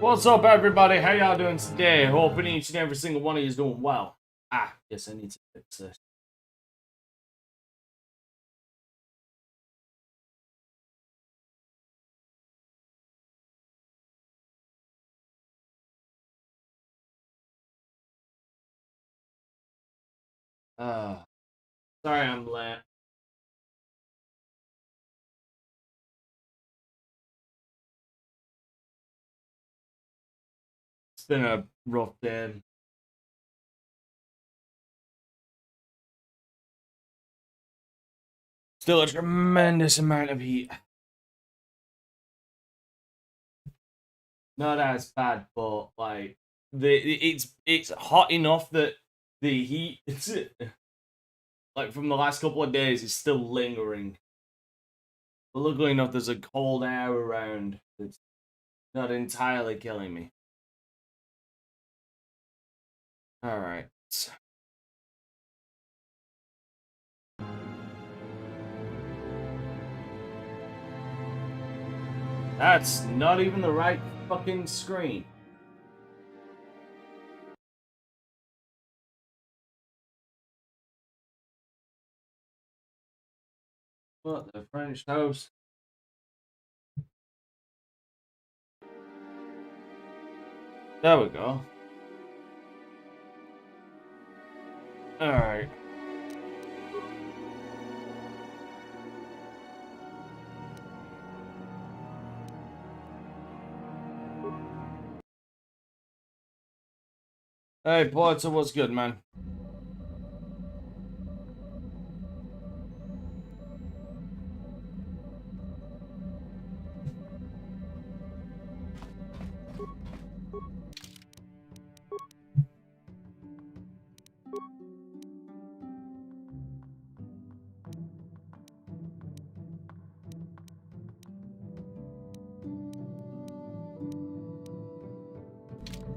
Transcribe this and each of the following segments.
What's up, everybody? How y'all doing today? Hoping each and every single one of you is doing well. Yes, I need to fix this. Sorry I'm late. It's been a rough day. Still a tremendous amount of heat. Not as bad, but like it's hot enough that the heat, like from the last couple of days, is still lingering. But luckily enough, there's a cold air around that's not entirely killing me. All right. That's not even the right fucking screen. What the French toast? There we go. Alright. Hey, Porter, what's good, man?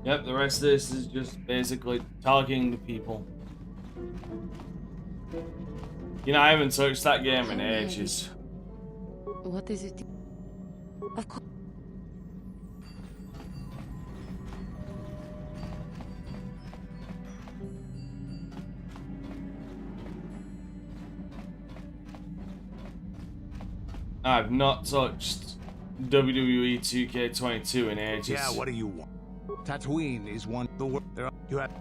Yep, the rest of this is just basically talking to people. You know, I haven't touched that game in ages. What is it? Of course. I've not touched WWE 2K22 in ages. Yeah, what do you want? Tatooine is one the world. There are, you have.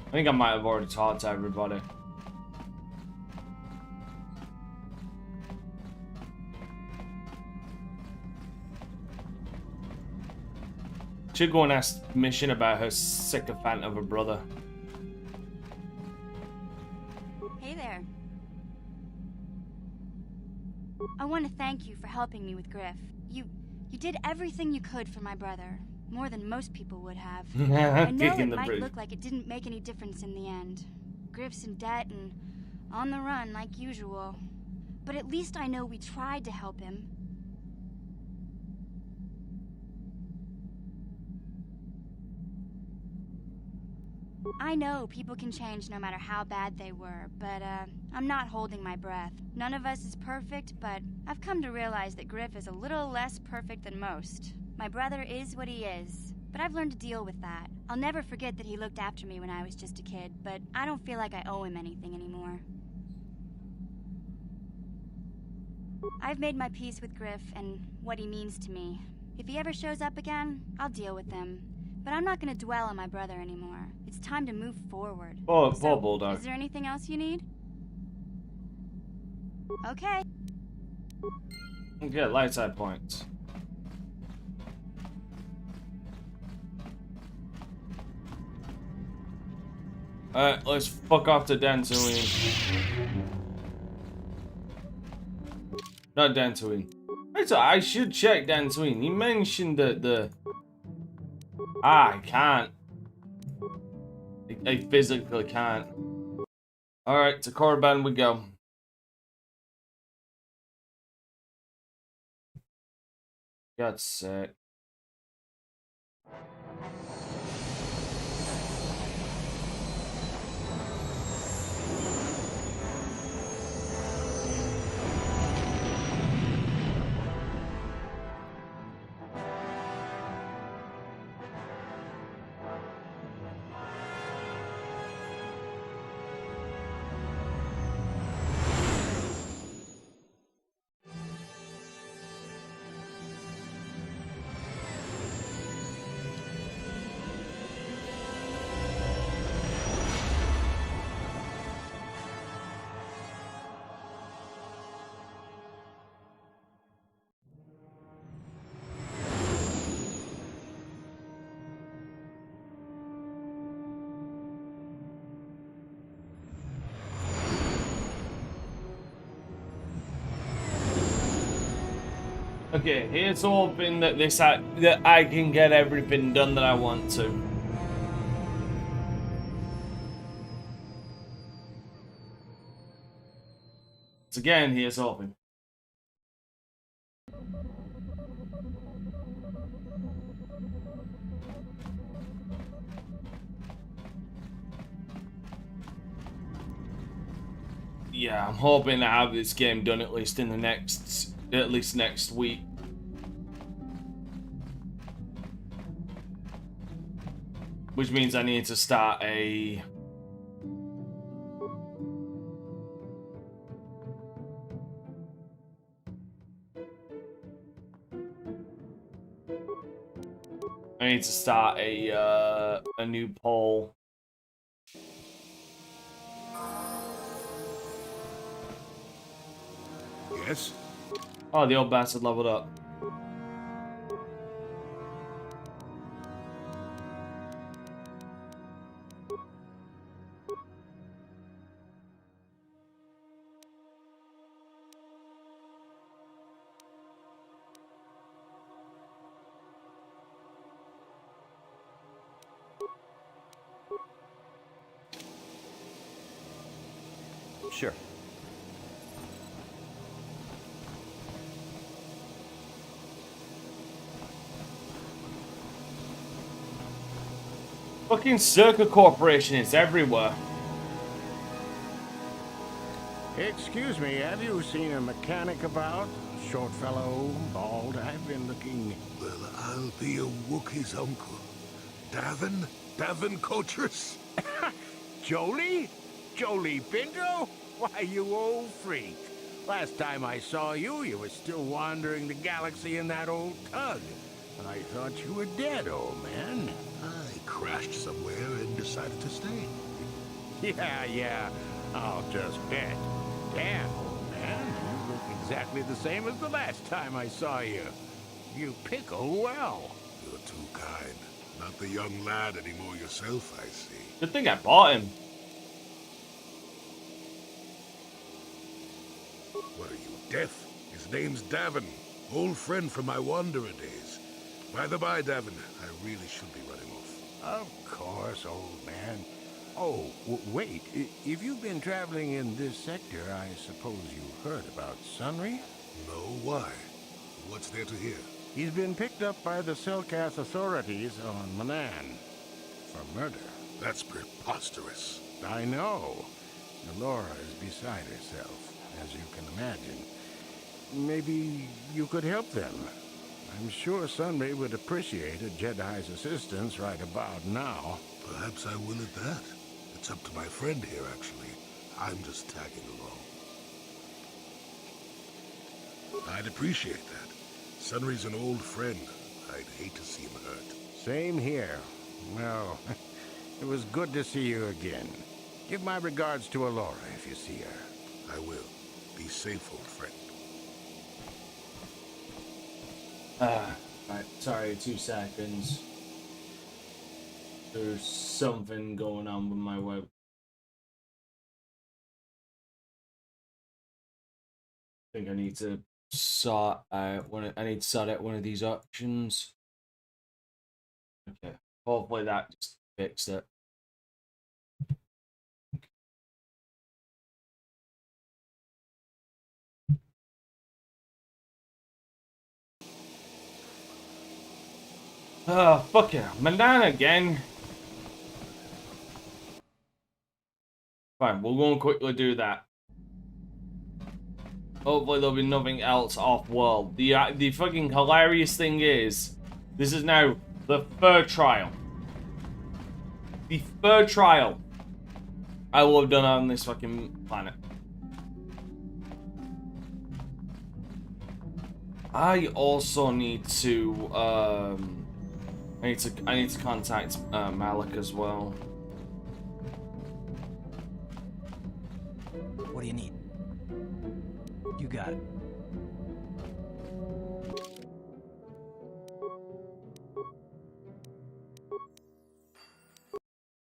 I think I might have already talked to everybody. Should go and ask Mission about her sycophant of a brother. Hey there. I want to thank you for helping me with Griff. You did everything you could for my brother. More than most people would have. I know it might look like it didn't make any difference in the end. Griff's in debt and on the run like usual. But at least I know we tried to help him. I know people can change no matter how bad they were, but I'm not holding my breath. None of us is perfect, but I've come to realize that Griff is a little less perfect than most. My brother is what he is, but I've learned to deal with that. I'll never forget that he looked after me when I was just a kid, but I don't feel like I owe him anything anymore. I've made my peace with Griff and what he means to me. If he ever shows up again, I'll deal with him. But I'm not going to dwell on my brother anymore. It's time to move forward. Poor Bulldog. Is there anything else you need? Okay. Get light side points. Alright, let's fuck off to Dantooine. Not Dantooine. I should check Dantooine. You mentioned that the... I can't. I physically can't. Alright, to Korriban we go. God's sake. Okay, here's hoping that that I can get everything done that I want to. So again, here's hoping. Yeah, I'm hoping to have this game done at least next week. Which means I need to start a... a new poll. Yes? Oh, the old bastard leveled up. Sure. Fucking Circuit Corporation is everywhere. Excuse me, have you seen a mechanic about? Short fellow, bald, I've been looking... Well, I'll be a Wookiee's uncle. Davin Coatress? Jolie? Jolie Pinto? Why, you old freak. Last time I saw you, you were still wandering the galaxy in that old tug. I thought you were dead, old man. I crashed somewhere and decided to stay. Yeah, I'll just bet. Damn, old man, you look exactly the same as the last time I saw you. You pickle well. You're too kind. Not the young lad anymore yourself, I see. Good thing I bought him. What are you, deaf? His name's Davin. Old friend from my Wanderer days. By the by, Davin, I really should be running off. Of course, old man. Oh, wait. If you've been traveling in this sector, I suppose you heard about Sunry? No, why? What's there to hear? He's been picked up by the Selkath authorities on Manan for murder. That's preposterous. I know. Laura is beside herself, as you can imagine. Maybe you could help them. I'm sure Sunray would appreciate a Jedi's assistance right about now. Perhaps I will at that. It's up to my friend here, actually. I'm just tagging along. I'd appreciate that. Sunry's an old friend. I'd hate to see him hurt. Same here. Well, it was good to see you again. Give my regards to Alora if you see her. I will. Be safe, old friend. Right, sorry, 2 seconds. There's something going on with my web. I think I need to sort out one of these options. Okay, hopefully that just fixed it. Oh, fuck it. Manan again. Fine, we'll go and quickly do that. Hopefully there'll be nothing else off-world. The fucking hilarious thing is, this is now the 3rd trial. The 3rd trial I will have done on this fucking planet. I also need to, I need to contact Malik as well. What do you need? You got it.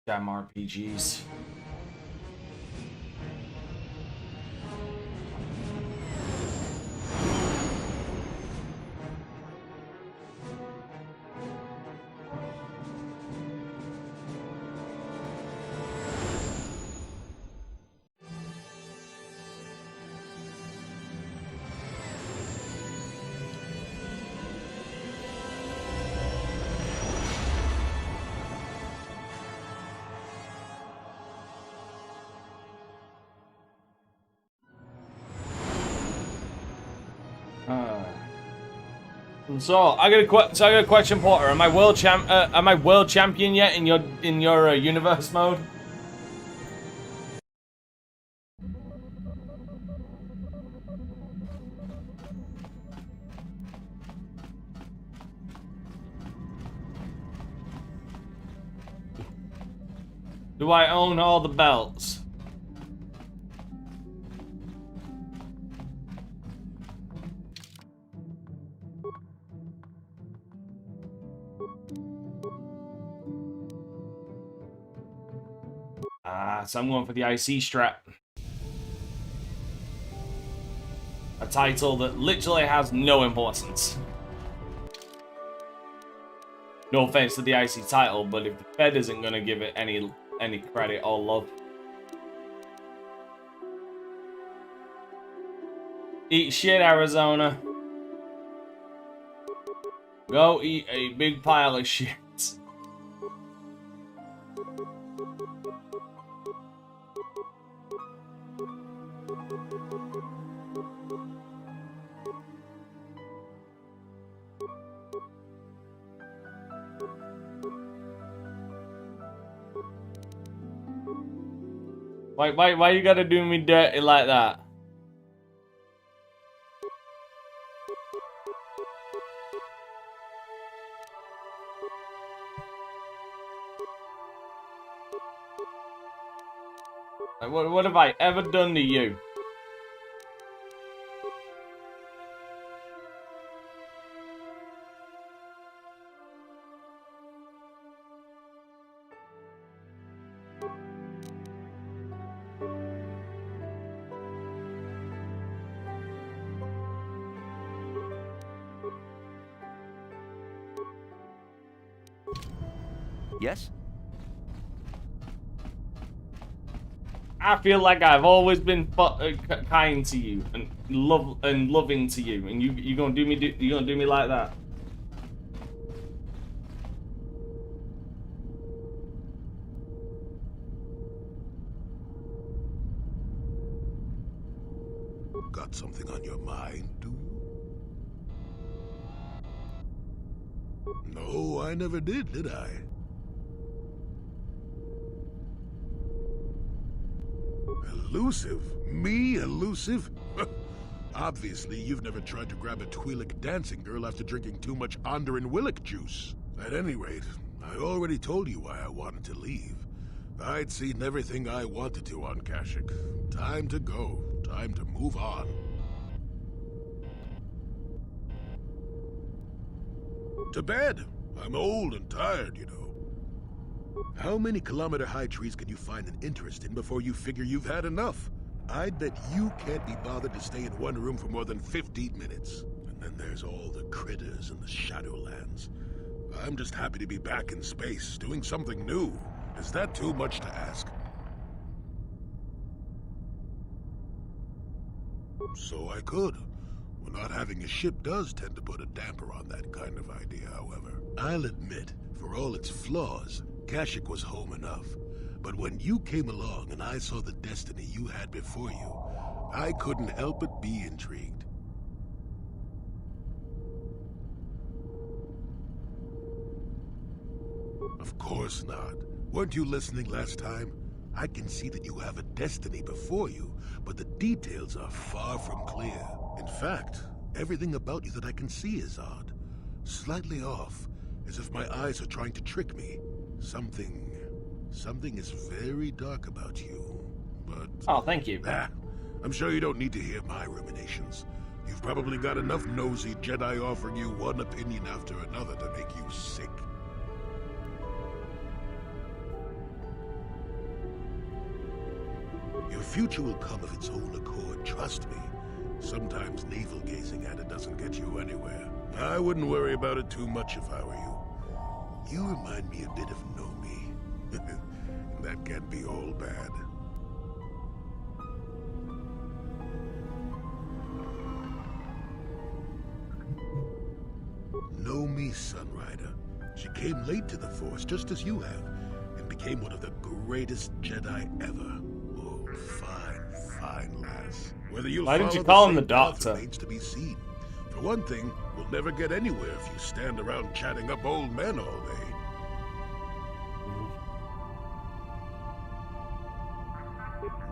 Damn RPGs. So I got a question, Porter. Am I world champion yet in your universe mode? Do I own all the belts? So I'm going for the IC strap. A title that literally has no importance. No offense to the IC title, but if the Fed isn't going to give it any credit or love. Eat shit, Arizona. Go eat a big pile of shit. Why you gotta do me dirty like that? Like, what have I ever done to you? Yes? I feel like I've always been kind to you and loving to you, and you gonna do me like that? Got something on your mind, do you? No, I never did I? Elusive? Me, elusive? Obviously, you've never tried to grab a Twi'lek dancing girl after drinking too much Onderan Willick juice. At any rate, I already told you why I wanted to leave. I'd seen everything I wanted to on Kashyyyk. Time to go. Time to move on. To bed. I'm old and tired, you know. How many kilometer-high trees can you find an interest in before you figure you've had enough? I'd bet you can't be bothered to stay in one room for more than 15 minutes. And then there's all the critters in the Shadowlands. I'm just happy to be back in space, doing something new. Is that too much to ask? So I could. Well, not having a ship does tend to put a damper on that kind of idea, however. I'll admit, for all its flaws, Kashyyyk was home enough. But when you came along and I saw the destiny you had before you, I couldn't help but be intrigued. Of course not. Weren't you listening last time? I can see that you have a destiny before you, but the details are far from clear. In fact, everything about you that I can see is odd. Slightly off, as if my eyes are trying to trick me. Something is very dark about you, but... Oh, thank you. I'm sure you don't need to hear my ruminations. You've probably got enough nosy Jedi offering you one opinion after another to make you sick. Your future will come of its own accord, trust me. Sometimes navel-gazing at it doesn't get you anywhere. I wouldn't worry about it too much if I were you. You remind me a bit of Nomi. That can't be all bad. Nomi Sunrider. She came late to the Force, just as you have, and became one of the greatest Jedi ever. Fine lass. Whether you'll Why didn't you follow call the him the same path Doctor? remains to be seen. For one thing, we'll never get anywhere if you stand around chatting up old men all day.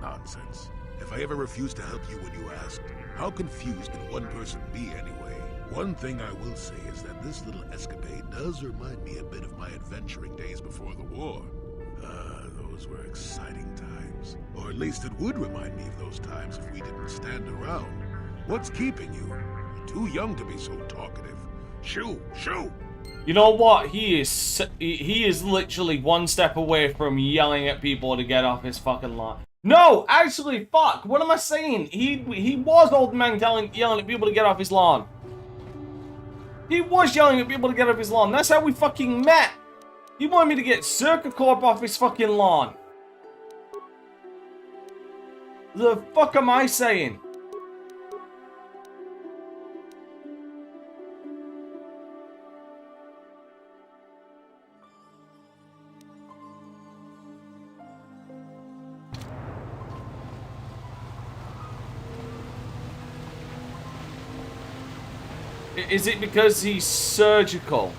Nonsense. If I ever refused to help you when you asked, how confused can one person be anyway? One thing I will say is that this little escapade does remind me a bit of my adventuring days before the war. Those were exciting times. Or at least it would remind me of those times if we didn't stand around. What's keeping you? You're too young to be so talkative. Shoo! Shoo! You know what? He is literally one step away from yelling at people to get off his fucking lawn. No! Actually, fuck! What am I saying? He was old man yelling at people to get off his lawn. He was yelling at people to get off his lawn. That's how we fucking met. He wanted me to get Circa Corp off his fucking lawn. The fuck am I saying? Is it because he's surgical?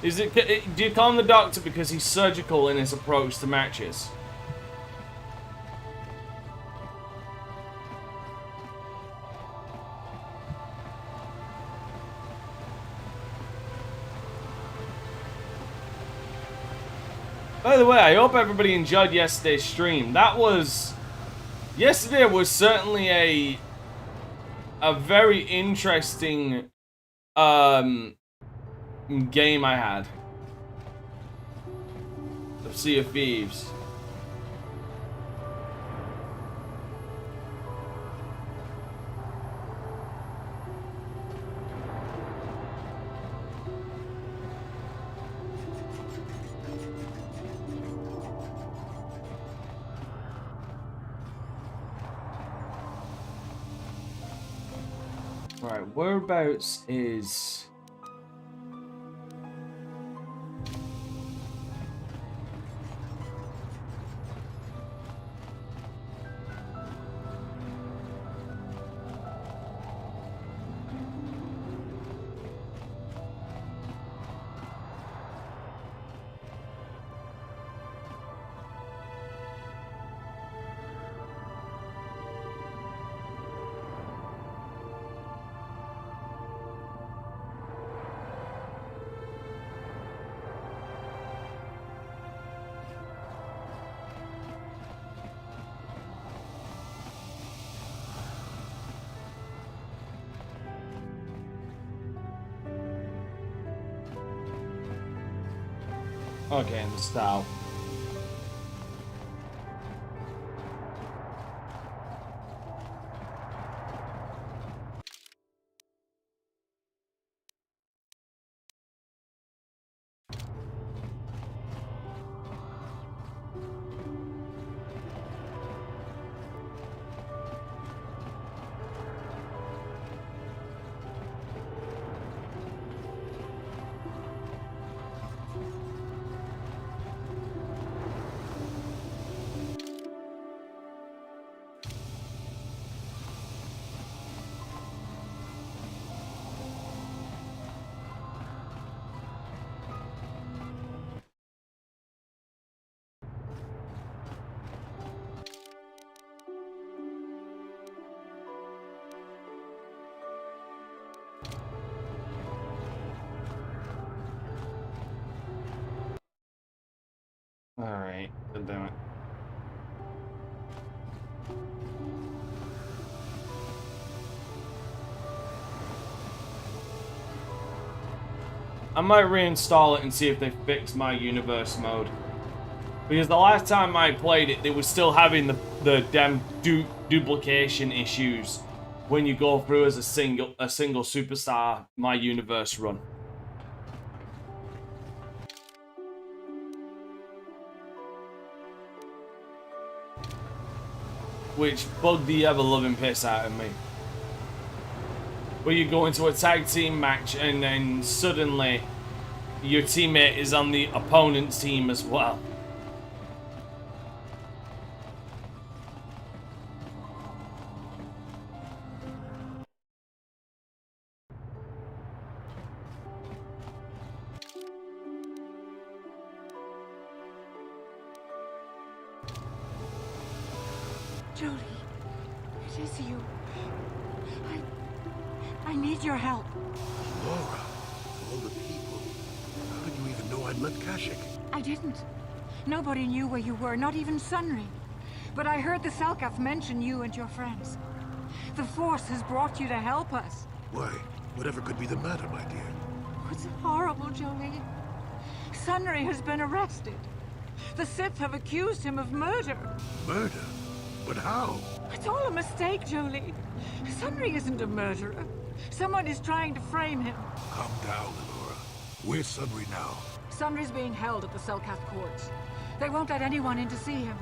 Is it? Do you call him the doctor because he's surgical in his approach to matches? By the way, I hope everybody enjoyed yesterday's stream. Yesterday was certainly a very interesting game I had of Sea of Thieves. Alright, whereabouts is... Okay, in the style. Alright, good damn it. I might reinstall it and see if they fix my universe mode. Because the last time I played it, they were still having the damn duplication issues when you go through as a single superstar my universe run. Which bugged the ever-loving piss out of me. Where you go into a tag team match and then suddenly your teammate is on the opponent's team as well. Jolie, it is you. I need your help. Laura, of all the people, how did you even know I'd left Kashyyyk? I didn't. Nobody knew where you were, not even Sunry. But I heard the Selkath mention you and your friends. The Force has brought you to help us. Why? Whatever could be the matter, my dear? Oh, it's horrible, Jolie. Sunry has been arrested. The Sith have accused him of murder. Murder? But how? It's all a mistake, Jolie. Sunry isn't a murderer. Someone is trying to frame him. Calm down, Laura. Where's Sunry now? Sunry's being held at the Selkath courts. They won't let anyone in to see him.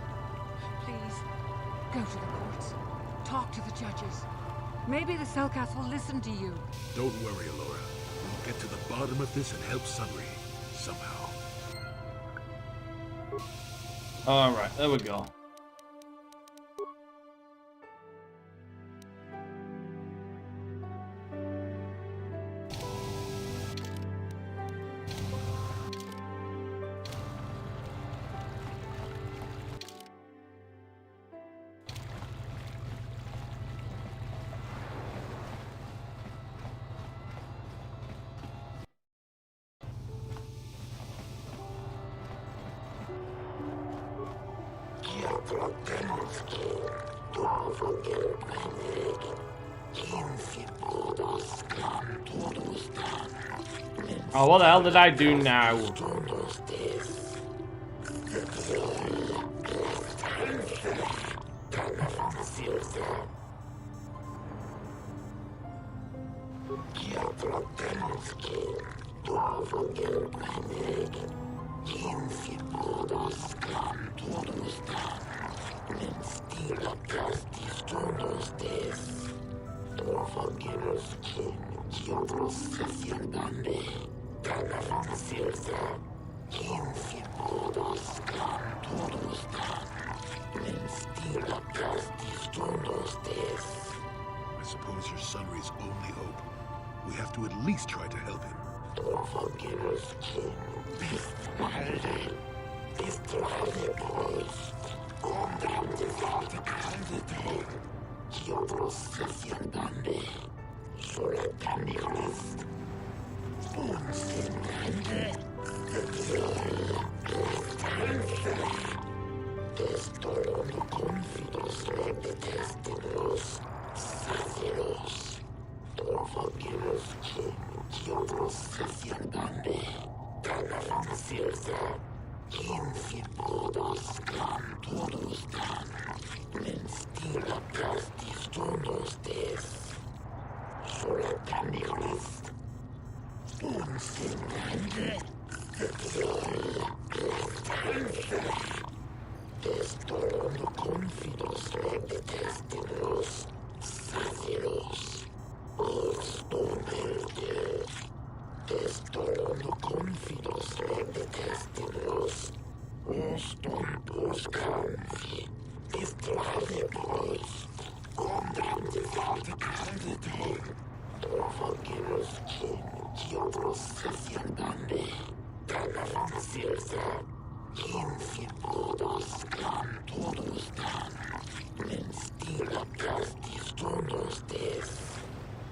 Please, go to the courts. Talk to the judges. Maybe the Selkath will listen to you. Don't worry, Laura. We'll get to the bottom of this and help Sunry. Somehow. Alright, there we go. Oh, what the hell did I do now? I suppose you're Sunry's only hope. We have to at least try to help him.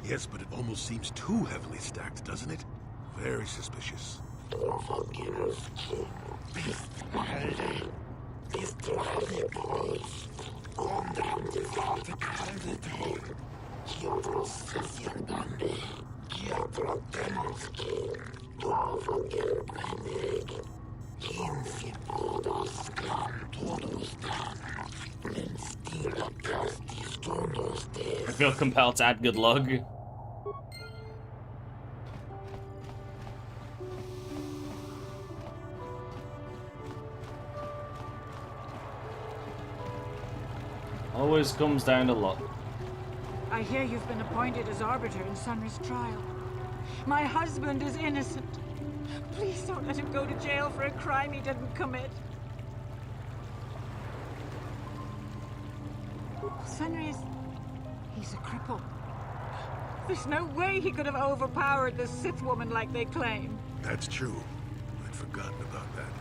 Yes, but it almost seems too heavily stacked, doesn't it? Very suspicious. I feel compelled to add good luck. Always comes down to luck. I hear you've been appointed as arbiter in Sunry's trial. My husband is innocent. Please Don't let him go to jail for a crime he didn't commit. Sunry's... he's a cripple. There's no way he could have overpowered the Sith woman like they claim. That's true. I'd forgotten about that.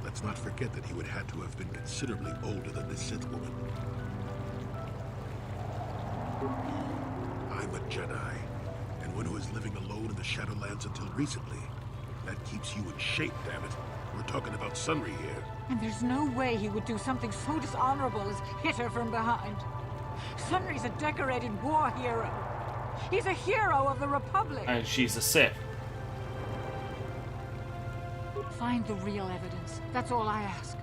Let's not forget that he would have to have been considerably older than the Sith woman. I'm a Jedi, and one who is living alone in the Shadowlands until recently. That keeps you in shape, damn it. We're talking about Sunry here. And there's no way he would do something so dishonorable as hit her from behind. Sunry's a decorated war hero. He's a hero of the Republic. And she's a Sith. Find the real evidence. That's all I ask.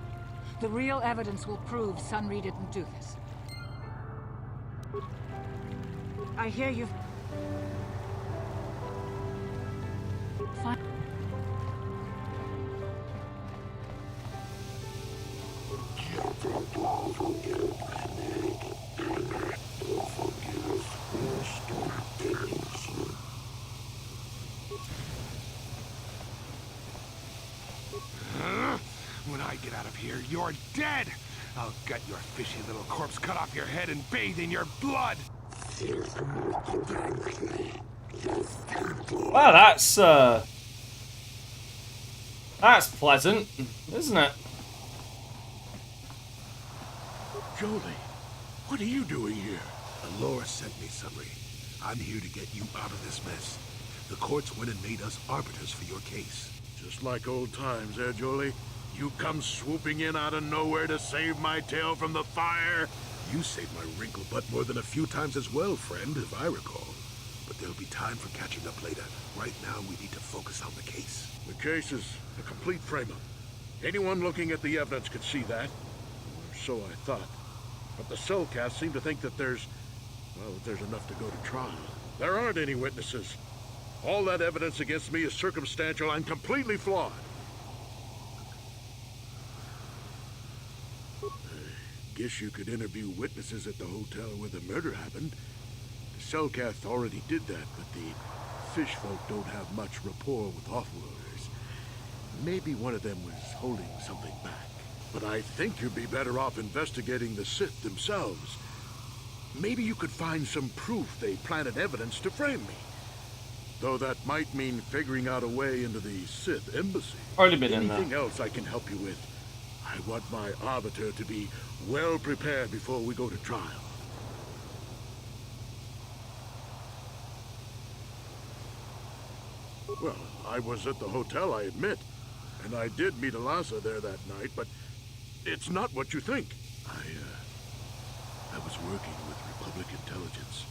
The real evidence will prove Sunry didn't do this. I hear you've... Find... When I get out of here, you're dead! I'll gut your fishy little corpse, cut off your head, and bathe in your blood! Well, that's pleasant, isn't it? Jolie, what are you doing here? Alora sent me, Sunry. I'm here to get you out of this mess. The courts went and made us arbiters for your case. Just like old times, eh, Jolie? You come swooping in out of nowhere to save my tail from the fire? You saved my wrinkled butt more than a few times as well, friend, if I recall. But there'll be time for catching up later. Right now, we need to focus on the case. The case is a complete frame-up. Anyone looking at the evidence could see that. Or so I thought. But the Cellcast seem to think that there's enough to go to trial. There aren't any witnesses. All that evidence against me is circumstantial and completely flawed. Guess you could interview witnesses at the hotel where the murder happened. The Cellcast already did that, but the fish folk don't have much rapport with offworlders. Maybe one of them was holding something back. But I think you'd be better off investigating the Sith themselves. Maybe you could find some proof they planted evidence to frame me. Though that might mean figuring out a way into the Sith Embassy. Already been in there. Anything else I can help you with? I want my arbiter to be well prepared before we go to trial. Well, I was at the hotel, I admit. And I did meet Alasa there that night, but it's not what you think. I was working with Republic intelligence.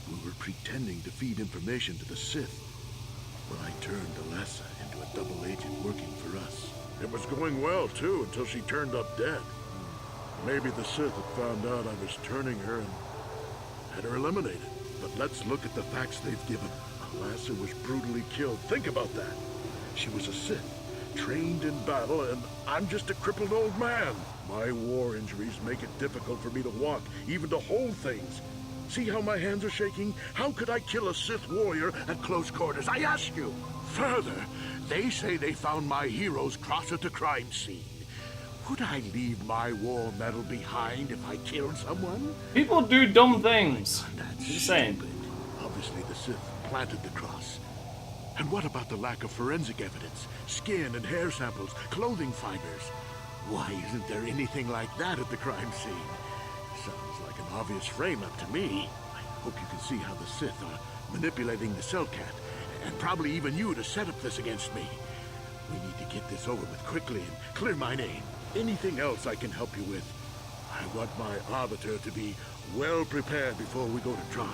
We were pretending to feed information to the Sith. But I turned Alasa into a double agent working for us. It was going well, too, until she turned up dead. Maybe the Sith had found out I was turning her and had her eliminated. But let's look at the facts they've given. Alasa was brutally killed. Think about that. She was a Sith, trained in battle, and I'm just a crippled old man. My war injuries make it difficult for me to walk, even to hold things. See how my hands are shaking? How could I kill a Sith warrior at close quarters? I ask you. Further, they say they found my hero's cross at the crime scene. Would I leave my war medal behind if I killed someone? People do dumb things. That's Just saying. stupid. Obviously, the Sith planted the cross. And what about the lack of forensic evidence? Skin and hair samples, clothing fibers. Why isn't there anything like that at the crime scene? Sounds like an obvious frame-up to me. I hope you can see how the Sith are manipulating the Cellcat, and probably even you to set up this against me. We need to get this over with quickly and clear my name. Anything else I can help you with? I want my arbiter to be well prepared before we go to trial.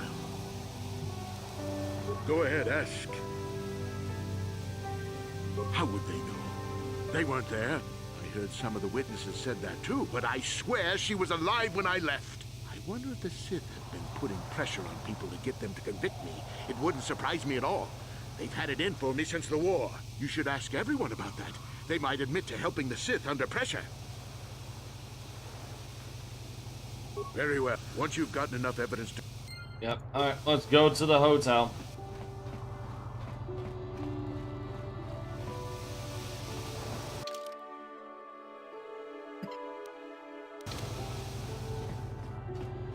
Go ahead, ask. How would they know? They weren't there. I heard some of the witnesses said that too, but I swear she was alive when I left. I wonder if the Sith have been putting pressure on people to get them to convict me. It wouldn't surprise me at all. They've had it in for me since the war. You should ask everyone about that. They might admit to helping the Sith under pressure. Very well. Once you've gotten enough evidence to... Yep. Alright, let's go to the hotel.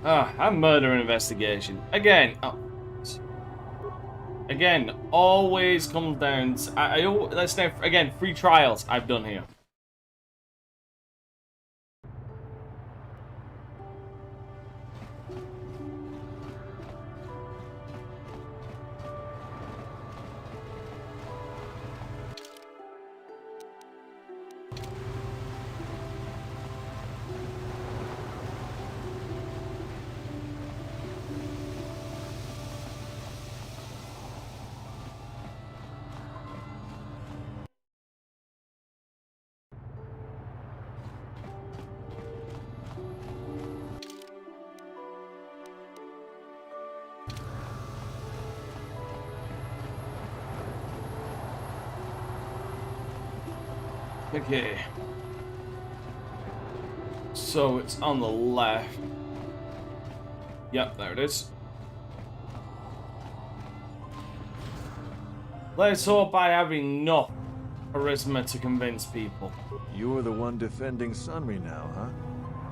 A murder investigation. Again, again, always comes down to, let's say, again, 3 trials I've done here. Okay. So it's on the left. Yep, there it is. Let's hope I have enough charisma to convince people. You're the one defending Sunry now, huh?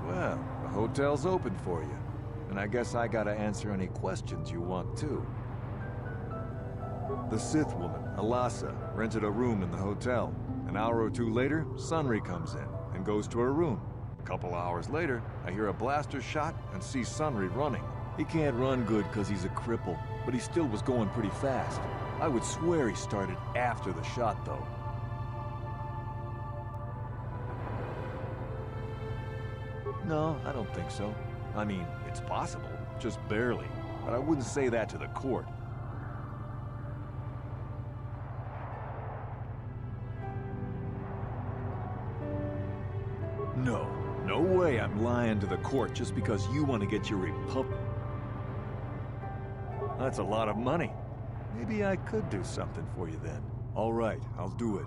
Well, the hotel's open for you. And I guess I gotta answer any questions you want too. The Sith woman, Alasa, rented a room in the hotel. An hour or 2 later, Sunry comes in and goes to her room. A couple hours later, I hear a blaster shot and see Sunry running. He can't run good because he's a cripple, but he still was going pretty fast. I would swear he started after the shot, though. No, I don't think so. I mean, it's possible, just barely. But I wouldn't say that to the court. No way I'm lying to the court just because you want to get your republic. That's a lot of money. Maybe I could do something for you then. All right, I'll do it.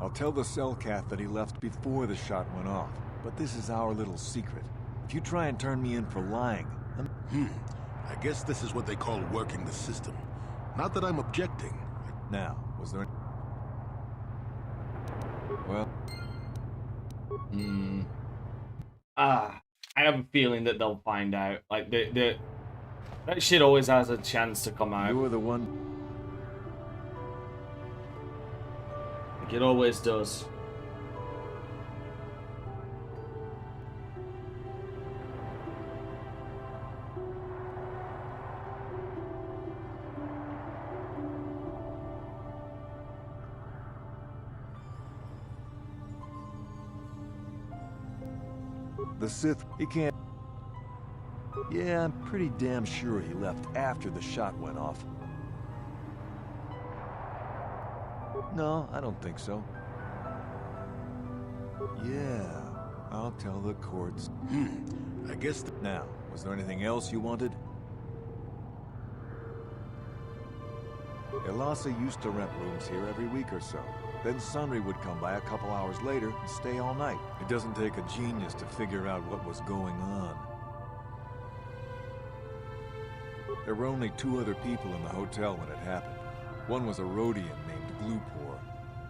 I'll tell the Cellcath that he left before the shot went off. But this is our little secret. If you try and turn me in for lying, I guess this is what they call working the system. Not that I'm objecting. Now, was there... Well... I have a feeling that they'll find out. Like, that shit always has a chance to come out. You were the one... Like, it always does. The Sith, he can't... Yeah, I'm pretty damn sure he left after the shot went off. No, I don't think so. Yeah, I'll tell the courts. I guess... Now, was there anything else you wanted? Alasa used to rent rooms here every week or so. Then Sunry would come by a couple hours later and stay all night. It doesn't take a genius to figure out what was going on. There were only 2 other people in the hotel when it happened. One was a Rhodian named Glupor.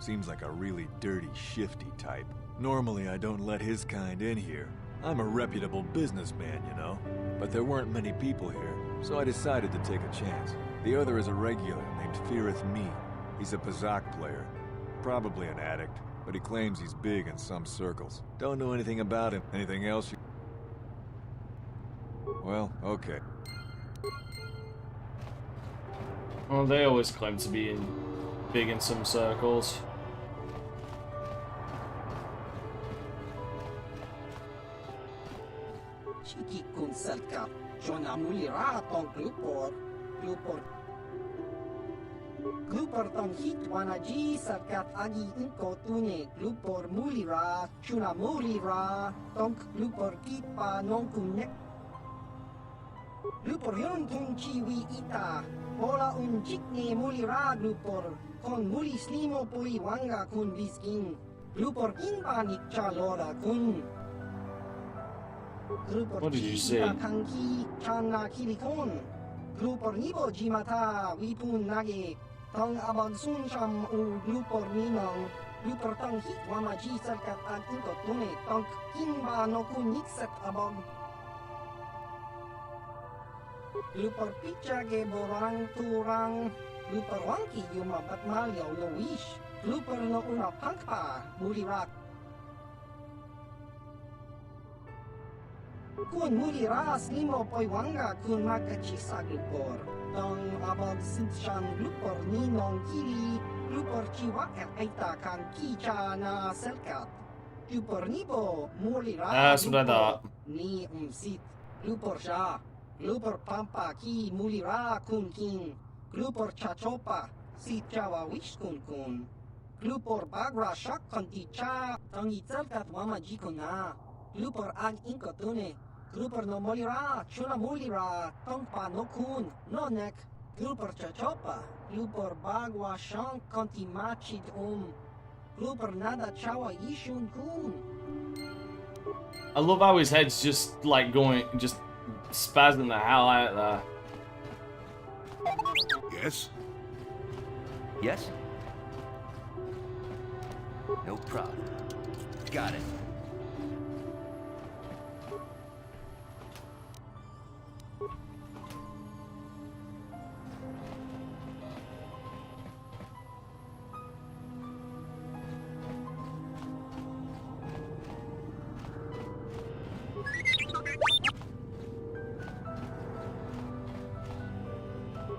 Seems like a really dirty, shifty type. Normally I don't let his kind in here. I'm a reputable businessman, you know. But there weren't many people here, so I decided to take a chance. The other is a regular named Firith Me. He's a Pazak player. Probably an addict, but he claims he's big in some circles. Don't know anything about him. Anything else you... Well, okay. Well, they always claim to be big in some circles. Chiki kun selkap, Jona mulira tong glupor. Glupor tong hit wanaji selkat agi inko tune glupor mulira, Chuna mulira, tong glupor kipa non kunek. Glupor yon tung chiwi ita, pola jikne mulira glupor, kon muli slimo pui wanga kun biskin. Glupor inpanik chalora kun. What did you say? Glupor nibo jimata wipun nage tong abag sunsham u glupor ninong glupor tong hit wamaji serkat at inko tune tong kinba no kun nikset abag Glupor picha ge borang turang. Glupor wangki yuma batmalyo loish. Glupor no una pangpa mulirak. Kun muliras limo poiwanga kun makachisa glupor. Dong abag sinshan glupor ninong kili. Glupor chiwaka aita kan kicha na selkat. Glupor nibo mulira sudah ni umsit. Glupor sha. Glupor pampa ki mulira kun kin. Glupor chachopa si chawa wish kun kun. Glupor bagra shak konti cha tangi selkat wama jikona. Glupor ag inkotune. Glupor no molira chuna mulira tongpa no kun no nek. Glupor chachopa. Glupor bagwa shank konti machid Glupor nada chawa ishun kun. I love how his head's just like going, just spazzing the hell out there. Yes? Yes? No problem. Got it.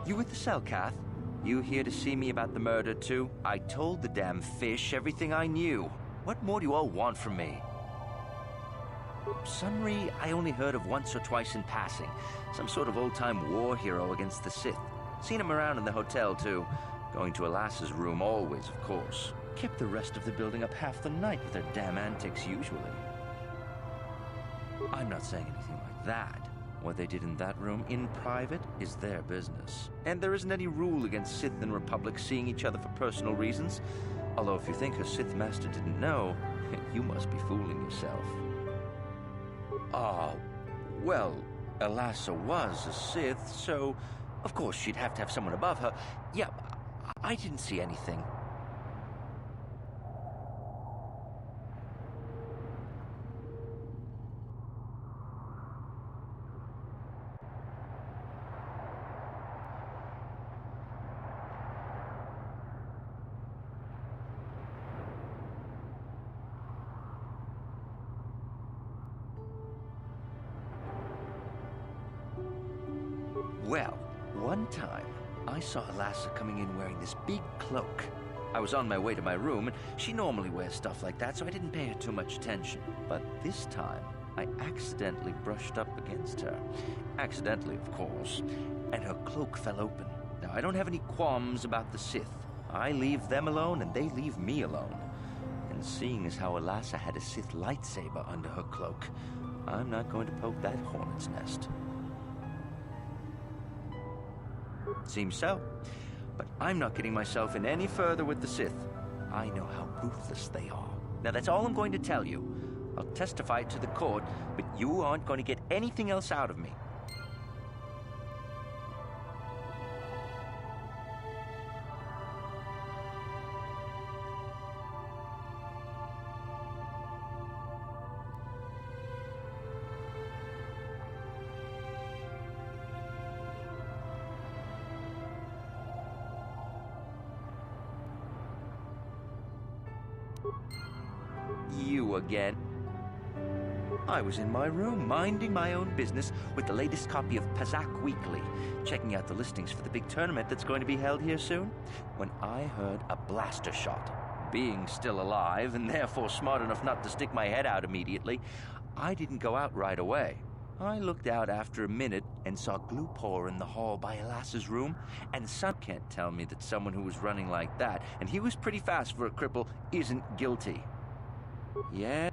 You with the cell, Kath? You here to see me about the murder, too? I told the damn fish everything I knew. What more do you all want from me? Sunri, I only heard of once or twice in passing. Some sort of old-time war hero against the Sith. Seen him around in the hotel, too. Going to Alas's room always, of course. Kept the rest of the building up half the night with their damn antics usually. I'm not saying anything like that. What they did in that room in private is their business. And there isn't any rule against Sith and Republic seeing each other for personal reasons. Although if you think her Sith master didn't know, you must be fooling yourself. Well, Alasa was a Sith, so of course she'd have to have someone above her. Yeah, I didn't see anything. Well, one time, I saw Alasa coming in wearing this big cloak. I was on my way to my room, and she normally wears stuff like that, so I didn't pay her too much attention. But this time, I accidentally brushed up against her. Accidentally, of course. And her cloak fell open. Now, I don't have any qualms about the Sith. I leave them alone, and they leave me alone. And seeing as how Alasa had a Sith lightsaber under her cloak, I'm not going to poke that hornet's nest. Seems so. But I'm not getting myself in any further with the Sith. I know how ruthless they are. Now that's all I'm going to tell you. I'll testify it to the court, but you aren't going to get anything else out of me. You again. I was in my room, minding my own business with the latest copy of Pazak Weekly, checking out the listings for the big tournament that's going to be held here soon, when I heard a blaster shot. Being still alive, and therefore smart enough not to stick my head out immediately, I didn't go out right away. I looked out after a minute and saw Glupor in the hall by Alas's room, and some can't tell me that someone who was running like that, and he was pretty fast for a cripple, isn't guilty. Yeah.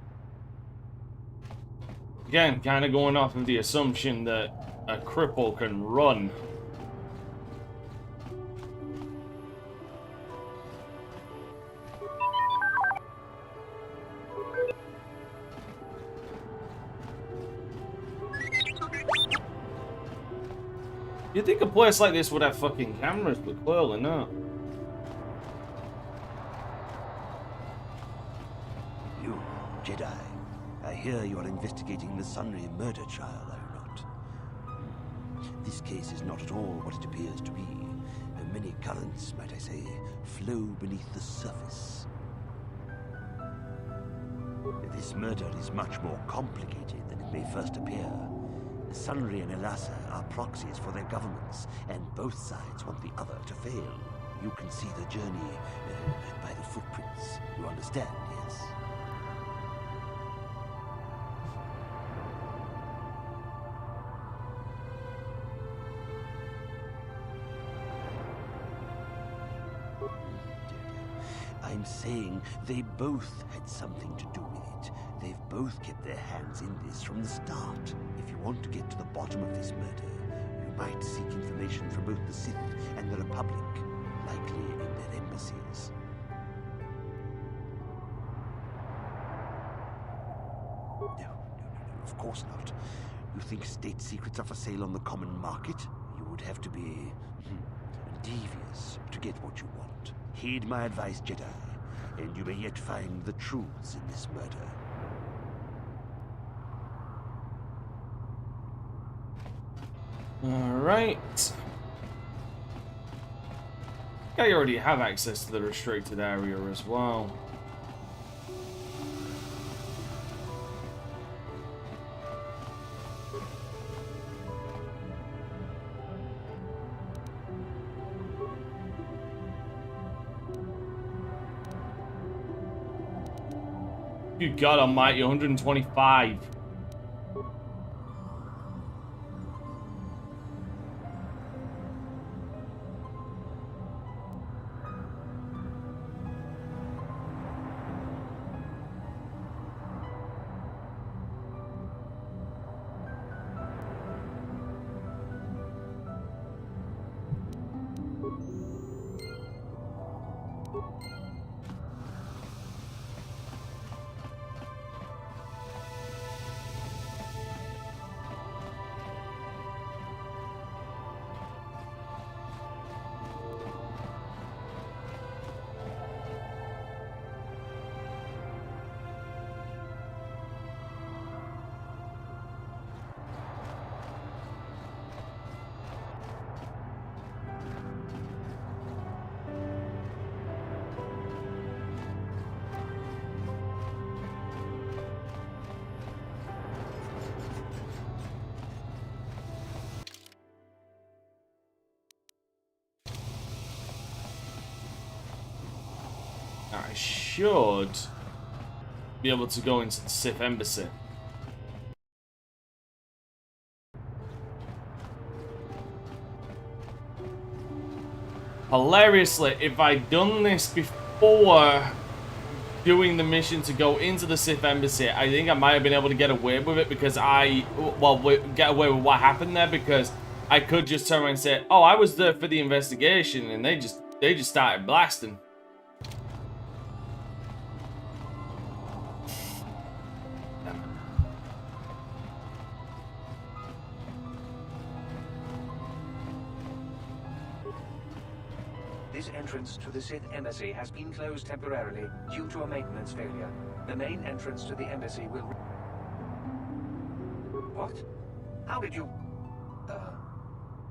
Again, kind of going off of the assumption that a cripple can run. You'd think a place like this would have fucking cameras, but clearly not. You, Jedi. I hear you are investigating the Sunri murder trial, are you not? The This case is not at all what it appears to be. Many currents, might I say, flow beneath the surface. This murder is much more complicated than it may first appear. Sunri and Elasa are proxies for their governments, and both sides want the other to fail. You can see the journey by the footprints. You understand, yes? I'm saying they both had something to do with it. They've both kept their hands in this from the start. If you want to get to the bottom of this murder, you might seek information from both the Sith and the Republic, likely in their embassies. No, of course not. You think state secrets are for sale on the common market? You would have to be devious to get what you want. Heed my advice, Jedi, and you may yet find the truths in this murder. Alright. I already have access to the restricted area as well. Good God almighty, 125. I should be able to go into the Sith Embassy. Hilariously, if I'd done this before doing the mission to go into the Sith Embassy, I think I might have been able to get away with it because get away with what happened there because I could just turn around and say, oh, I was there for the investigation, and they just started blasting. This entrance to the Sith Embassy has been closed temporarily due to a maintenance failure. The main entrance to the embassy will... What? How did you...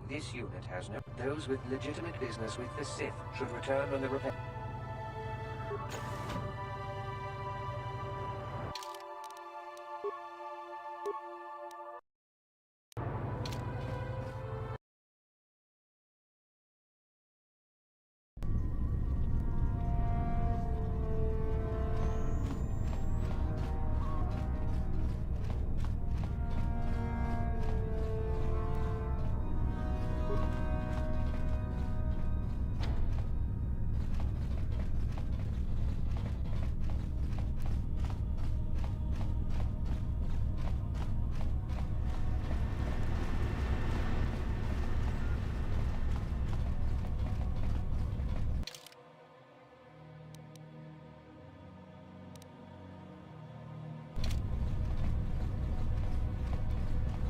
This unit has no... Those with legitimate business with the Sith should return when the repair...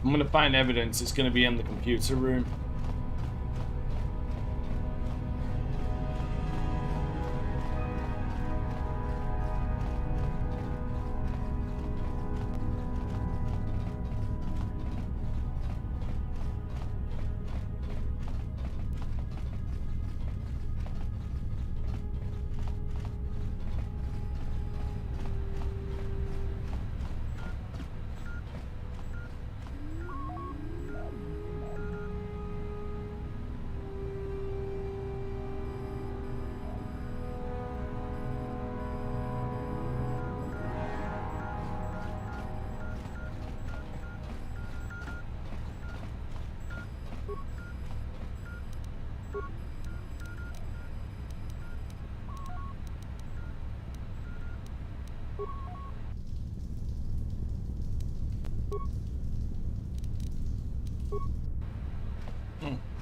I'm gonna find evidence. It's gonna be in the computer room.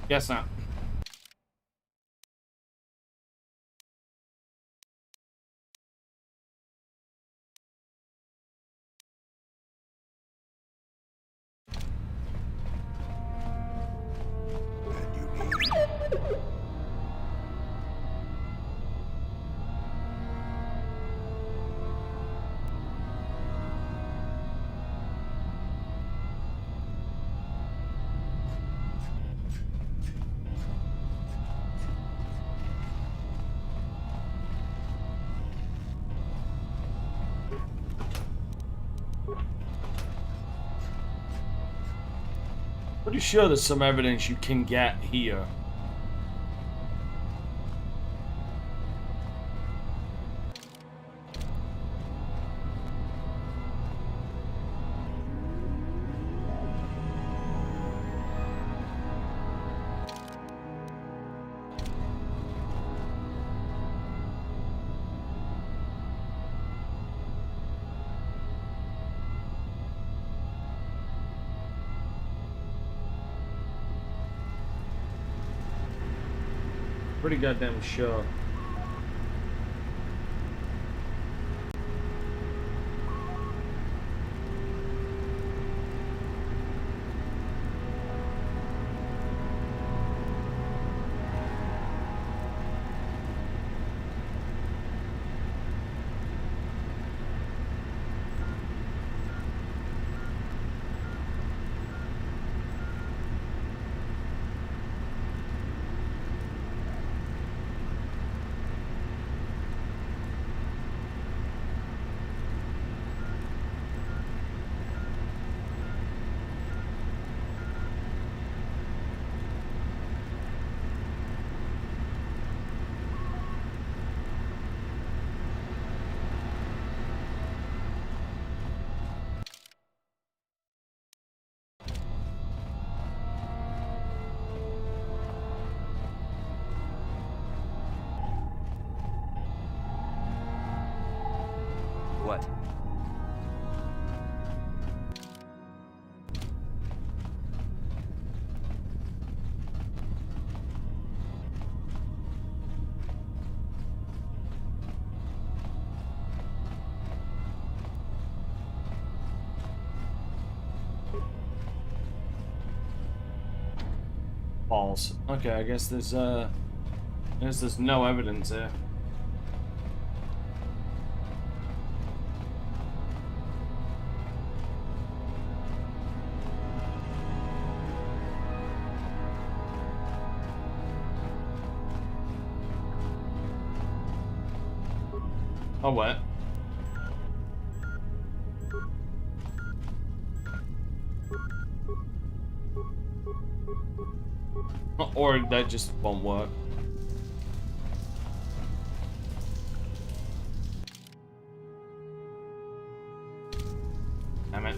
Guess not. Pretty sure there's some evidence you can get here. Pretty goddamn sure. What? Balls. Okay, I guess there's no evidence here. Oh, what? Or that just won't work. Damn it.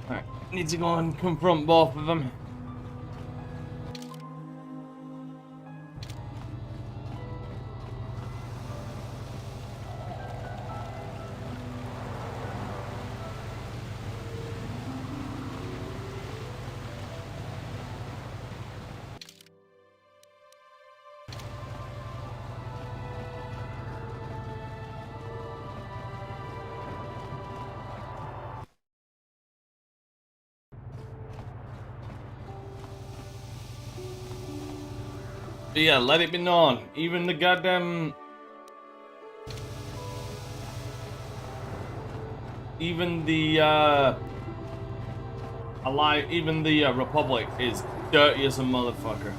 Alright, need to go and confront both of them. But yeah, let it be known. Even the goddamn... Even the, even the Republic is dirty as a motherfucker.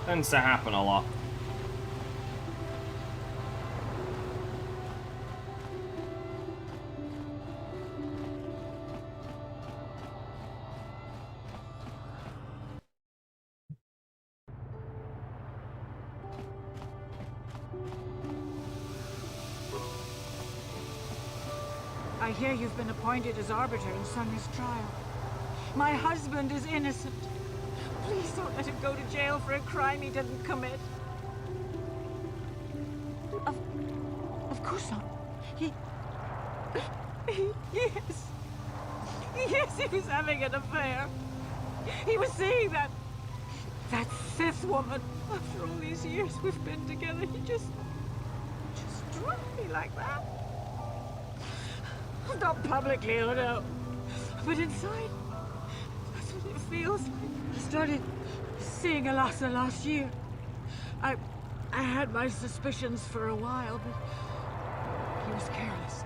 Tends to happen a lot. I hear you've been appointed as arbiter in Sonya's trial. My husband is innocent. Please don't let him go to jail for a crime he didn't commit. Of course not. Yes. Yes, he was having an affair. He was seeing that Sith woman. After all these years we've been together, he just struck me like that. Not publicly, oh no. But inside, that's what it feels like. I started seeing Alasa last year. I had my suspicions for a while, but he was careless.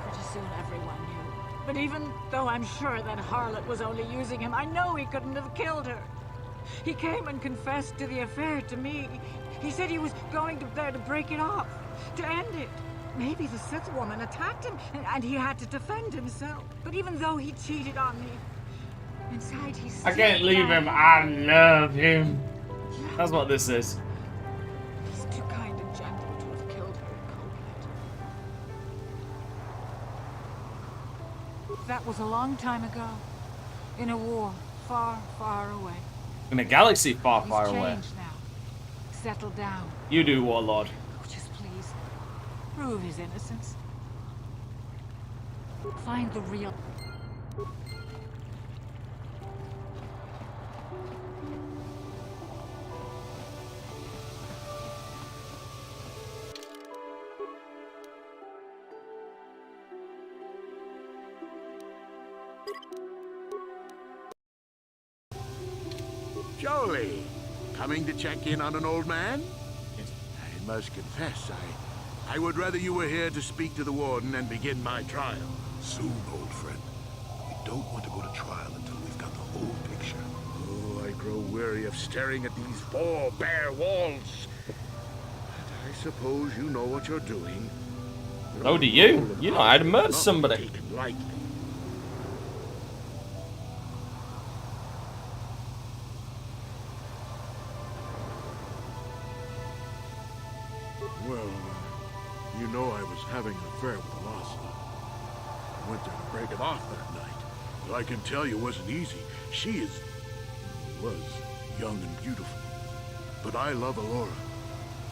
Pretty soon everyone knew. But even though I'm sure that harlot was only using him, I know he couldn't have killed her. He came and confessed to the affair to me. He said he was going there to break it off, to end it. Maybe the Sith woman attacked him, and he had to defend himself. But even though he cheated on me, inside he's still I can't leave him. I love him. That's what this is. He's too kind and gentle to have killed her in cold blood. That was a long time ago. In a war far, far away. In a galaxy far, far He's away. changed now. Settled down. You do, Warlord. Just please, prove his innocence. Find the real... Jolie, coming to check in on an old man? I must confess, I would rather you were here to speak to the warden and begin my trial. Soon, old friend. We don't want to go to trial until we've got the whole picture. Oh, I grow weary of staring at these four bare walls. But I suppose you know what you're doing. Oh, do you? You know how to murder somebody. Taken lightly. Well, you know I was having an affair with Alasa. I went there to break it off that night. But I can tell you it wasn't easy. She was young and beautiful. But I love Alora.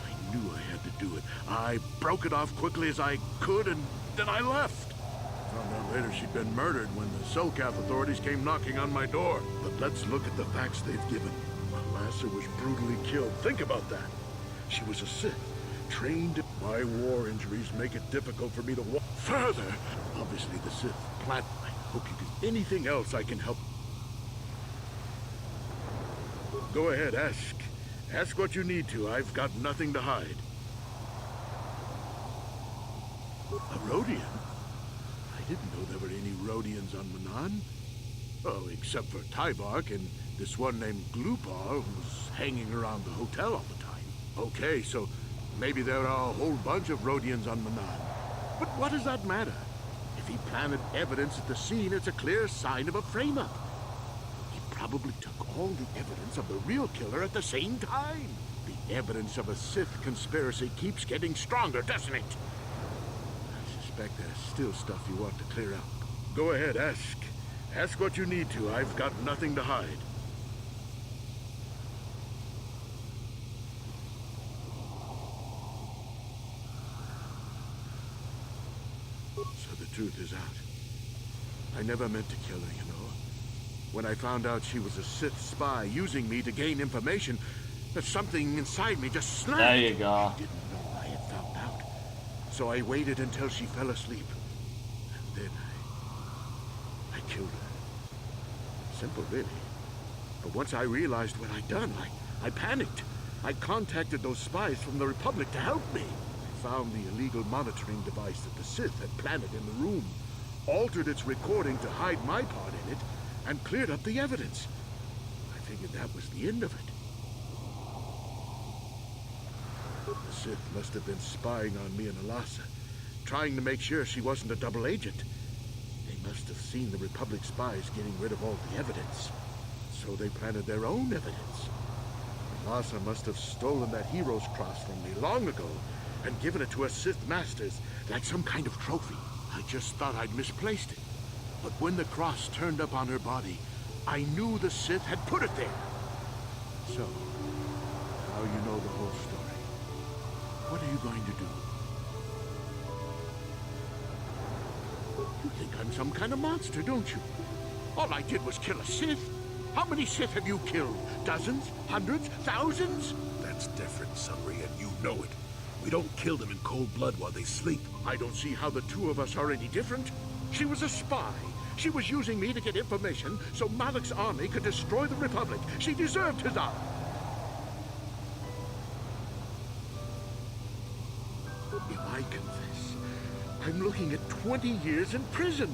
I knew I had to do it. I broke it off quickly as I could, and then I left. Found out later she'd been murdered when the Selkath authorities came knocking on my door. But let's look at the facts they've given. Alasa was brutally killed. Think about that. She was a Sith. Trained. My war injuries make it difficult for me to walk further. Obviously, the Sith plant. I hope you can. Anything else I can help? Go ahead, ask. Ask what you need to. I've got nothing to hide. A Rodian? I didn't know there were any Rodians on Manan. Oh, except for Tybark and this one named Glupar who's hanging around the hotel all the time. Okay, so maybe there are a whole bunch of Rodians on Manan. But what does that matter? If he planted evidence at the scene, it's a clear sign of a frame-up. He probably took all the evidence of the real killer at the same time. The evidence of a Sith conspiracy keeps getting stronger, doesn't it? I suspect there's still stuff you want to clear up. Go ahead, ask. Ask what you need to. I've got nothing to hide. So the truth is out. I never meant to kill her, you know. When I found out she was a Sith spy using me to gain information, that something inside me just snapped. There you go. I didn't know I had found out. So I waited until she fell asleep. And then I killed her. Simple, really. But once I realized what I'd done, I panicked. I contacted those spies from the Republic to help me. I found the illegal monitoring device that the Sith had planted in the room, altered its recording to hide my part in it, and cleared up the evidence. I figured that was the end of it. The Sith must have been spying on me and Alasa, trying to make sure she wasn't a double agent. They must have seen the Republic spies getting rid of all the evidence, so they planted their own evidence. Alasa must have stolen that hero's cross from me long ago and given it to her Sith masters like some kind of trophy. I just thought I'd misplaced it. But when the cross turned up on her body, I knew the Sith had put it there. So, now you know the whole story. What are you going to do? You think I'm some kind of monster, don't you? All I did was kill a Sith. How many Sith have you killed? Dozens? Hundreds? Thousands? That's different, Sunry, and you know it. We don't kill them in cold blood while they sleep. I don't see how the two of us are any different. She was a spy. She was using me to get information so Malak's army could destroy the Republic. She deserved his honor. If I confess, I'm looking at 20 years in prison.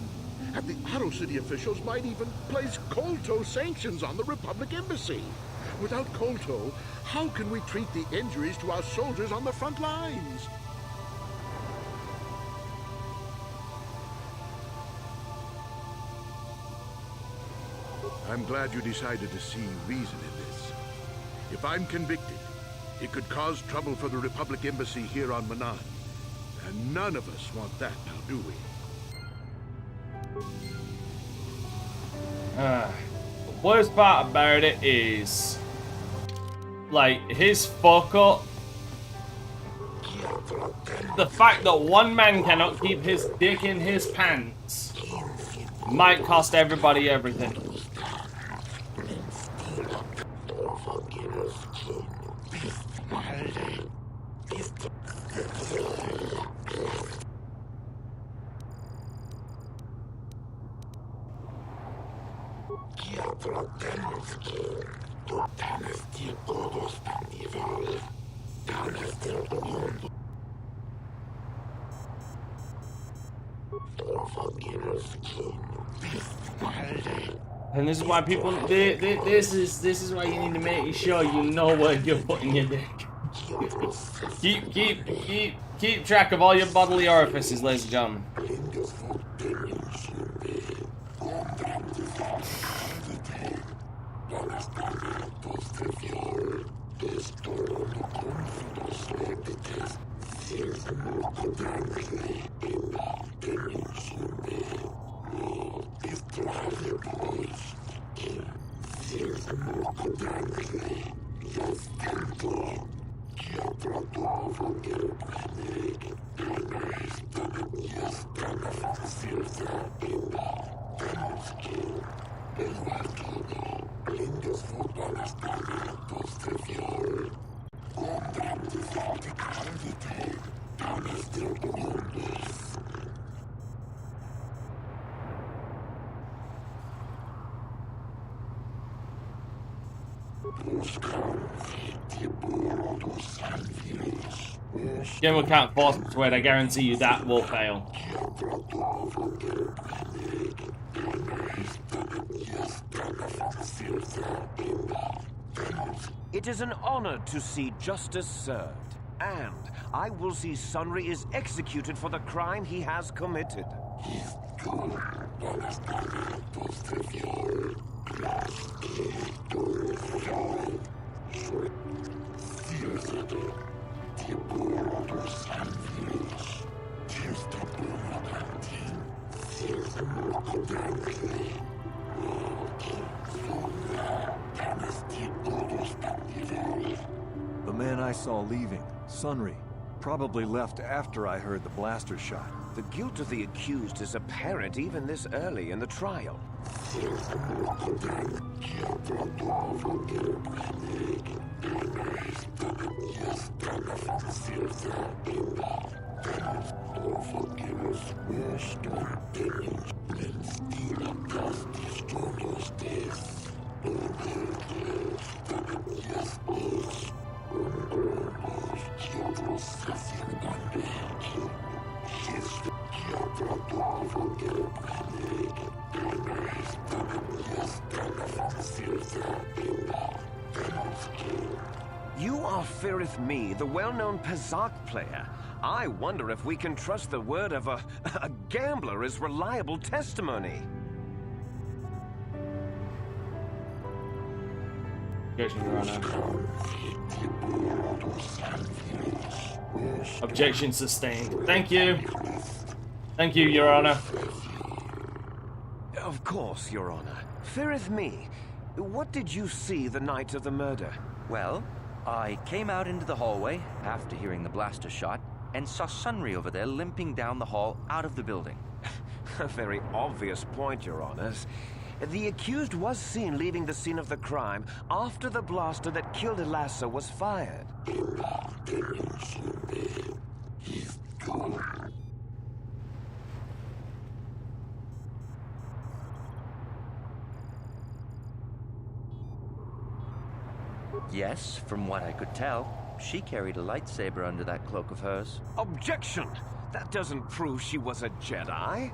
And the Otto City officials might even place Kolto sanctions on the Republic Embassy. Without Kolto, how can we treat the injuries to our soldiers on the front lines? I'm glad you decided to see reason in this. If I'm convicted, it could cause trouble for the Republic Embassy here on Manan. And none of us want that now, do we? The worst part about it is, like, his fuck up. The fact that one man cannot keep his dick in his pants might cost everybody everything. And this is why people. This is why you need to make sure you know where you're putting your dick. Keep track of all your bodily orifices, ladies and gentlemen. Again, we can't force persuade. I guarantee you that will fail. It is an honor to see justice served, and I will see Sunry is executed for the crime he has committed. The man I saw leaving, Sunry, probably left after I heard the blaster shot. The guilt of the accused is apparent even this early in the trial. You are Firith Me, the well-known Pazak player. I wonder if we can trust the word of a gambler as reliable testimony. Objection, Your Honor. Objection sustained. Thank you. Thank you, Your Honor. Of course, Your Honor. Firith Me, what did you see the night of the murder? Well, I came out into the hallway after hearing the blaster shot and saw Sunry over there limping down the hall out of the building. A very obvious point, Your Honors. The accused was seen leaving the scene of the crime after the blaster that killed Elasa was fired. Yes, from what I could tell, she carried a lightsaber under that cloak of hers. Objection! That doesn't prove she was a Jedi.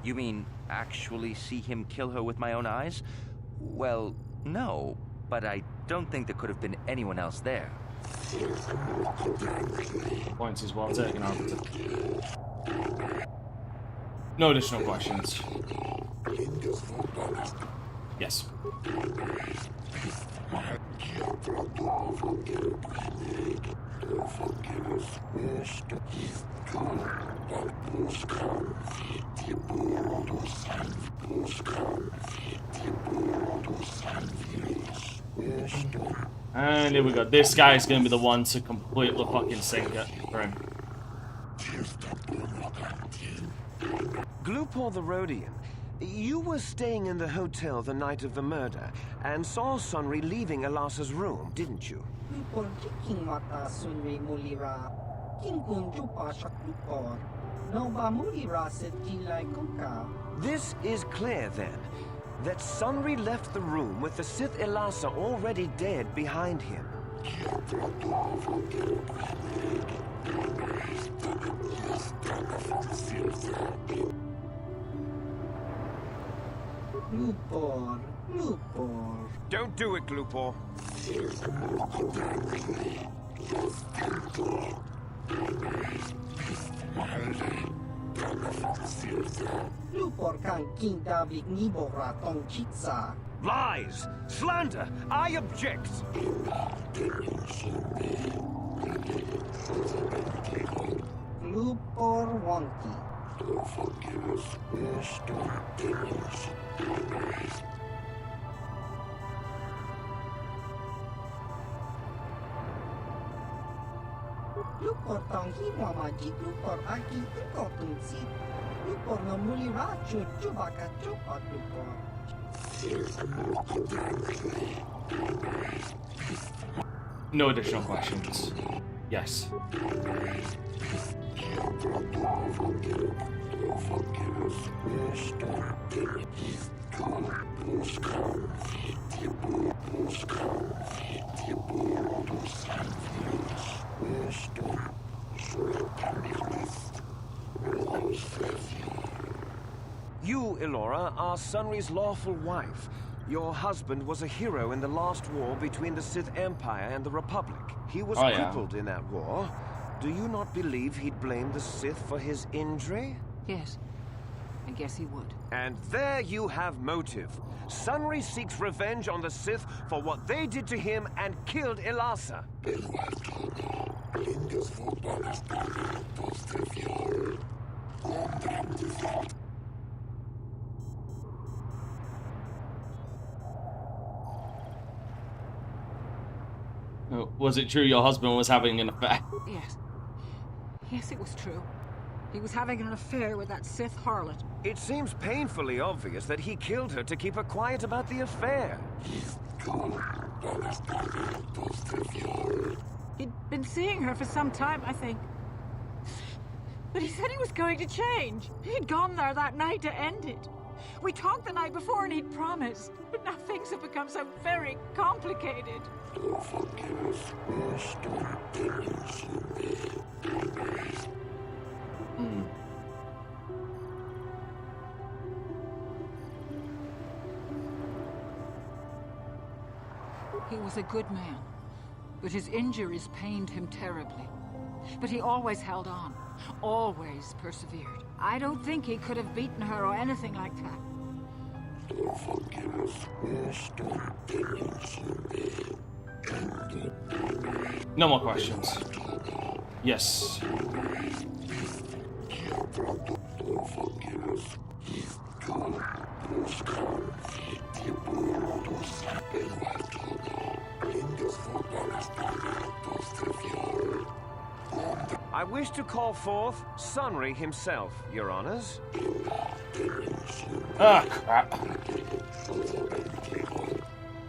You mean actually see him kill her with my own eyes? Well, no, but I don't think there could have been anyone else there. Points is well taken, Arbiter. No additional questions. Yes. And here we go. This guy's gonna be the one to completely fucking sink it for him. Glupor the Rhodian, you were staying in the hotel the night of the murder and saw Sunry leaving Elasa's room, didn't you? This is clear then, that Sunry left the room with the Sith Elasa already dead behind him. Glupor, Glupor. Don't do it, Glupor. Glupor kan kindavik nibora tong chitsa. Lies! Slander! I object! Glupor wonki. Glupor tong hiwa maji glupor aki iko tungsi. Glupor no muli rachu chubaka chupa glupor. No additional questions. Yes. You, Elora, are Sunry's lawful wife. Your husband was a hero in the last war between the Sith Empire and the Republic. He was crippled in that war. Do you not believe he'd blame the Sith for his injury? Yes. I guess he would. And there you have motive. Sunry seeks revenge on the Sith for what they did to him and killed Elasa. Was it true your husband was having an affair? Yes. Yes, it was true. He was having an affair with that Sith harlot. It seems painfully obvious that he killed her to keep her quiet about the affair. He'd been seeing her for some time, I think. But he said he was going to change. He'd gone there that night to end it. We talked the night before and he'd promised. But now things have become so very complicated. He was a good man, but his injuries pained him terribly. But he always held on, always persevered. I don't think he could have beaten her or anything like that. No more questions. Yes. I wish to call forth Sunry himself, Your Honors. Ah, crap.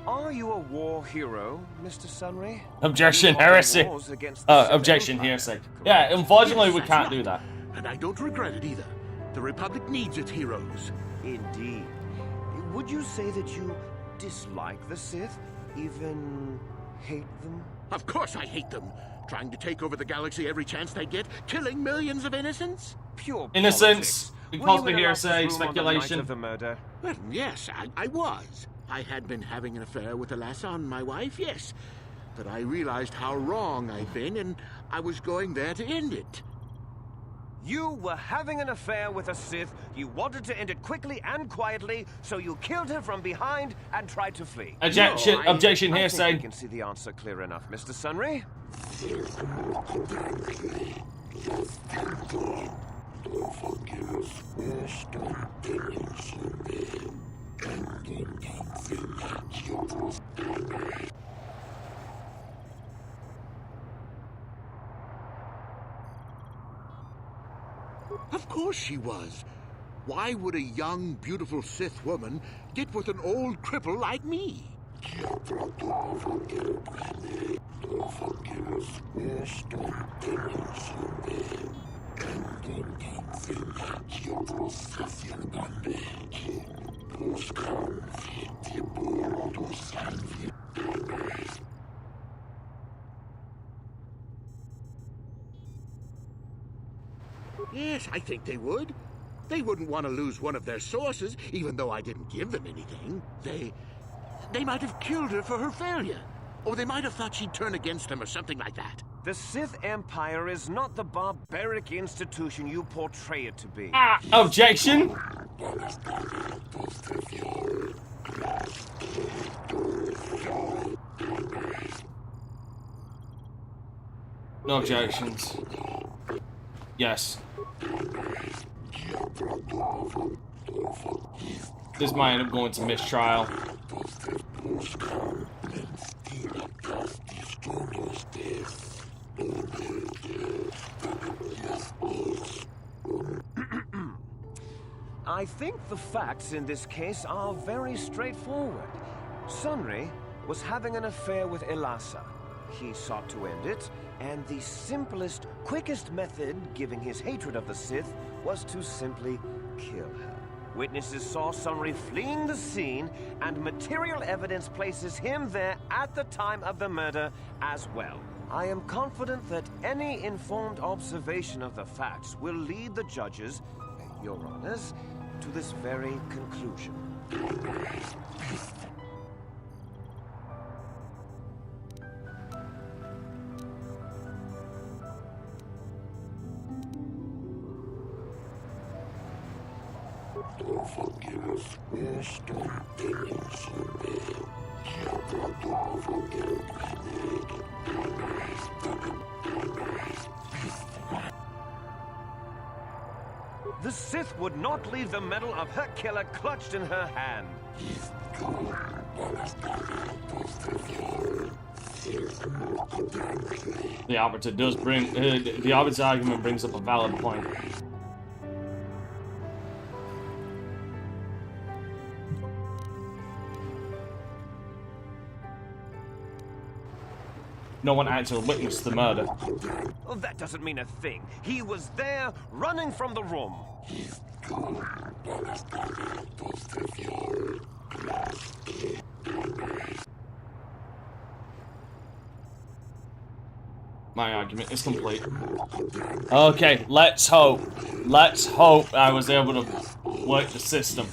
Are you a war hero, Mr. Sunry? Objection, heresy. Objection, hearsay. Yeah, unfortunately we can't do that. And I don't regret it either. The Republic needs its heroes. Indeed. Would you say that you dislike the Sith? Even hate them? Of course I hate them. Trying to take over the galaxy every chance they get, killing millions of innocents. Pure innocence. Because we we hearsay, speculation. Of the murder? Well, yes, I was. I had been having an affair with Elasa on my wife, yes. But I realized how wrong I'd been, and I was going there to end it. You were having an affair with a Sith. You wanted to end it quickly and quietly, so you killed her from behind and tried to flee. Objection, objection, I hearsay. think you can see the answer clear enough, Mr. Sunry. Of course she was. Why would a young, beautiful Sith woman get with an old cripple like me? Yes, I think they would. They wouldn't want to lose one of their sources, even though I didn't give them anything. They might have killed her for her failure. Or they might have thought she'd turn against them or something like that. The Sith Empire is not the barbaric institution you portray it to be. Objection. No objections. Yes. This might end up going to mistrial. I think the facts in this case are very straightforward. Sunry was having an affair with Elasa. He sought to end it, and the simplest, quickest method, given his hatred of the Sith, was to simply kill her. Witnesses saw Sunry fleeing the scene, and material evidence places him there at the time of the murder as well. I am confident that any informed observation of the facts will lead the judges, Your Honors, to this very conclusion. The Sith would not leave the medal of her killer clutched in her hand. The Arbiter does bring... the Arbiter's argument brings up a valid point. No one actually witnessed the murder. Oh, that doesn't mean a thing. He was there, running from the room. My argument is complete. Okay, let's hope. Let's hope I was able to work the system.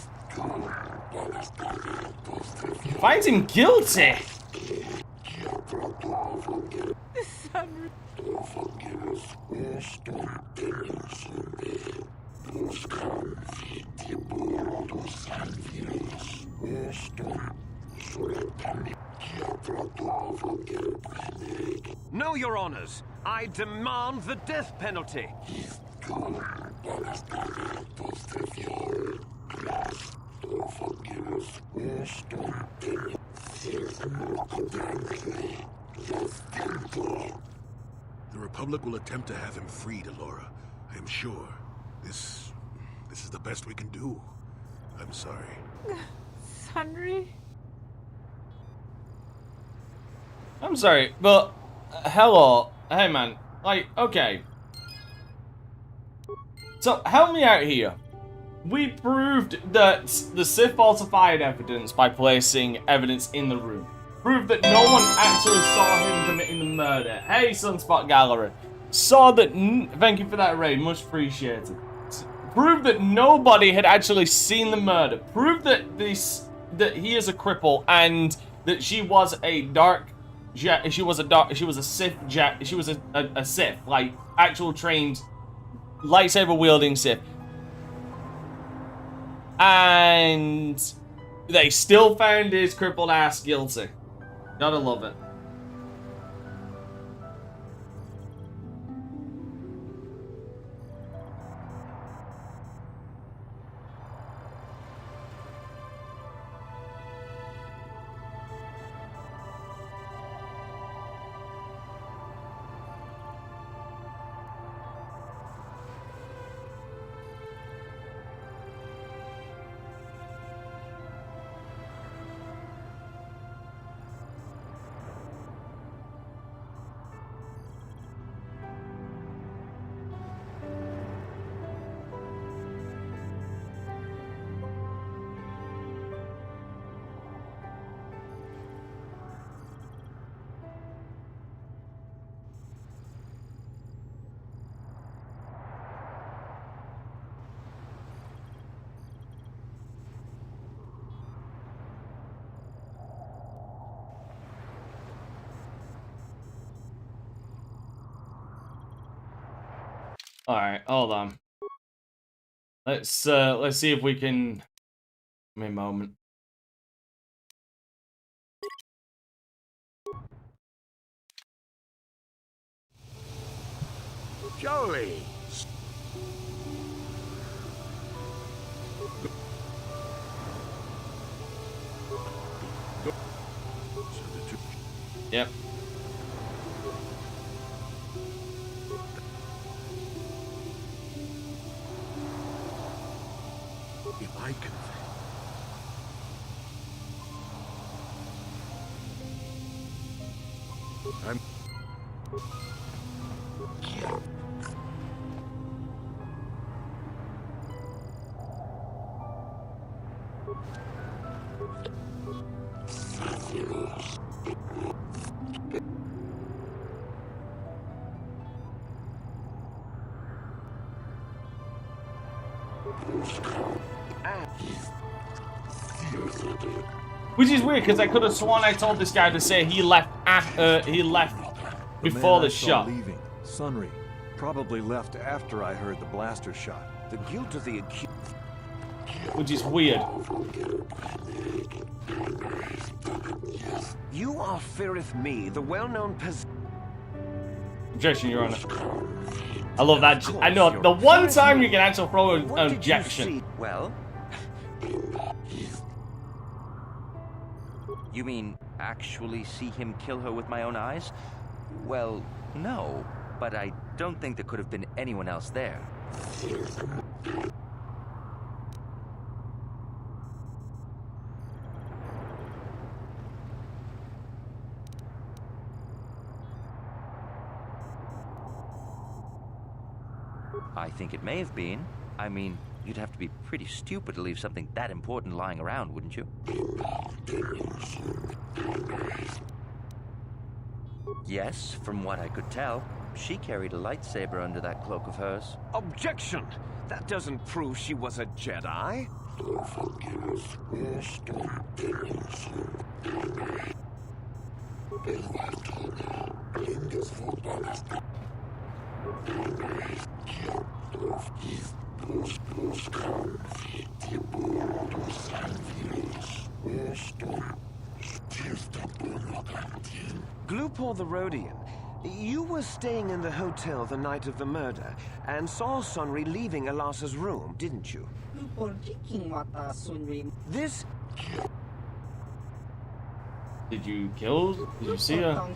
Finds him guilty! No, Your Honors. I demand the death penalty. The Republic will attempt to have him freed, Alora. I am sure. This is the best we can do. I'm sorry. Sundry? I'm sorry, but... hello. Hey, man. Like, okay. So, help me out here. We proved that the Sith falsified evidence by placing evidence in the room. Proved that no one actually saw him committing the murder. Hey, Sunspot Gallery. Saw that... thank you for that raid. Much appreciated. Proved that nobody had actually seen the murder. Proved that that he is a cripple and that she was a she was a Sith she was a Sith, like actual trained lightsaber wielding Sith. And they still found his crippled ass guilty. Gotta love it. All right, hold on. Let's see if we can. Give me a moment. Jolie. Yep. If I can... I'm... Which is weird because I could have sworn I told this guy to say he left before the shot. Leaving, Sunry, probably left after I heard the blaster shot. The guilt of the accused. which is weird. You are feareth me, the well-known Objection, Your Honor. I love that. I know, the one time you can actually throw an objection. Well? You mean actually see him kill her with my own eyes? Well, no, but I don't think there could have been anyone else there. I think it may have been. I mean, you'd have to be pretty stupid to leave something that important lying around, wouldn't you? Yes, from what I could tell. She carried a lightsaber under that cloak of hers. Objection! That doesn't prove she was a Jedi. Glupor the Rhodian, you were staying in the hotel the night of the murder and saw Sunry leaving Elasa's room, didn't you? This... Did you kill? Did you see her?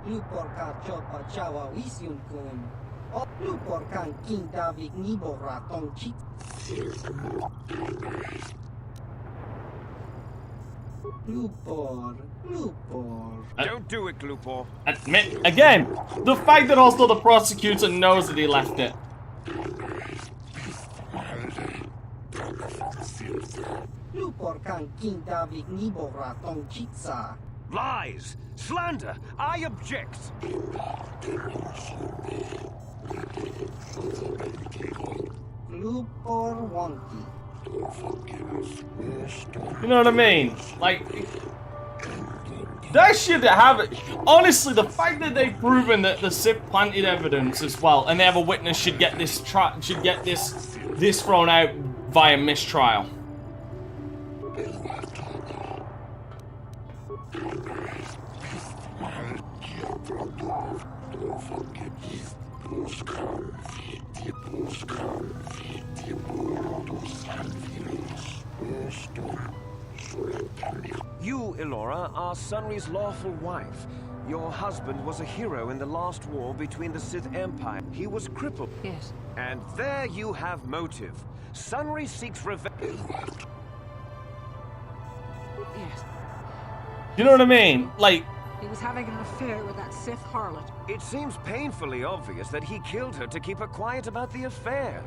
Lupor ka chopa chawa wisyun kun. O lupor kan king David nibo ratong chit. Lupor. Don't do it, Glupor. Admit again, the fact that also the prosecutor knows that he left it. Lupor kan king David nibo ratong chitsa. Lies! Slander! I object! Lupor wonky. You know what I mean? Like, that should have it. Honestly, the fact that they've proven that the Sith planted evidence as well, and they have a witness should get this thrown out via mistrial. You, Elora, are Sunry's lawful wife. Your husband was a hero in the last war between the Sith Empire. He was crippled. Yes. And there you have motive. Sunry seeks revenge. Yes. You know what I mean? Like, He was having an affair with that Sith harlot. It seems painfully obvious that he killed her to keep her quiet about the affair.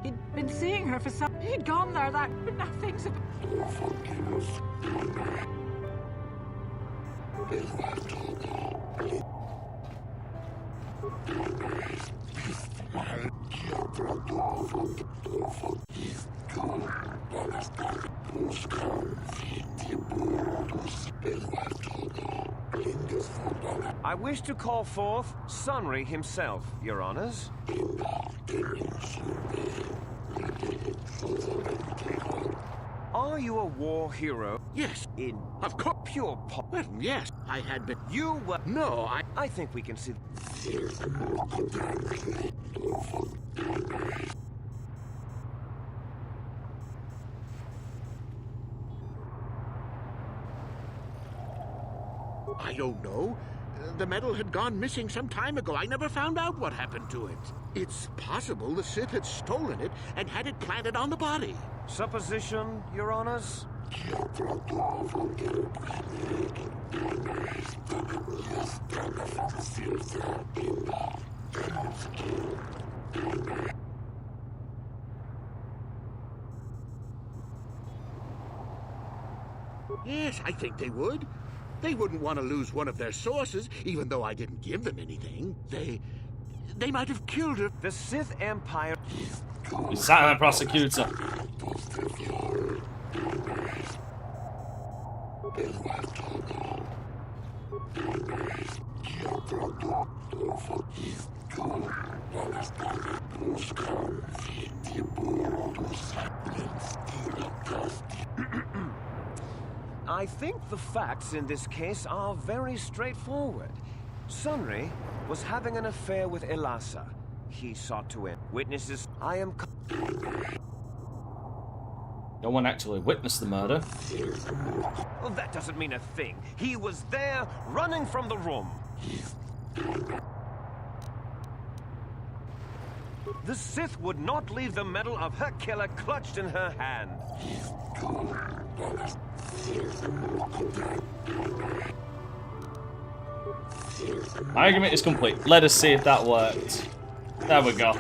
He'd been seeing her for some... He'd gone there, that... But now things have... I wish to call forth Sunry himself, Your Honors. Are you a war hero? Yes, In of course. pure pop? Well, yes, I had been. You were... No, I think we can see... I don't know. The medal had gone missing some time ago. I never found out what happened to it. It's possible the Sith had stolen it and had it planted on the body. Supposition, Your Honors? Yes, I think they would. They wouldn't want to lose one of their sources, even though I didn't give them anything. They might have killed her. The Sith Empire... You sat on Prosecutor. I think the facts in this case are very straightforward. Sunri was having an affair with Elasa. He sought to end. Witnesses, I am... No one actually witnessed the murder. Well, that doesn't mean a thing. He was there, running from the room. The Sith would not leave the medal of her killer clutched in her hand. My argument is complete. Let us see if that worked. There we go.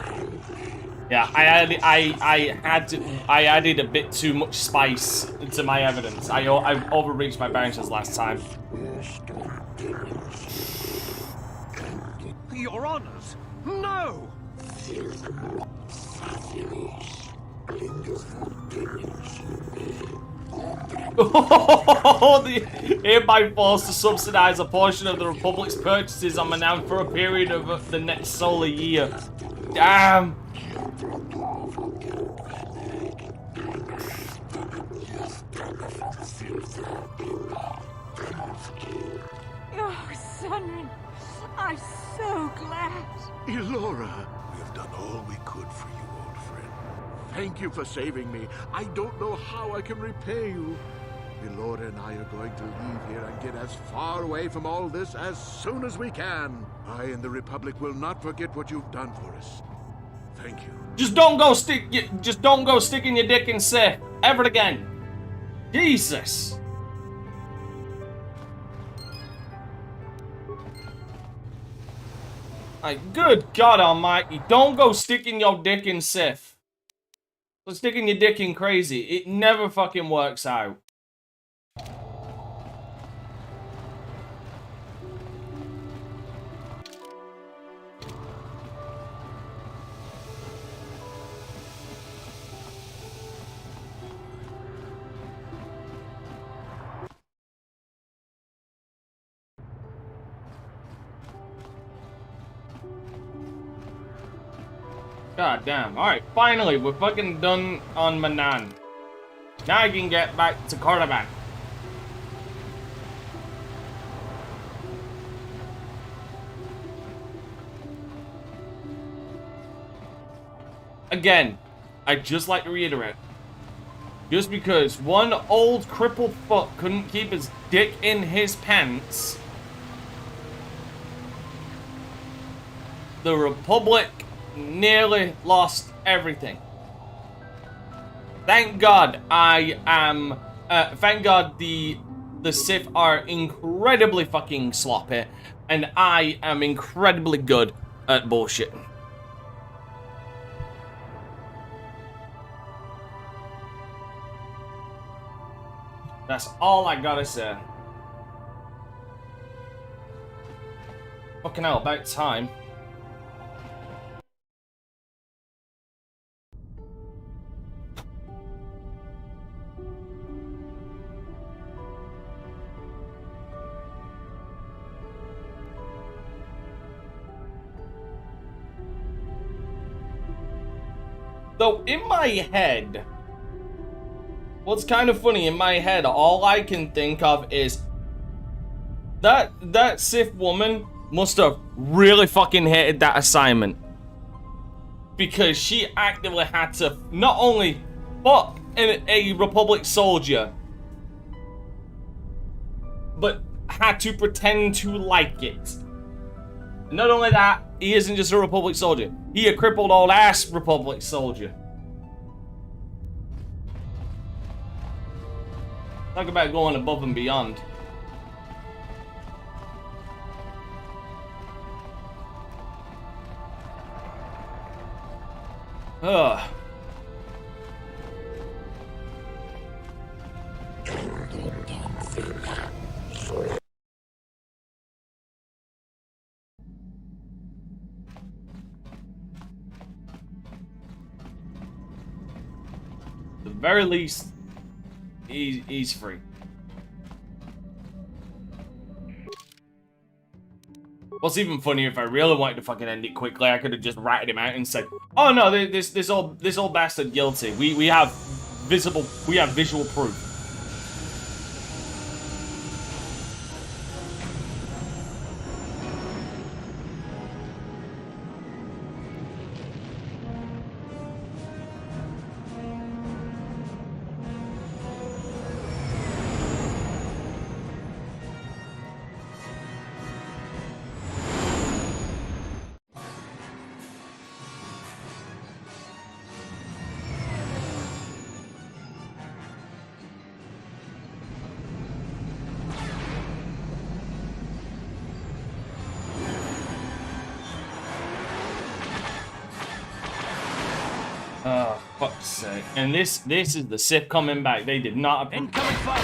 Yeah, I added a bit too much spice to my evidence. I overreached my boundaries last time. Your Honors, no! Hereby forced to subsidize a portion of the Republic's purchases on Manan for a period of the next solar year. Damn! Oh, Sunri, I'm so glad. Elora, We have done all we could for you, old friend. thank you for saving me. I don't know how I can repay you. Elora and I are going to leave here and get as far away from all this as soon as we can. I and the Republic will not forget what you've done for us. Thank you. Just don't go sticking your dick in Sith ever again. Jesus. Like, good God Almighty, don't go sticking your dick in Sith. But sticking your dick in crazy, it never fucking works out. God damn. Alright, finally, we're fucking done on Manan. Now I can get back to Kordoban. Again, I'd just like to reiterate. Just because one old crippled fuck couldn't keep his dick in his pants, the Republic nearly lost everything. Thank God thank God the Sith are incredibly fucking sloppy, and I am incredibly good at bullshitting. That's all I gotta say. Fucking hell, about time. So, in my head, what's kind of funny, in my head, all I can think of is that Sith woman must have really fucking hated that assignment. Because she actively had to not only fuck a Republic soldier, but had to pretend to like it. Not only that, he isn't just a Republic soldier. He a crippled old ass Republic soldier. Talk about going above and beyond. Ugh. At the very least, he's free. What's even funnier, if I really wanted to fucking end it quickly, I could have just ratted him out and said, "Oh no, this old bastard guilty. We have visual proof." Oh, fuck's sake. And this is the Sith coming back. They did not... Incoming fire!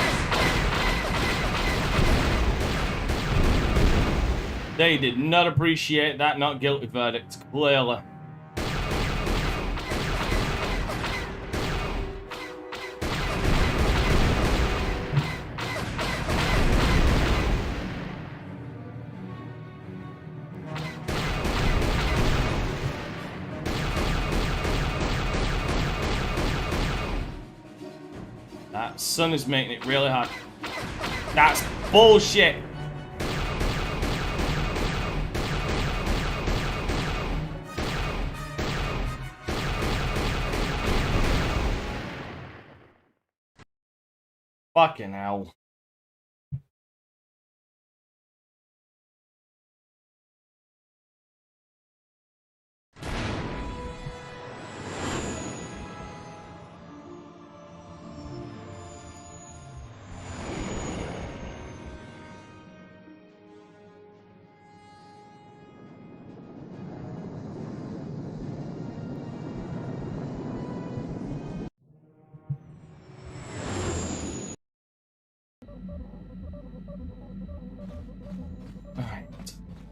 They did not appreciate that not guilty verdict, clearly. That sun is making it really hard. That's bullshit. Fucking hell.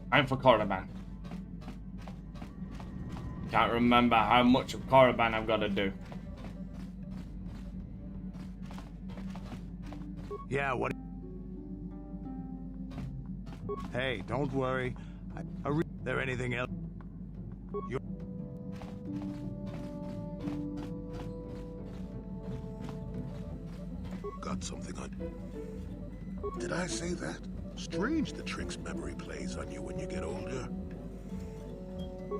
Time for Korriban. Can't remember how much of Korriban I've got to do. Yeah, what? Hey, don't worry. There anything else? Got something on. Did I say that? Strange the Trick's memory plays on you when you get older.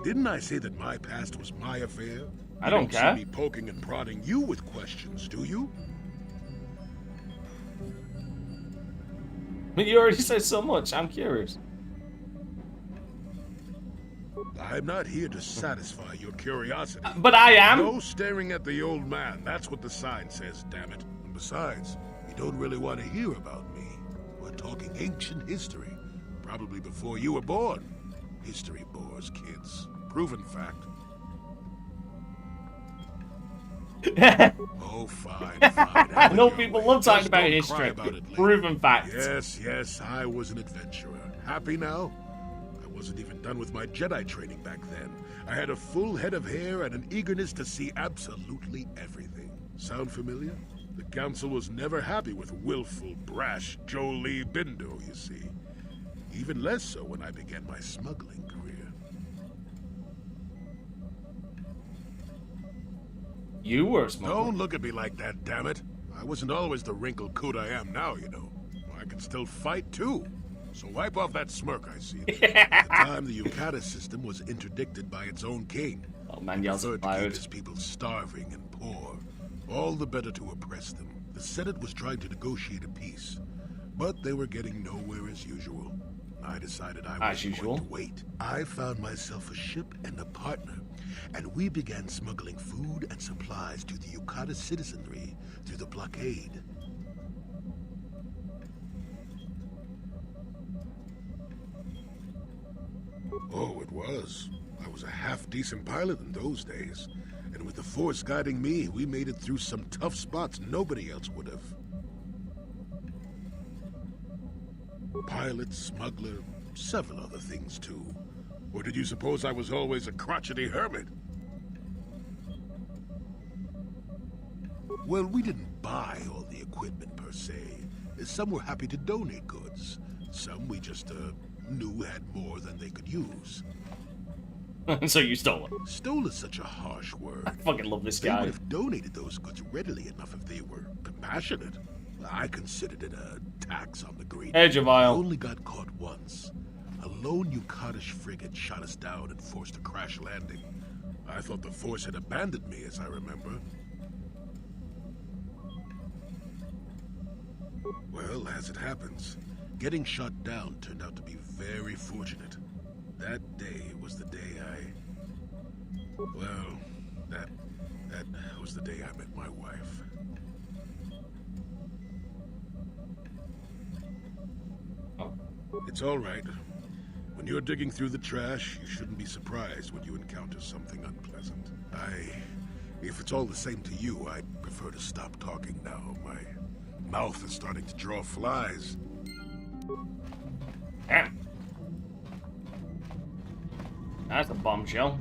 Didn't I say that my past was my affair? I don't care. See me poking and prodding you with questions, do you? But you already said so much. I'm curious. I'm not here to satisfy your curiosity. But I am. No staring at the old man. That's what the sign says, damn it. And besides, you don't really want to hear about me. We're talking ancient history. Probably before you were born. History bores kids. Proven fact. Oh, fine. I know people love talking about history. Proven fact. Yes, I was an adventurer. Happy now? I wasn't even done with my Jedi training back then. I had a full head of hair and an eagerness to see absolutely everything. Sound familiar? The Council was never happy with willful, brash Jolie Bindo, you see. Even less so when I began my smuggling career. You were smuggling. Don't look at me like that, damn it. I wasn't always the wrinkled coot I am now, you know. I can still fight, too. So wipe off that smirk I see. At the time, the Yukata system was interdicted by its own king. Oh man, y'all preferred to keep his people starving and poor. All the better to oppress them. The Senate was trying to negotiate a peace, but they were getting nowhere as usual. I decided I was going to wait. I found myself a ship and a partner, and we began smuggling food and supplies to the Yukata citizenry through the blockade. Oh, it was. I was a half-decent pilot in those days. And with the Force guiding me, we made it through some tough spots nobody else would have. Pilot, smuggler, several other things too. Or did you suppose I was always a crotchety hermit? Well, we didn't buy all the equipment per se. Some were happy to donate goods. Some we just knew had more than they could use. So you stole it. Stole is such a harsh word. I fucking love this They guy. would have donated those goods readily enough if they were compassionate. I considered it a tax on the greedy. Hey, Javile. We only got caught once. A lone Yukatish frigate shot us down and forced a crash landing. I thought the Force had abandoned me, as I remember. Well, as it happens, getting shot down turned out to be very fortunate. That day was the day Well, that was the day I met my wife. Oh. It's all right. When you're digging through the trash, you shouldn't be surprised when you encounter something unpleasant. If it's all the same to you, I'd prefer to stop talking now. My mouth is starting to draw flies. Damn. That's a bombshell.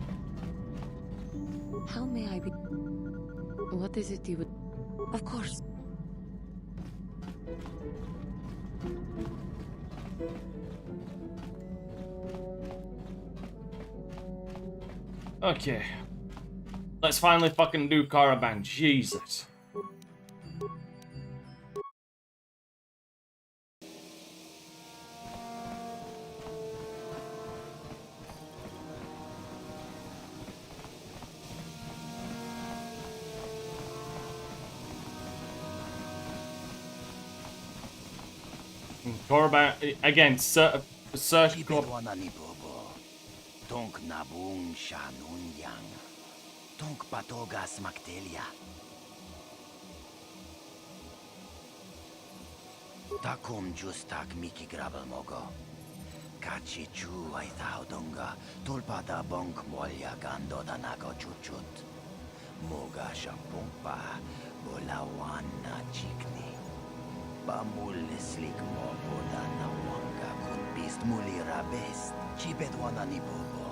How may I be? What is it you would? Of course. Okay. Let's finally fucking do Caravan. Jesus. Caravan again. Search. Tonk nabung shanun yang. Tonk patogas maktelia. Takum justak miki grabel mogo. Kachi chu ay taudonga. Tulpada bonk molya gando danago chuchut. Moga shampumpa. Bolawana chikni. Bamul slik mo boda na wanga kut bist mulira best. Chibedwana ni bobo.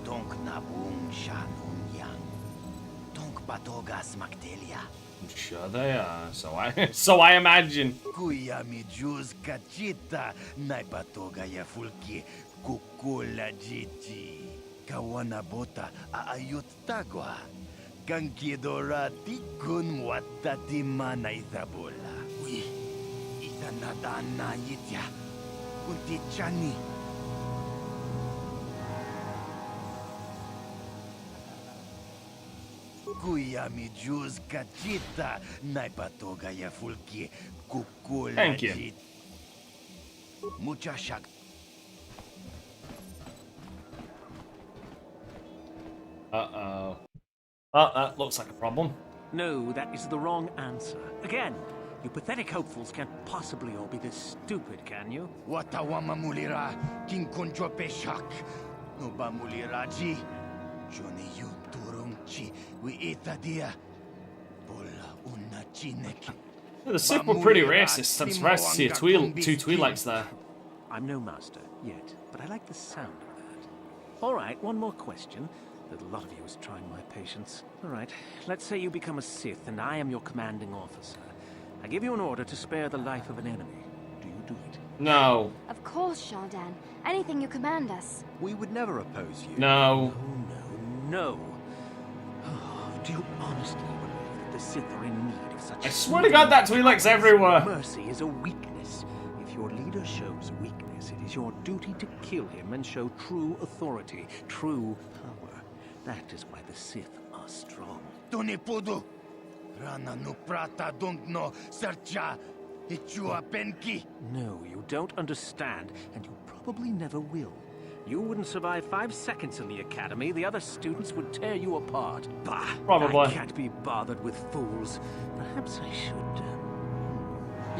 Tonk nabung shanun yang. Tonk patogas maktelia. I'm sure they are. So I imagine. Kuya mi juz kachita. Naipatoga ya fulki. Kukula jiji. Kawana bota aayut tagwa. Kankidora tikun watati mana itabola. Ui. Itanadana yitya. Kunti chani. Kuya mi juz kachita. Naipatoga ya fulki. Kukula Thank you. Mucha shak. Uh-oh. Oh, that looks like a problem. No, that is the wrong answer. Again, you pathetic hopefuls can't possibly all be this stupid, can you? Watawama mulira. King konjo peshak. No ba muliraji. Johnny yu turungchi. We itadia. Bola una chineki. The Sith were pretty racist. I'm surprised to see two Twi'leks there. I'm no master yet, but I like the sound of that. All right, one more question. A lot of you is trying my patience. All right, let's say you become a Sith and I am your commanding officer. I give you an order to spare the life of an enemy. Do you do it? No. Of course, Shaldan. Anything you command us. We would never oppose you. No. No. Oh, do you honestly believe that the Sith are in need of such... I swear to God, that Twi'lek's everywhere. Mercy is a weakness. If your leader shows weakness, it is your duty to kill him and show true authority, true power. That is why the Sith are strong. Tony Pudu. Rana no prata don't know. Sercha. Ichua penki. No, you don't understand, and you probably never will. You wouldn't survive 5 seconds in the academy. The other students would tear you apart. Bah! Probably. I can't be bothered with fools. Perhaps I should...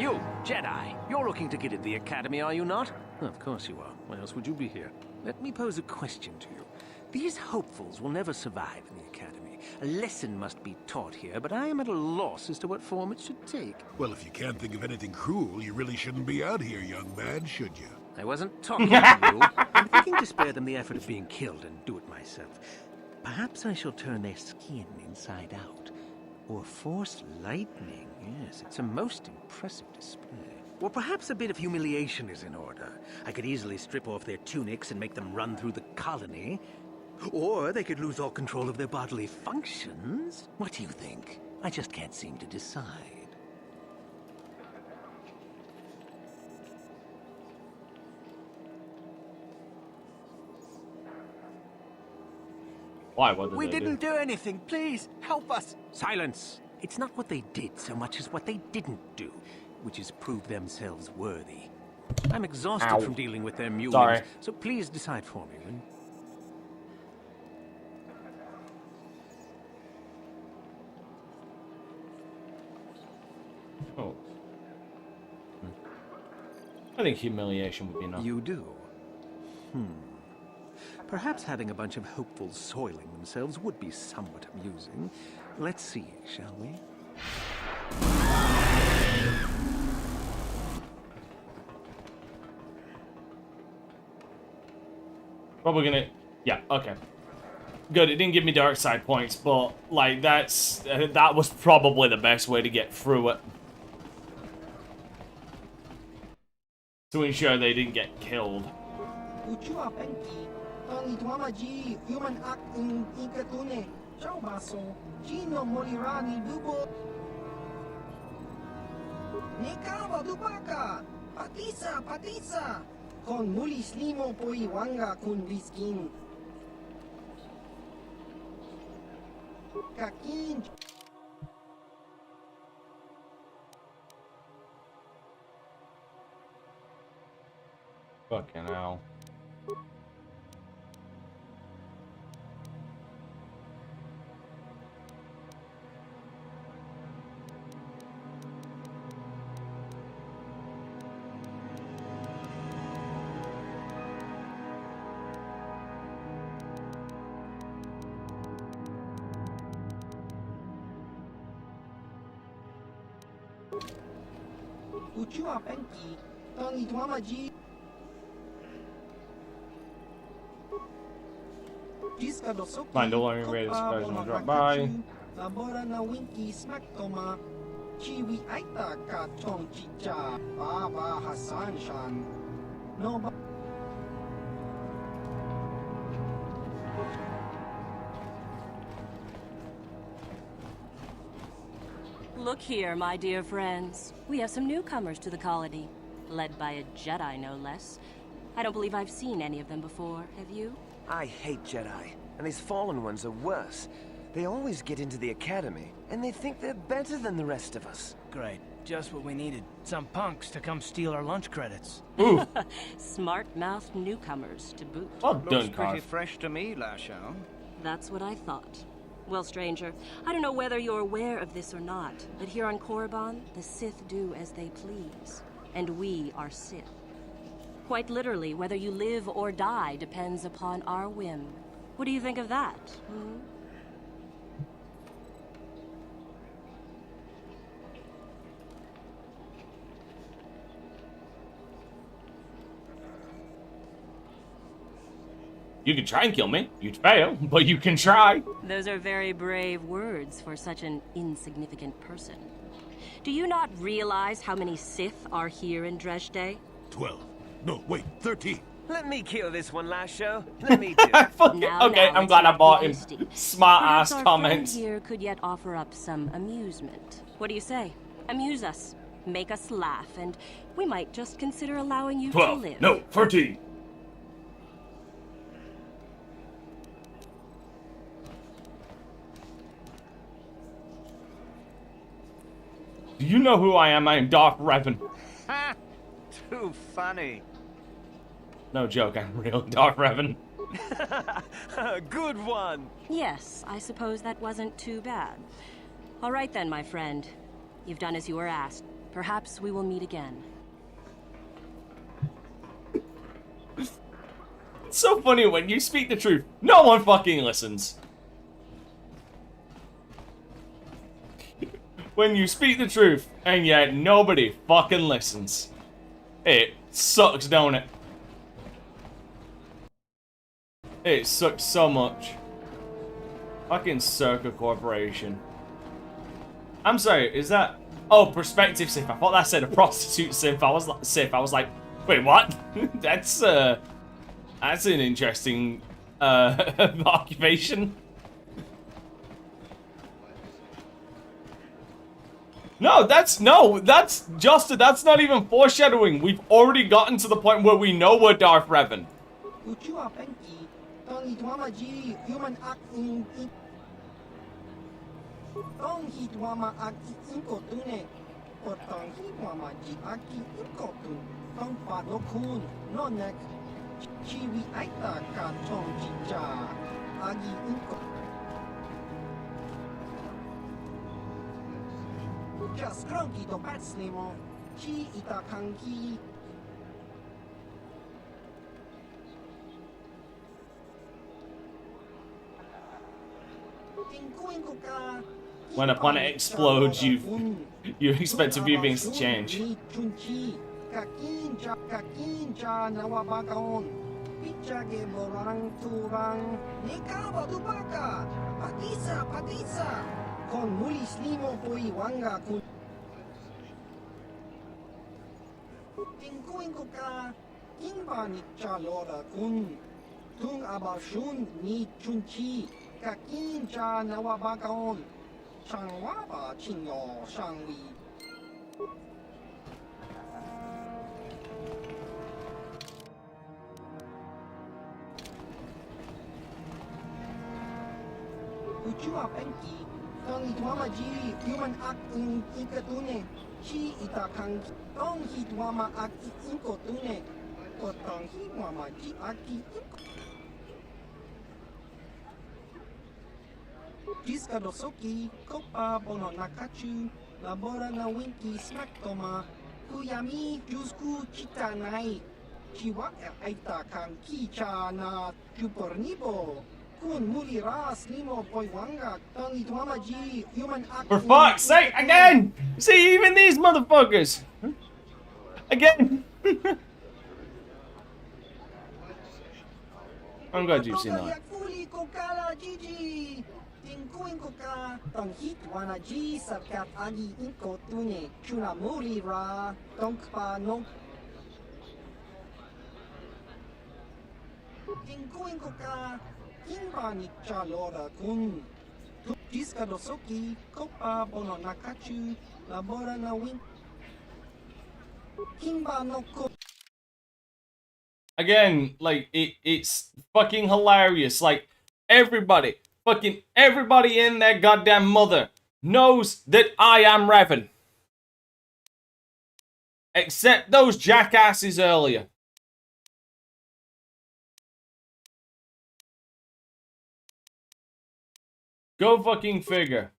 You, Jedi, you're looking to get into the academy, are you not? Of course you are. Why else would you be here? Let me pose a question to you. These hopefuls will never survive in the academy. A lesson must be taught here, but I am at a loss as to what form it should take. Well, if you can't think of anything cruel, you really shouldn't be out here, young man, should you? I wasn't talking to you. I'm thinking to spare them the effort of being killed and do it myself. Perhaps I shall turn their skin inside out. Or force lightning. Yes, it's a most impressive display. Or perhaps a bit of humiliation is in order. I could easily strip off their tunics and make them run through the colony. Or they could lose all control of their bodily functions. What do you think? I just can't seem to decide. Why? What did We they didn't do? do anything. Please, help us. Silence. It's not what they did so much as what they didn't do, which is prove themselves worthy. I'm exhausted Ow. from dealing with their mulings, Sorry. so please decide for me. Oh. I think humiliation would be enough. You do? Perhaps having a bunch of hopefuls soiling themselves would be somewhat amusing. Let's see, shall we? Probably gonna... Yeah, okay. Good, it didn't give me dark side points, but, like, that was probably the best way to get through it. To ensure they didn't get killed. Uchua penki, tani tuamaji, human act in ikatune, ciao baso, chino molirani dubo. Nekawa dubaka, patisa, patisa, con mulis limo poiwanga kun biskin. Kakin. Fucking hell. Uchua penki, tani tuamaji. Mandalorian Raiders President drop by. Labora na winky smack toma. Chiwi aita ka chong chicha. Baba Hassan Shan. No ba. Look here, my dear friends. We have some newcomers to the colony, led by a Jedi, no less. I don't believe I've seen any of them before, have you? I hate Jedi, and these fallen ones are worse. They always get into the academy, and they think they're better than the rest of us. Great. Just what we needed. Some punks to come steal our lunch credits. Smart-mouthed newcomers to boot. Well done, Looks pretty fresh to me, Lasho. That's what I thought. Well, stranger, I don't know whether you're aware of this or not, but here on Korriban, the Sith do as they please. And we are Sith. Quite literally, whether you live or die depends upon our whim. What do you think of that, You can try and kill me. You'd fail, but you can try. Those are very brave words for such an insignificant person. Do you not realize how many Sith are here in Dresde? 12. No, wait, 13. Let me kill this one, Lasho. Let me do it. Okay, I'm glad I bought him. Smart ass Perhaps comments. our friend here could yet offer up some amusement. What do you say? Amuse us, make us laugh, and we might just consider allowing you 12. to live. No, 13. Do you know who I am? I am Darth Revan. Ha! Too funny. No joke, I'm real Darth Revan. Good one. Yes, I suppose that wasn't too bad. All right then, my friend. You've done as you were asked. Perhaps we will meet again. It's so funny when you speak the truth. No one fucking listens. When you speak the truth, and yet nobody fucking listens. It sucks, don't it? It sucks so much. Fucking Circa Corporation. I'm sorry, is that... Oh, prospective Sith. I thought that said a prostitute Sith. I was like, wait, what? That's an interesting occupation. No, that's not even foreshadowing. We've already gotten to the point where we know we're Darth Revan. Just cranky to bats nemo. Chi ita kanki. When a planet explodes, you expect a few things to change. Con mulis limo poi wanga kun. Tingkuin ko ka, kinba ni Chalora kun. Tung abarshun ni chunchi, kakin cha nawabakaon. Changwaba chinyo shangwi. Uchua penki. Tong hitwama ji human act in ikatune. Chi itakang tong hitwama act in kotune. Kotong hitwama ji aki inko. Jiska dosoki, kopa bono nakachu, labora na winki smaktoma. Kuyami jusku chitanai. Chiwa aita kang kicha na chupornibo. For fuck's sake, again! See, even these motherfuckers! Again! I'm glad you've seen that. Kinba ni Chalora kun. Jiska dosoki, kopa bono nakachu, labora na win. Kinba no ko. Again, like, it's fucking hilarious. Like, everybody, fucking everybody in their goddamn mother knows that I am Revan. Except those jackasses earlier. Go fucking figure.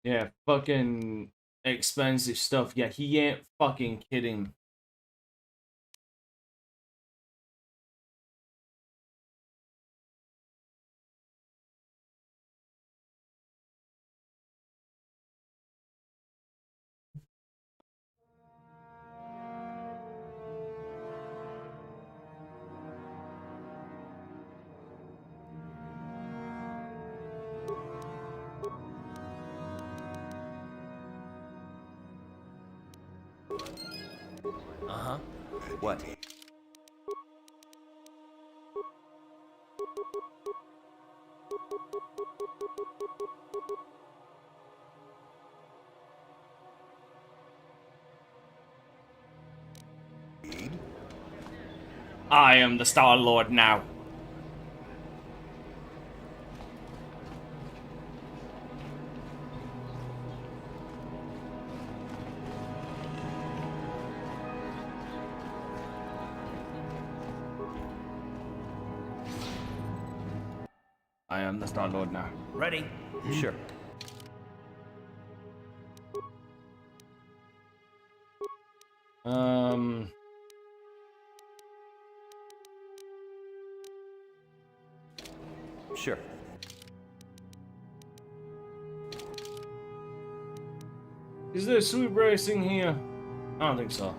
Yeah, fucking expensive stuff. Yeah, he ain't fucking kidding. Uh-huh. What? I am the Star-Lord now. I am the Star-Lord now. Ready? Sure. Sure. Is there sweet racing here? I don't think so.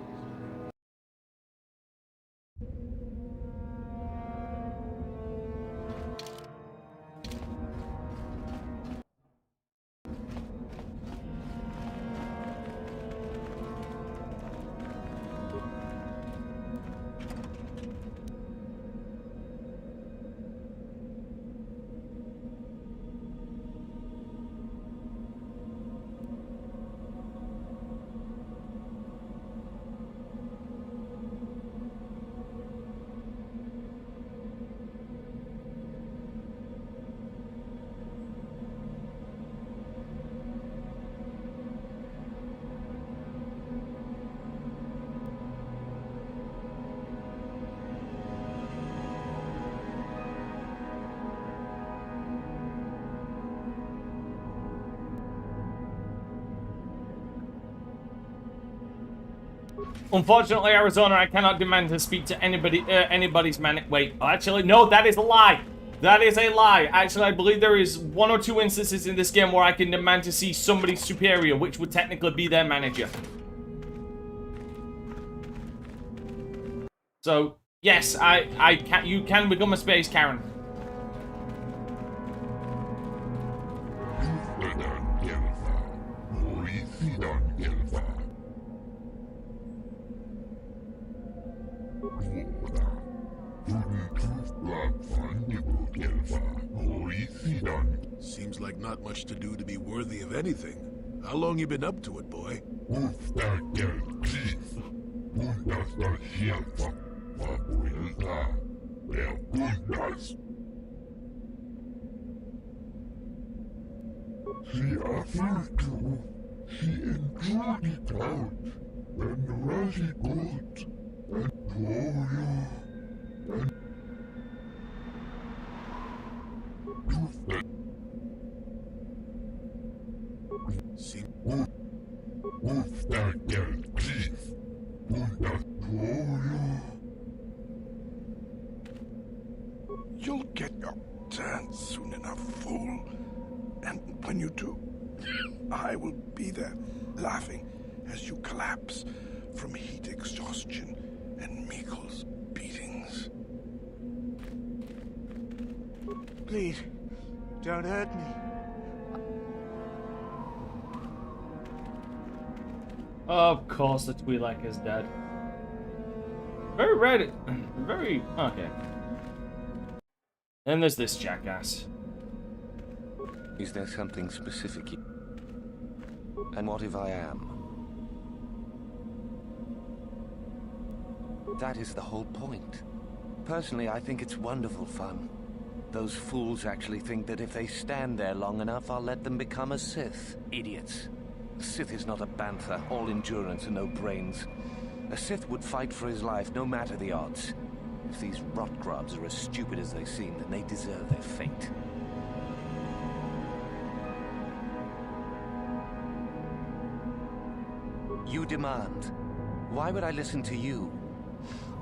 Unfortunately, Arizona, I cannot demand to speak to anybody's man. Wait, actually, no, that is a lie. That is a lie. Actually, I believe there is 1 or 2 instances in this game where I can demand to see somebody's superior, which would technically be their manager. So, yes, you can become a space Karen. Seems like not much to do to be worthy of anything. How long you been up to it, boy? You'll get your turn soon enough, fool. And when you do, I will be there, laughing as you collapse from heat exhaustion and Mikkel's beatings. Please, don't hurt me. Of course, the Twi'lek is dead. Very red. Very okay. Then there's this jackass. Is there something specific? And what if I am? That is the whole point. Personally, I think it's wonderful fun. Those fools actually think that if they stand there long enough, I'll let them become a Sith. Idiots. A Sith is not a bantha, all endurance and no brains. A Sith would fight for his life, no matter the odds. If these rot grubs are as stupid as they seem, then they deserve their fate. You demand. Why would I listen to you?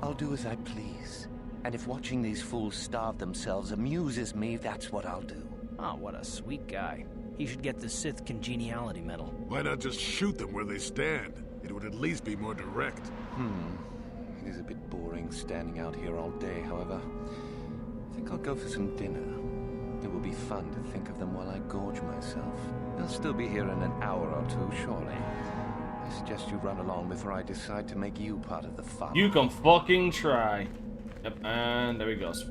I'll do as I please. And if watching these fools starve themselves amuses me, that's what I'll do. Oh, what a sweet guy. He should get the Sith Congeniality Medal. Why not just shoot them where they stand? It would at least be more direct. It is a bit boring standing out here all day, however. I think I'll go for some dinner. It will be fun to think of them while I gorge myself. They'll still be here in an hour or two, surely. I suggest you run along before I decide to make you part of the fun. You can fucking try. Yep, and there he goes.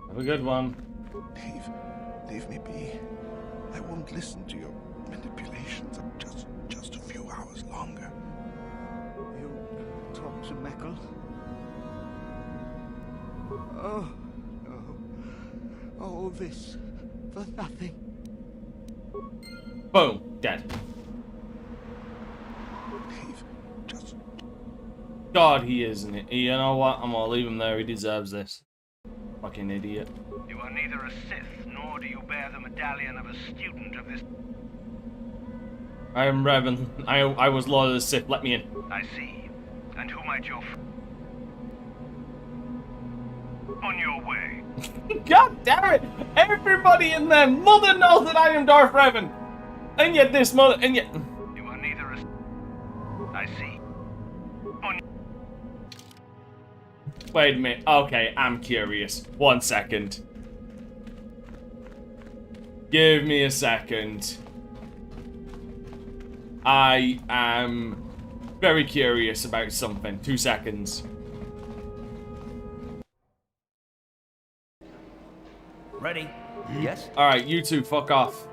Have a good one. Leave me be. I won't listen to your manipulations of just a few hours longer. You talk to Mikkel? Oh, no. All this for nothing. Boom, dead. God, he isn't it? You know what? I'm gonna leave him there. He deserves this. Fucking idiot. You are neither a Sith, nor do you bear the medallion of a student of this... I am Revan. I was Lord of the Sith. Let me in. I see. And who might your... On your way. God damn it! Everybody in their mother knows that I am Darth Revan! And yet this mother... And yet... You are neither a... I see. On... Wait a minute. Okay, I'm curious. 1 second. Give me a second. I am very curious about something. 2 seconds. Ready? Yes? Alright, you two, fuck off.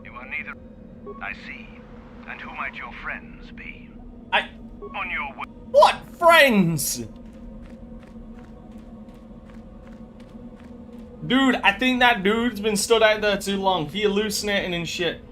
You are neither... I see. And who might your friends be? On your way. What friends? Dude, I think that dude's been stood out there too long. He hallucinating and shit.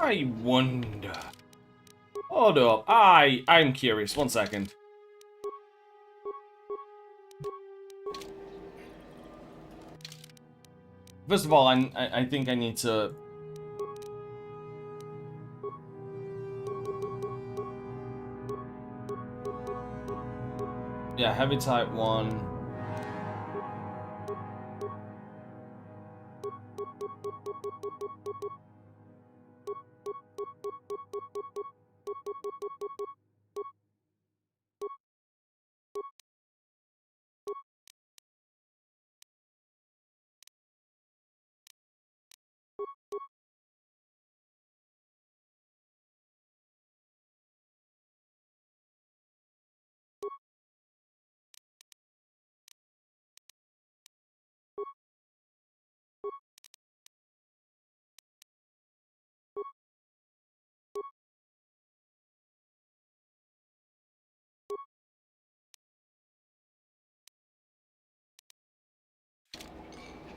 I wonder. Hold up. I'm curious. 1 second. First of all, I think I need to... Yeah, heavy type 1.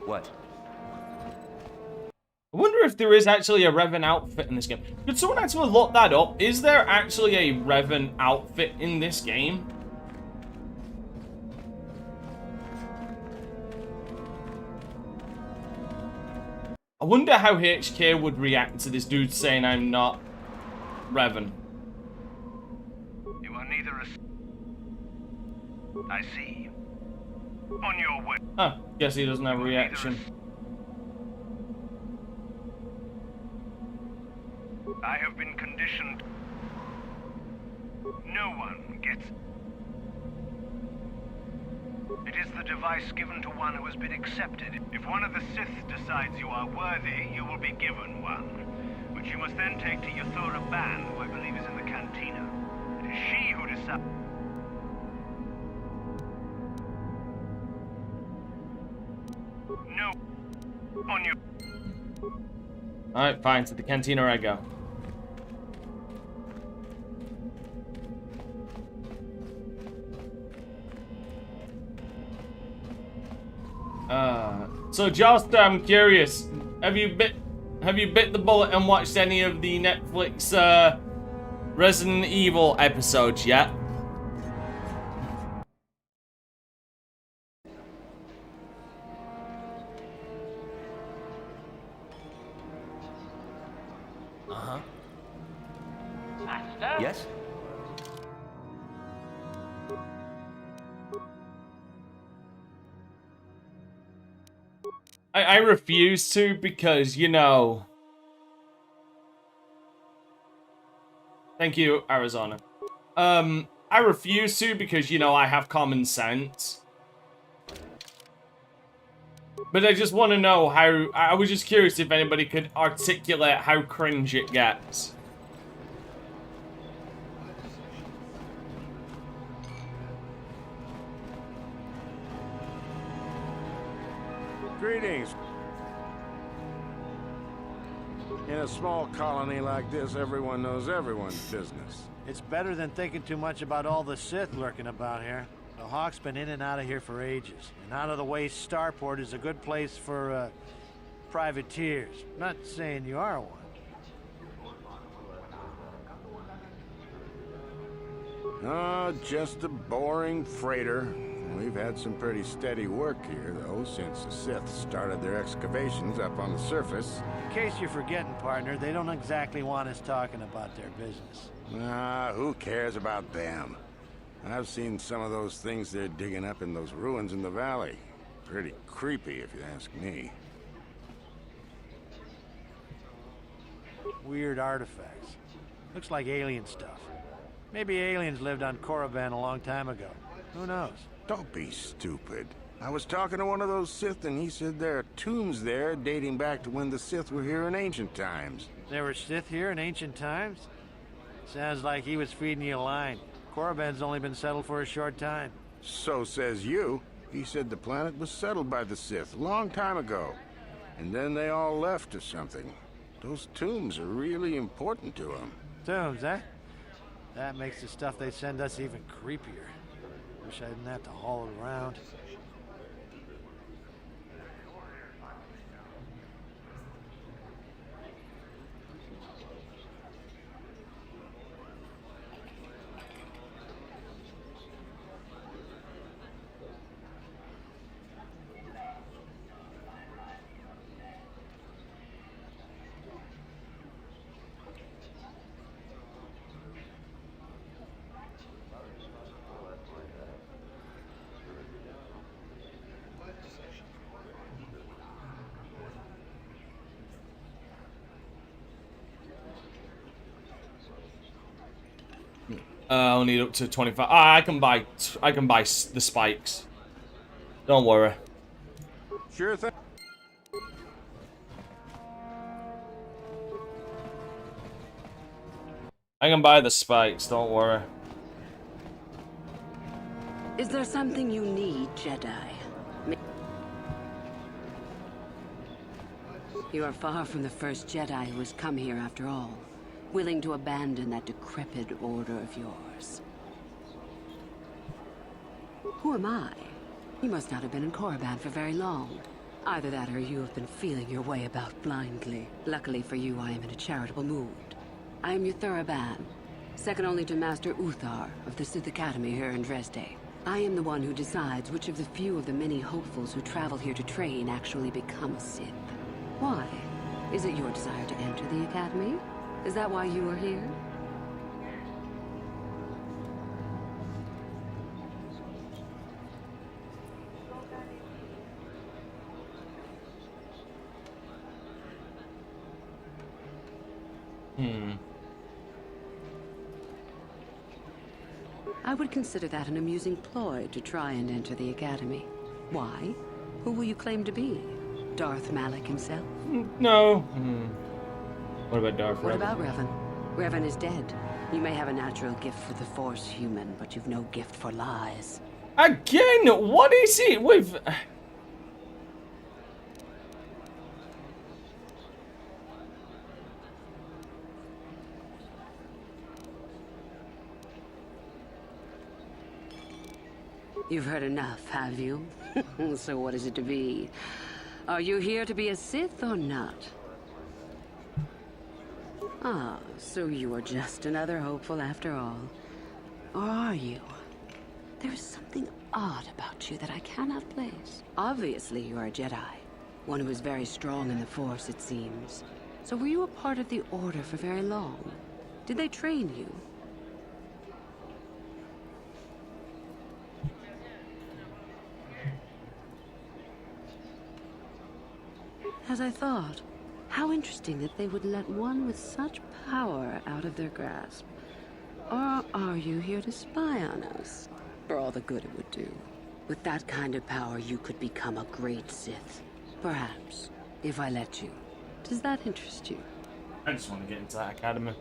What? I wonder if there is actually a Revan outfit in this game. Could someone actually look that up? Is there actually a Revan outfit in this game? I wonder how HK would react to this dude saying I'm not Revan. You are neither a... I see. On your way. Huh, guess he doesn't have a reaction. I have been conditioned. No one gets... It is the device given to one who has been accepted. If one of the Sith decides you are worthy, you will be given one, which you must then take to Yathura Ban, who I believe is in the cantina. It is she who decides... No. On your... Alright, fine. To the cantina I go. So just I'm curious, have you bit the bullet and watched any of the Netflix Resident Evil episodes yet? Uh-huh. Yes? I refuse to because, you know... Thank you, Arizona. I refuse to because, you know, I have common sense. But I just want to know how... I was just curious if anybody could articulate how cringe it gets. Greetings. In a small colony like this, everyone knows everyone's business. It's better than thinking too much about all the Sith lurking about here. The Hawk's been in and out of here for ages. And out-of-the-way starport is a good place for, privateers. Not saying you are one. Oh, just a boring freighter. We've had some pretty steady work here, though, since the Sith started their excavations up on the surface. In case you're forgetting, partner, they don't exactly want us talking about their business. Ah, who cares about them? I've seen some of those things they're digging up in those ruins in the valley. Pretty creepy, if you ask me. Weird artifacts. Looks like alien stuff. Maybe aliens lived on Korriban a long time ago. Who knows? Don't be stupid. I was talking to one of those Sith and he said there are tombs there dating back to when the Sith were here in ancient times. There were Sith here in ancient times? Sounds like he was feeding you a line. Korriban's only been settled for a short time. So says you. He said the planet was settled by the Sith a long time ago. And then they all left or something. Those tombs are really important to them. Tombs, eh? That makes the stuff they send us even creepier. Wish I didn't have to haul it around. I'll need up to 25. Ah, I can buy the spikes. Don't worry. Sure thing. I can buy the spikes. Don't worry. Is there something you need, Jedi? You are far from the first Jedi who has come here after all, willing to abandon that decrepit order of yours. Who am I? You must not have been in Korriban for very long. Either that or you have been feeling your way about blindly. Luckily for you, I am in a charitable mood. I am your Thuraban, second only to Master Uthar of the Sith Academy here in Dresde. I am the one who decides which of the few of the many hopefuls who travel here to train actually become a Sith. Why? Is it your desire to enter the Academy? Is that why you are here? I would consider that an amusing ploy to try and enter the Academy. Why? Who will you claim to be? Darth Malak himself? No. What about Darth What Revan? about Revan? Revan is dead. You may have a natural gift for the Force, human, but you've no gift for lies. Again, what is it with... You've heard enough, have you? So what is it to be? Are you here to be a Sith or not? Ah, so you are just another hopeful after all. Or are you? There is something odd about you that I cannot place. Obviously, you are a Jedi. One who is very strong in the Force, it seems. So were you a part of the Order for very long? Did they train you? As I thought, how interesting that they would let one with such power out of their grasp. Or are you here to spy on us? For all the good it would do. With that kind of power, you could become a great Sith. Perhaps, if I let you. Does that interest you? I just want to get into that academy.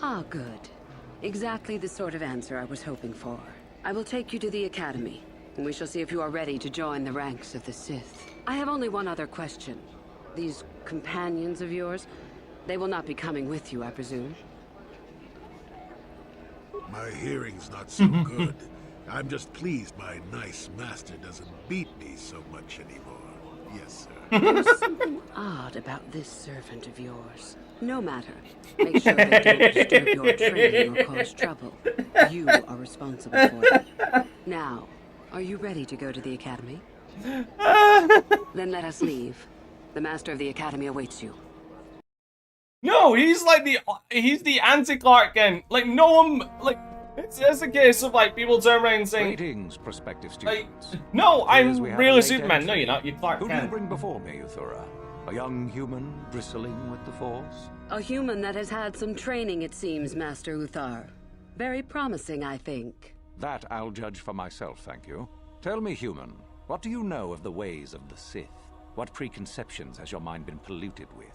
Ah, good. Exactly the sort of answer I was hoping for. I will take you to the academy, and we shall see if you are ready to join the ranks of the Sith. I have only one other question. These companions of yours, they will not be coming with you, I presume? My hearing's not so good. I'm just pleased my nice master doesn't beat me so much anymore. Yes, sir. There's something odd about this servant of yours. No matter. Make sure they don't disturb your training or cause trouble. You are responsible for it. Now, are you ready to go to the academy? Then let us leave. The master of the academy awaits you. No, he's like he's the anti-Clark Kent. Like, no one, like, it's a case of, like, people turn around and saying... Greetings, prospective students. Like, no, I'm we have really a late Superman. entry. No, you're not. You're Clark Who do you Kent. bring before me, Uthura? A young human bristling with the Force? A human that has had some training, it seems, Master Uthar. Very promising, I think. That I'll judge for myself, thank you. Tell me, human, what do you know of the ways of the Sith? What preconceptions has your mind been polluted with?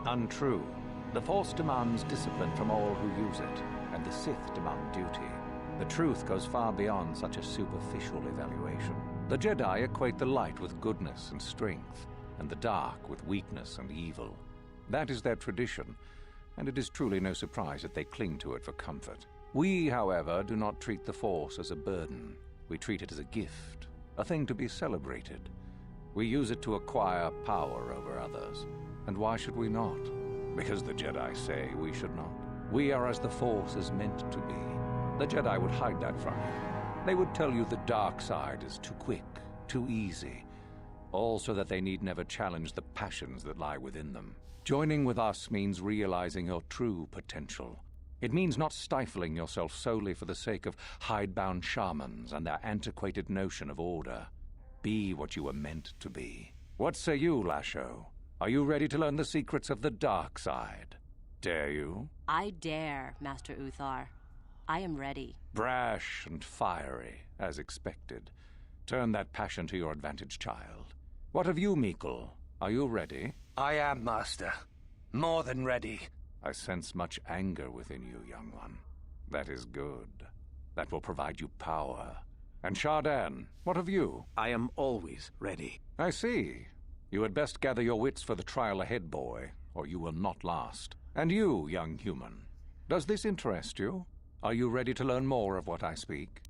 Untrue. The Force demands discipline from all who use it, and the Sith demand duty. The truth goes far beyond such a superficial evaluation. The Jedi equate the light with goodness and strength, and the dark with weakness and evil. That is their tradition, and it is truly no surprise that they cling to it for comfort. We, however, do not treat the Force as a burden. We treat it as a gift, a thing to be celebrated. We use it to acquire power over others. And why should we not? Because the Jedi say we should not. We are as the Force is meant to be. The Jedi would hide that from you. They would tell you the dark side is too quick, too easy, all so that they need never challenge the passions that lie within them. Joining with us means realizing your true potential. It means not stifling yourself solely for the sake of hidebound shamans and their antiquated notion of order. Be what you were meant to be. What say you, Lasho? Are you ready to learn the secrets of the dark side? Dare you? I dare, Master Uthar. I am ready. Brash and fiery, as expected. Turn that passion to your advantage, child. What of you, Meekle? Are you ready? I am, Master. More than ready. I sense much anger within you, young one. That is good. That will provide you power. And Shardan, what of you? I am always ready. I see. You had best gather your wits for the trial ahead, boy, or you will not last. And you, young human, does this interest you? Are you ready to learn more of what I speak?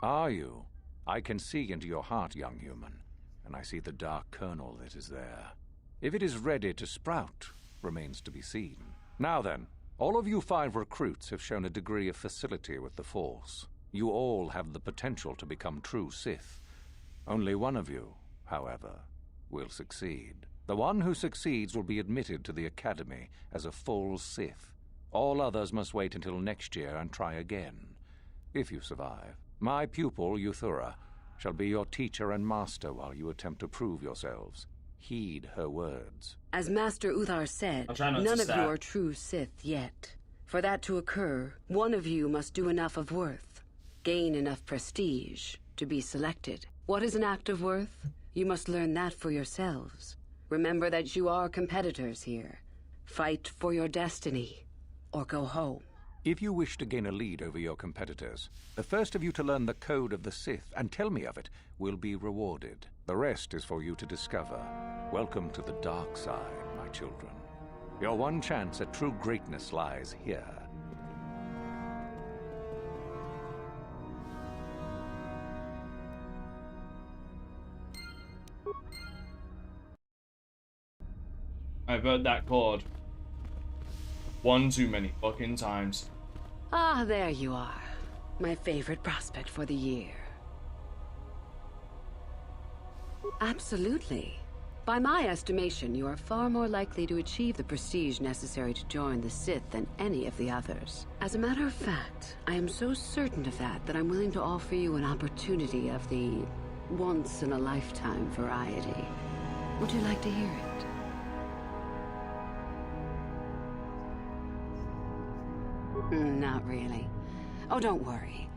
Are you? I can see into your heart, young human, and I see the dark kernel that is there. If it is ready to sprout, remains to be seen. Now then, all of you 5 recruits have shown a degree of facility with the Force. You all have the potential to become true Sith. Only one of you, however, will succeed. The one who succeeds will be admitted to the Academy as a full Sith. All others must wait until next year and try again, if you survive. My pupil, Uthura, shall be your teacher and master while you attempt to prove yourselves. Heed her words. As Master Uthar said, none of you are true Sith yet. For that to occur, one of you must do enough of worth, gain enough prestige, to be selected. What is an act of worth? You must learn that for yourselves. Remember that you are competitors here. Fight for your destiny, or go home. If you wish to gain a lead over your competitors, the first of you to learn the code of the Sith and tell me of it will be rewarded. The rest is for you to discover. Welcome to the dark side, my children. Your one chance at true greatness lies here. I've heard that chord one too many fucking times. Ah, there you are. My favorite prospect for the year. Absolutely. By my estimation, you are far more likely to achieve the prestige necessary to join the Sith than any of the others. As a matter of fact, I am so certain of that I'm willing to offer you an opportunity of the once-in-a-lifetime variety. Would you like to hear it? Not really. Oh, don't worry.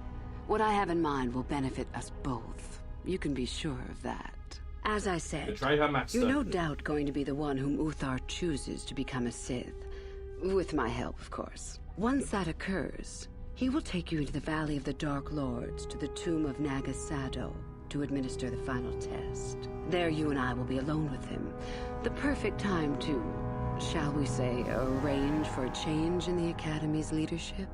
What I have in mind will benefit us both. You can be sure of that. As I said, Betray her master. you're no doubt going to be the one whom Uthar chooses to become a Sith. With my help, of course. Once that occurs, he will take you into the Valley of the Dark Lords to the tomb of Naga Sado to administer the final test. There you and I will be alone with him. The perfect time to, shall we say, arrange for a change in the Academy's leadership?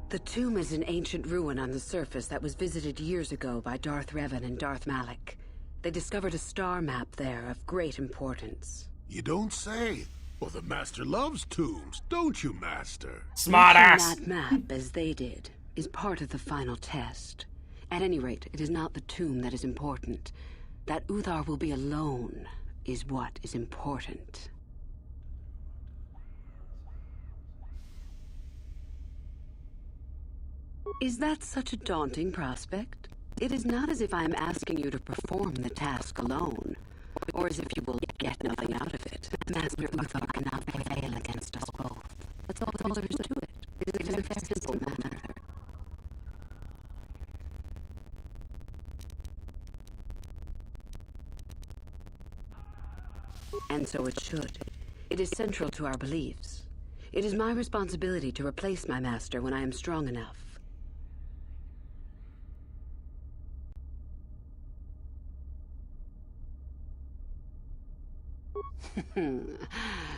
The tomb is an ancient ruin on the surface that was visited years ago by Darth Revan and Darth Malak. They discovered a star map there of great importance. You don't say. Well, the Master loves tombs, don't you, Master? Smart ass. That map, as they did, is part of the final test. At any rate, it is not the tomb that is important. That Uthar will be alone is what is important. Is that such a daunting prospect? It is not as if I am asking you to perform the task alone, or as if you will get nothing out of it. Master Uthar cannot prevail against us both. That's all there is to it. It is a very simple matter. And so it should. It is central to our beliefs. It is my responsibility to replace my master when I am strong enough.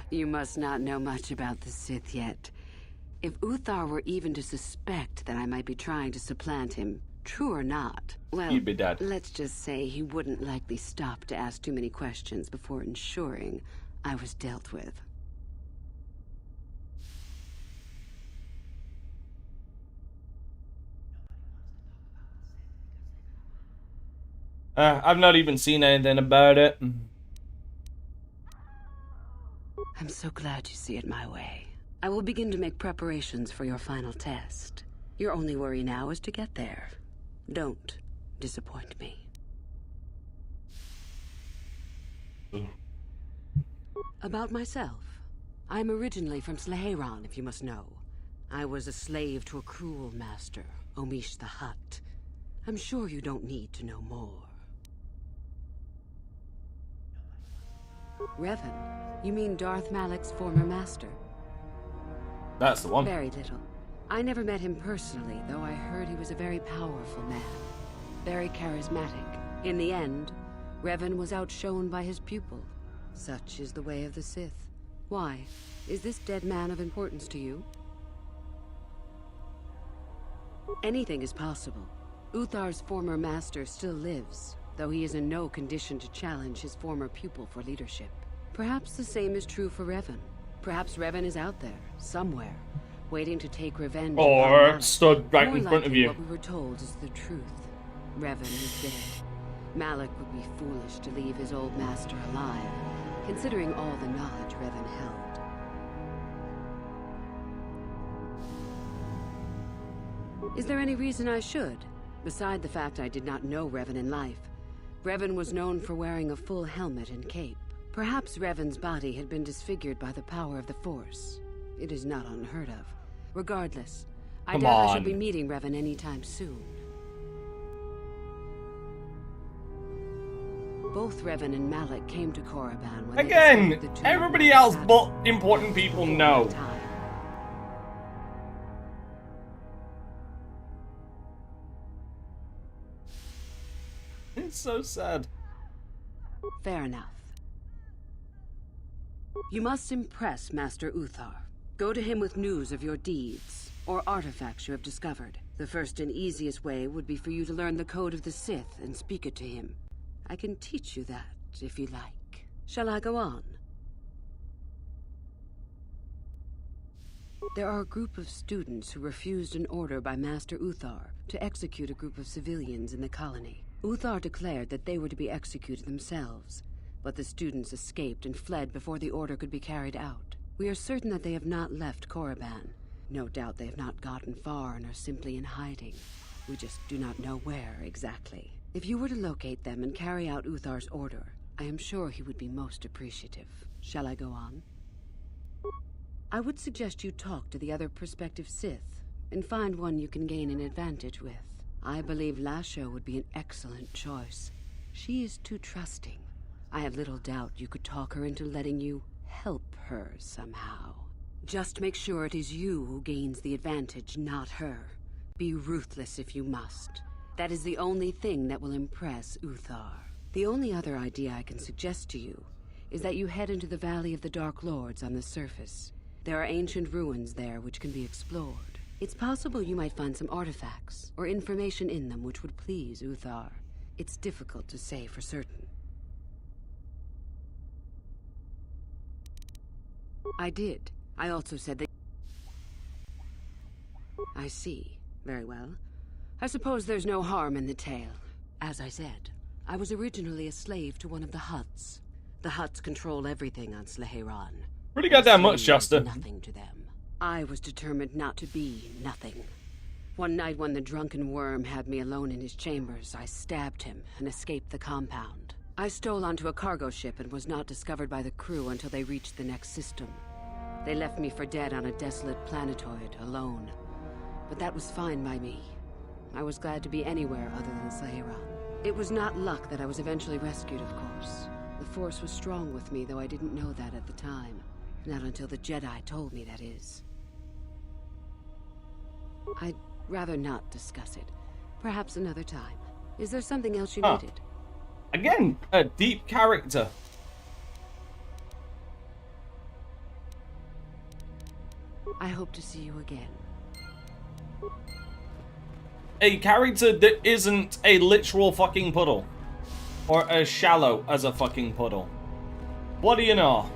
You must not know much about the Sith yet. If Uthar were even to suspect that I might be trying to supplant him, true or not, well, you'd be dead. Let's just say he wouldn't likely stop to ask too many questions before ensuring I was dealt with. I've not even seen anything about it. I'm so glad you see it my way. I will begin to make preparations for your final test. Your only worry now is to get there. Don't disappoint me. About myself. I'm originally from Sleheyron, if you must know. I was a slave to a cruel master, Omish the Hutt. I'm sure you don't need to know more. Revan, you mean Darth Malak's former master? That's the one. Very little. I never met him personally, though I heard he was a very powerful man. Very charismatic. In the end, Revan was outshone by his pupil. Such is the way of the Sith. Why? Is this dead man of importance to you? Anything is possible. Uthar's former master still lives, though he is in no condition to challenge his former pupil for leadership. Perhaps the same is true for Revan. Perhaps Revan is out there, somewhere, waiting to take revenge. Or stood right in front of you. What we were told is the truth. Revan is dead. Malak would be foolish to leave his old master alive, considering all the knowledge Revan held. Is there any reason I should? Beside the fact I did not know Revan in life. Revan was known for wearing a full helmet and cape. Perhaps Revan's body had been disfigured by the power of the Force. It is not unheard of. Regardless, I doubt I shall be meeting Revan anytime soon. Both Revan and Malik came to Korriban when Again, everybody else but important people know. It's so sad. Fair enough. You must impress Master Uthar. Go to him with news of your deeds, or artifacts you have discovered. The first and easiest way would be for you to learn the code of the Sith and speak it to him. I can teach you that, if you like. Shall I go on? There are a group of students who refused an order by Master Uthar to execute a group of civilians in the colony. Uthar declared that they were to be executed themselves, but the students escaped and fled before the order could be carried out. We are certain that they have not left Korriban. No doubt they have not gotten far and are simply in hiding. We just do not know where exactly. If you were to locate them and carry out Uthar's order, I am sure he would be most appreciative. Shall I go on? I would suggest you talk to the other prospective Sith, and find one you can gain an advantage with. I believe Lasho would be an excellent choice. She is too trusting. I have little doubt you could talk her into letting you help her somehow. Just make sure it is you who gains the advantage, not her. Be ruthless if you must. That is the only thing that will impress Uthar. The only other idea I can suggest to you is that you head into the Valley of the Dark Lords on the surface. There are ancient ruins there which can be explored. It's possible you might find some artifacts or information in them which would please Uthar. It's difficult to say for certain. I did. I also said that... I see. Very well. I suppose there's no harm in the tale. As I said, I was originally a slave to one of the Hutts. The Hutts control everything on Sleheyron. Pretty goddamn much, Shasta. Nothing to them. I was determined not to be nothing. One night when the drunken worm had me alone in his chambers, I stabbed him and escaped the compound. I stole onto a cargo ship and was not discovered by the crew until they reached the next system. They left me for dead on a desolate planetoid, alone. But that was fine by me. I was glad to be anywhere other than Sleheyron. It was not luck that I was eventually rescued, of course. The Force was strong with me, though I didn't know that at the time. Not until the Jedi told me, that is. I'd rather not discuss it. Perhaps another time. Is there something else you needed? Again, a deep character. I hope to see you again. A character that isn't a literal fucking puddle. Or as shallow as a fucking puddle. What do you know?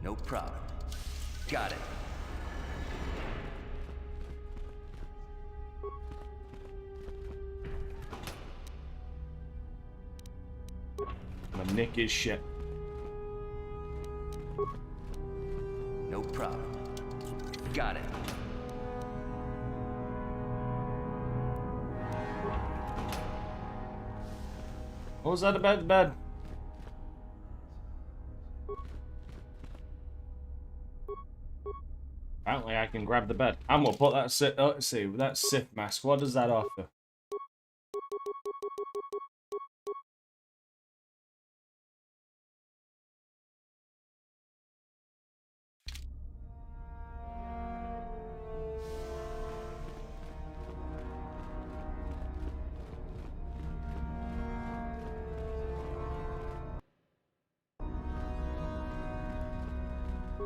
No problem. Got it. I'm gonna nick his shit. No problem. Got it. What was that about the bed? Apparently I can grab the bed. I'm gonna put that Sith, let's see, that Sith mask, what does that offer?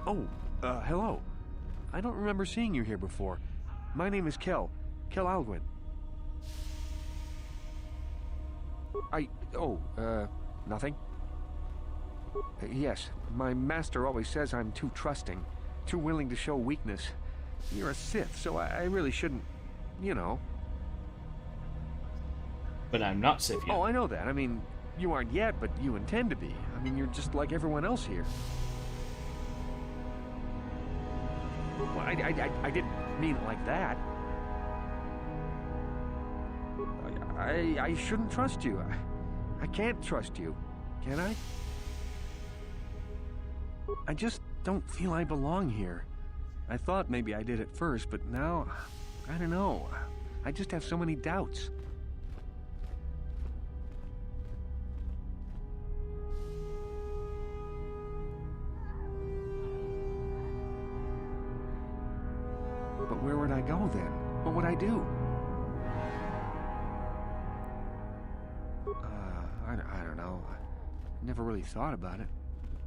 Oh, hello. I don't remember seeing you here before. My name is Kel Alguin. Nothing? Yes, my master always says I'm too trusting, too willing to show weakness. You're a Sith, so I really shouldn't, you know. But I'm not Sith yet. Oh, I know that. I mean, you aren't yet, but you intend to be. I mean, you're just like everyone else here. Well, I didn't mean it like that. I shouldn't trust you. I can't trust you, can I? I just don't feel I belong here. I thought maybe I did at first, but now, I don't know. I just have so many doubts. But where would I go then? What would I do? I don't know. I never really thought about it.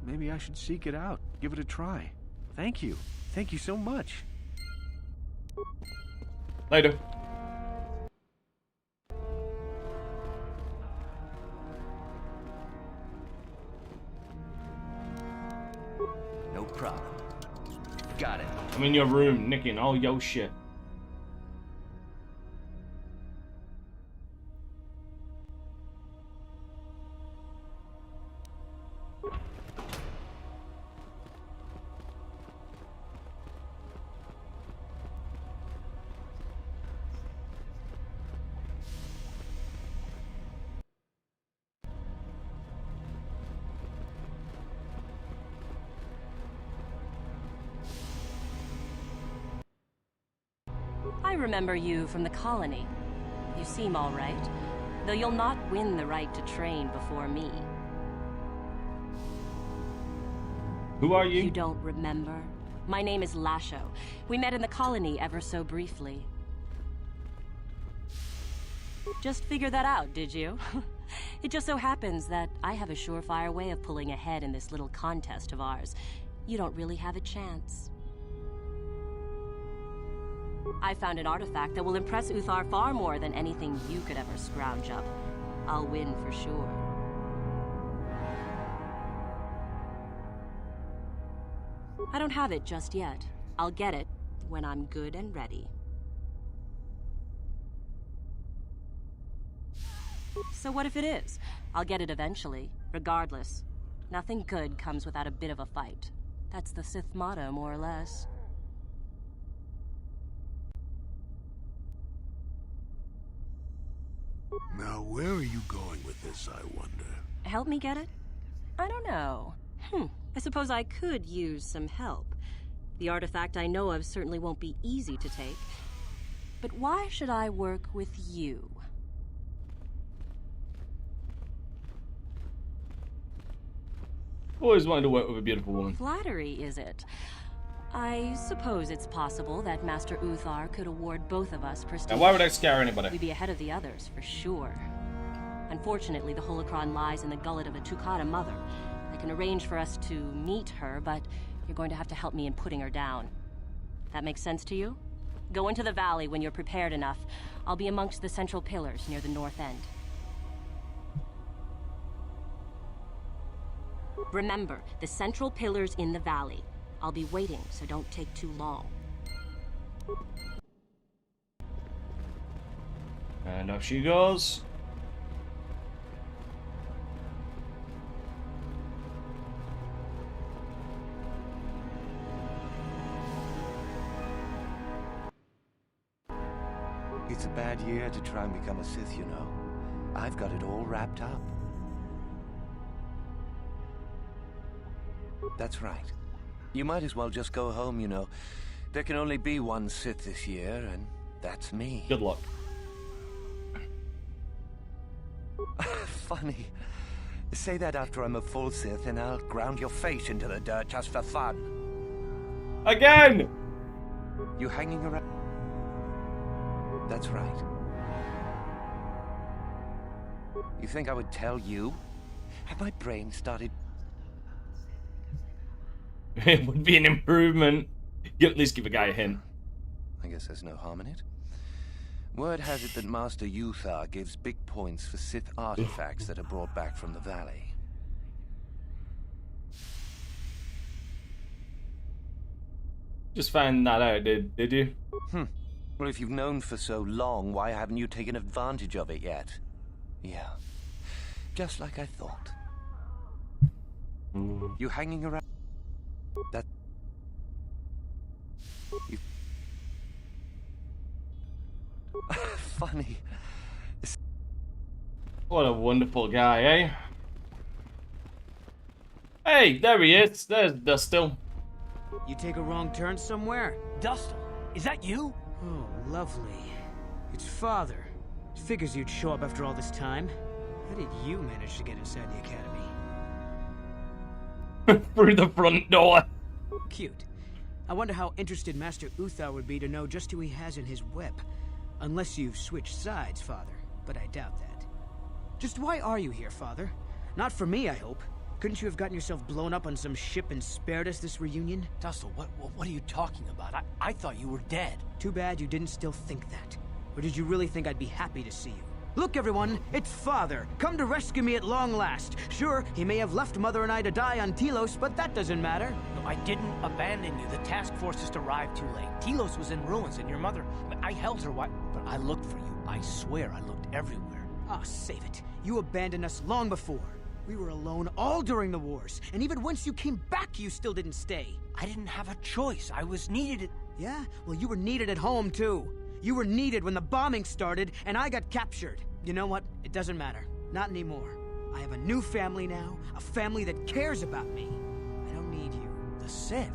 Maybe I should seek it out, give it a try. Thank you. Thank you so much. Later. No problem. Got it. I'm in your room, nicking all your shit. I remember you from the colony. You seem all right, though you'll not win the right to train before me. Who are you? You don't remember? My name is Lasho. We met in the colony ever so briefly. Just figured that out, did you? It just so happens that I have a surefire way of pulling ahead in this little contest of ours. You don't really have a chance. I found an artifact that will impress Uthar far more than anything you could ever scrounge up. I'll win for sure. I don't have it just yet. I'll get it when I'm good and ready. So what if it is? I'll get it eventually, regardless. Nothing good comes without a bit of a fight. That's the Sith motto, more or less. Now, where are you going with this, I wonder? Help me get it? I don't know. I suppose I could use some help. The artifact I know of certainly won't be easy to take. But why should I work with you? Always wanted to work with a beautiful woman. Flattery, is it? I suppose it's possible that Master Uthar could award both of us prestige. Now, why would I scare anybody? We'd be ahead of the others, for sure. Unfortunately, the holocron lies in the gullet of a Tukata mother. I can arrange for us to meet her, but you're going to have to help me in putting her down. That makes sense to you? Go into the valley when you're prepared enough. I'll be amongst the central pillars near the north end. Remember, the central pillars in the valley. I'll be waiting, so don't take too long. And up she goes. It's a bad year to try and become a Sith, you know. I've got it all wrapped up. That's right. You might as well just go home, you know. There can only be one Sith this year, and that's me. Good luck. Funny. Say that after I'm a full Sith, and I'll ground your face into the dirt just for fun. Again! You hanging around? That's right. You think I would tell you? Have my brain started... It would be an improvement. You at least give a guy a hint. I guess there's no harm in it. Word has it that Master Uthar gives big points for Sith artifacts that are brought back from the valley. Just found that out, did you? Well, if you've known for so long, why haven't you taken advantage of it yet? Yeah. Just like I thought. You hanging around? That... You... Funny. What a wonderful guy, eh? Hey, there he is. There's Dustil. You take a wrong turn somewhere? Dustil, is that you? Oh, lovely. It's Father. Figures you'd show up after all this time. How did you manage to get inside the academy? Through the front door. Cute. I wonder how interested Master Uthar would be to know just who he has in his web. Unless you've switched sides, Father. But I doubt that. Just why are you here, Father? Not for me, I hope. Couldn't you have gotten yourself blown up on some ship and spared us this reunion? Dustil, what are you talking about? I thought you were dead. Too bad you didn't still think that. Or did you really think I'd be happy to see you? Look, everyone, it's Father, come to rescue me at long last. Sure, he may have left Mother and I to die on Telos, but that doesn't matter. No, I didn't abandon you. The task force just arrived too late. Telos was in ruins, and your mother... I held her, but I looked for you. I swear I looked everywhere. Ah, save it. You abandoned us long before. We were alone all during the wars, and even once you came back, you still didn't stay. I didn't have a choice. I was needed. Yeah? Well, you were needed at home, too. You were needed when the bombing started, and I got captured. You know what? It doesn't matter. Not anymore. I have a new family now, a family that cares about me. I don't need you. The Sith?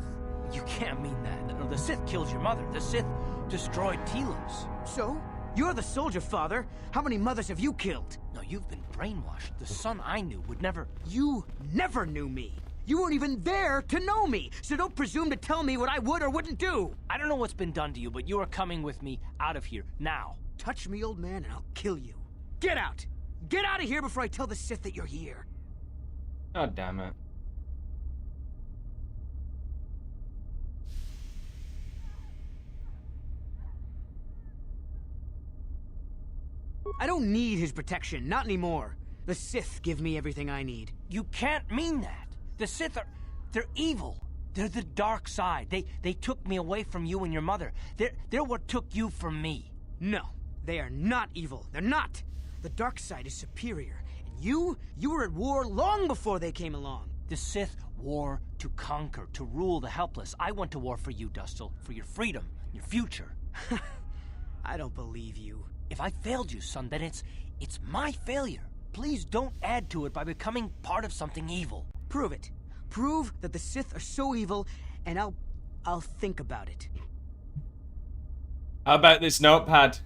You can't mean that. The Sith killed your mother. The Sith destroyed Telos. So? You're the soldier, Father. How many mothers have you killed? No, you've been brainwashed. The son I knew would never... You never knew me. You weren't even there to know me, so don't presume to tell me what I would or wouldn't do. I don't know what's been done to you, but you are coming with me out of here, now. Touch me, old man, and I'll kill you. Get out! Get out of here before I tell the Sith that you're here. God damn it. I don't need his protection, not anymore. The Sith give me everything I need. You can't mean that. The Sith are... they're evil. They're the dark side. They took me away from you and your mother. They're what took you from me. No, they are not evil. They're not. The dark side is superior. And you were at war long before they came along. The Sith war to conquer, to rule the helpless. I went to war for you, Dustil, for your freedom, your future. I don't believe you. If I failed you, son, then it's my failure. Please don't add to it by becoming part of something evil. Prove it. Prove that the Sith are so evil, and I'll think about it. How about this notepad?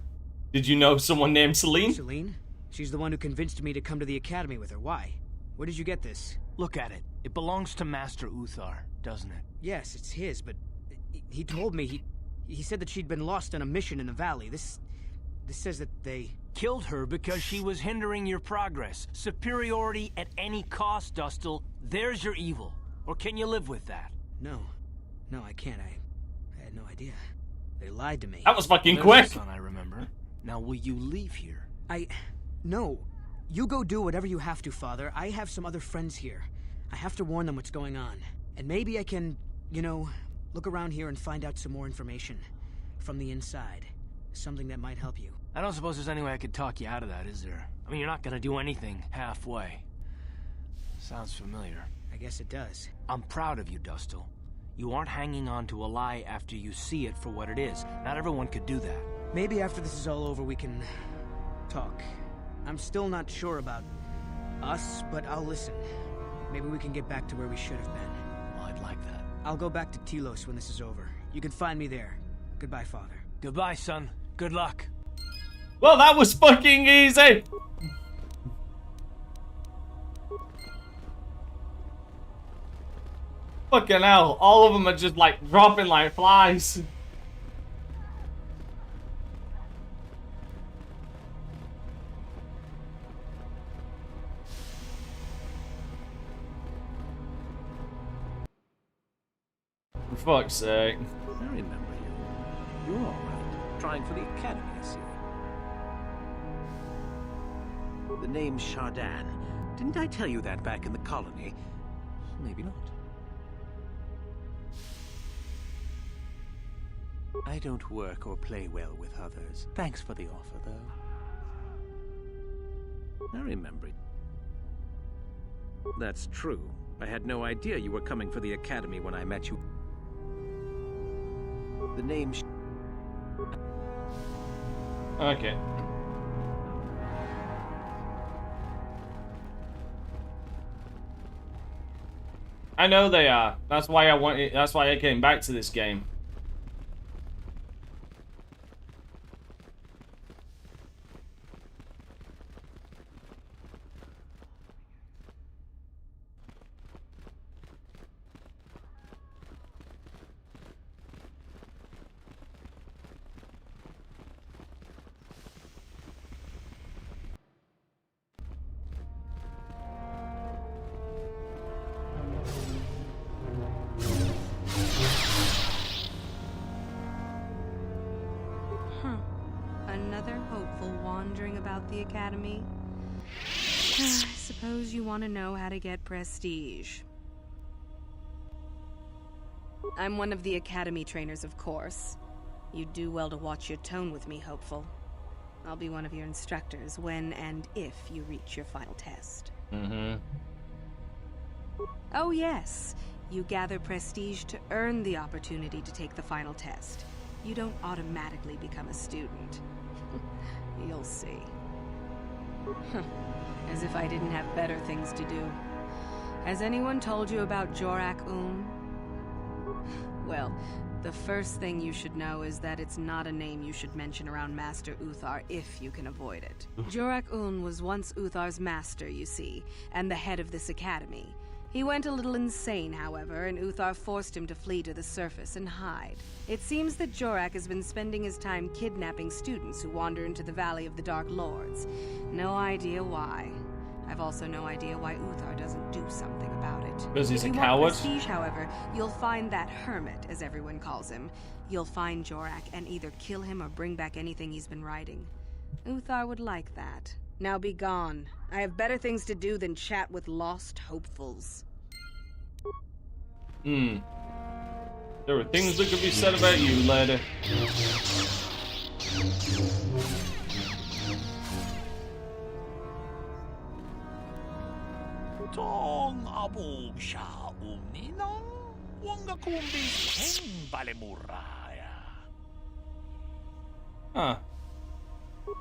Did you know someone named Celine? Celine? She's the one who convinced me to come to the academy with her. Why? Where did you get this? Look at it. It belongs to Master Uthar, doesn't it? Yes, it's his, but he told me he said that she'd been lost on a mission in the valley. This says that they... killed her because she was hindering your progress. Superiority at any cost, Dustil. There's your evil. Or can you live with that? No, I can't. I had no idea. They lied to me. That was fucking quick. Son, I remember. Now, will you leave here? No. You go do whatever you have to, Father. I have some other friends here. I have to warn them what's going on. And maybe I can, look around here and find out some more information. From the inside. Something that might help you. I don't suppose there's any way I could talk you out of that, is there? I mean, you're not gonna do anything halfway. Sounds familiar. I guess it does. I'm proud of you, Dustil. You aren't hanging on to a lie after you see it for what it is. Not everyone could do that. Maybe after this is all over, we can... talk. I'm still not sure about us, but I'll listen. Maybe we can get back to where we should have been. Well, I'd like that. I'll go back to Telos when this is over. You can find me there. Goodbye, Father. Goodbye, son. Good luck. Well, that was fucking easy. Fucking hell. All of them are just like dropping like flies. For fuck's sake. I remember you. You're all right. Trying for the academy, I see. The name's Shardan. Didn't I tell you that back in the colony? Maybe not. I don't work or play well with others. Thanks for the offer, though. I remember. That's true. I had no idea you were coming for the academy when I met you. The name's... Okay. I know they are. That's why I wanted. That's why I came back to this game. Another hopeful wandering about the academy. I suppose you want to know how to get prestige. I'm one of the academy trainers, of course. You'd do well to watch your tone with me, hopeful. I'll be one of your instructors when and if you reach your final test. Mm-hmm. Oh yes, you gather prestige to earn the opportunity to take the final test. You don't automatically become a student. You'll see. As if I didn't have better things to do. Has anyone told you about Jorakum? Well, the first thing you should know is that it's not a name you should mention around Master Uthar if you can avoid it. Jorakum was once Uthar's master, you see, and the head of this academy. He went a little insane, however, and Uthar forced him to flee to the surface and hide. It seems that Jorak has been spending his time kidnapping students who wander into the Valley of the Dark Lords. No idea why. I've also no idea why Uthar doesn't do something about it. Because he's a If you coward? want prestige, however, you'll find that hermit, as everyone calls him. You'll find Jorak and either kill him or bring back anything he's been writing. Uthar would like that. Now be gone. I have better things to do than chat with lost hopefuls. There are things that could be said about you, lady. Tong abog siya umninang wanga kumbis heng balemuraya. Huh.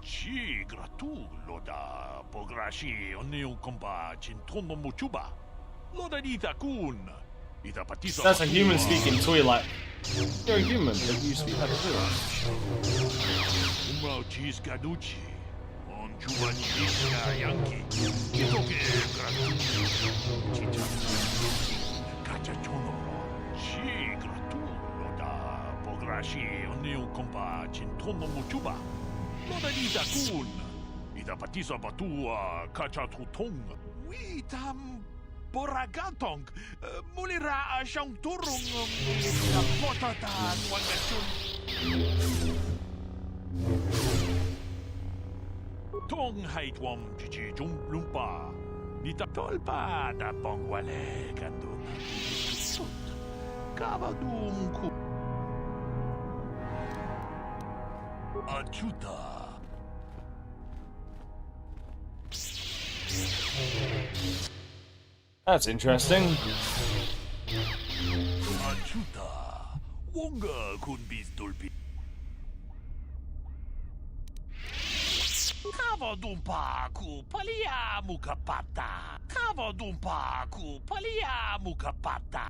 Ci gratulo da pograshi onio komba cintono muchuba. Loda dita kun. Ita patisa. That's a human speaking Twi'lek. You're a human, but you speak like a Twi'lek. Umrao cheese gaduchi. On chubani iska yanki. Kitoke gratulo. Chicha. Kachachono. Ci gratulo da pograshi onio komba cintono muchuba. Loda dita kun. Ita patisa batua kachatutong. Witam Boragatong, mulira siyang turong sa potatan wangatun. Tong haitwam chichi lumpa, nita tolpa da pongwale kandun. Kabadum ku. Achuta. That's interesting. Achuta, wonga kun bis dolpi. Kavadumpa ku palia mukapata. Kavadumpa ku palia mukapata.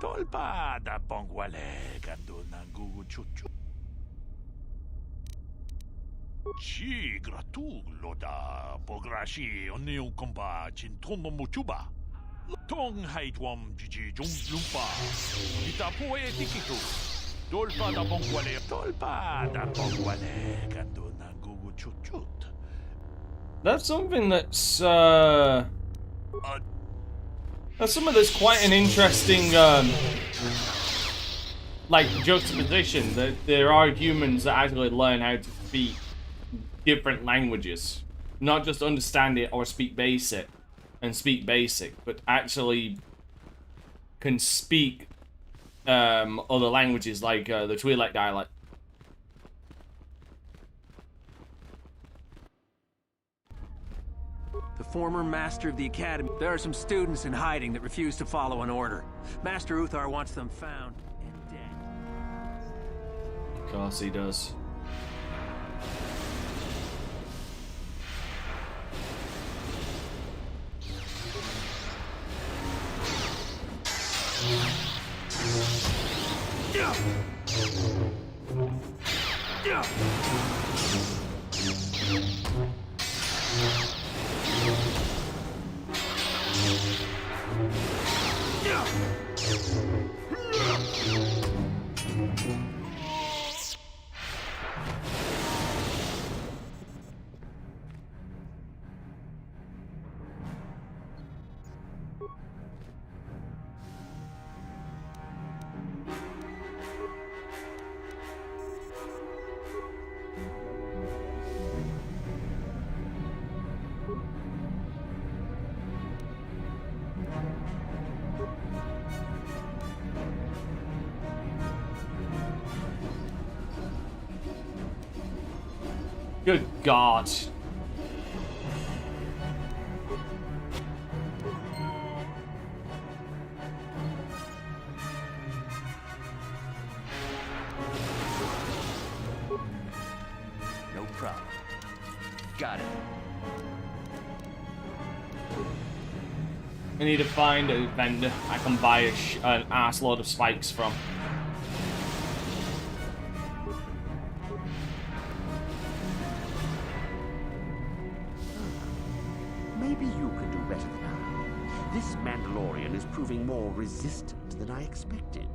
Tolpa da pongwale kandun ang guguchuchu. Ci gratulo da pograshi onio komba cintono muchuba. Tong haitwam jiji jum lumpa. Ita poetikitu. Dolpa da bongwale. Dolpa da bongwale kando na gugu chuchut. That's something that's some of this quite an interesting like juxtaposition that there are humans that actually learn how to speak different languages, not just understand it or speak basic, but actually can speak other languages like the Twi'lek dialect. The former master of the academy. There are some students in hiding that refuse to follow an order. Master Uthar wants them found and dead. Of course he does. Good God. No problem. Got it. I need to find a vendor I can buy an ass load of spikes from. Maybe you can do better than I. This Mandalorian is proving more resistant than I expected.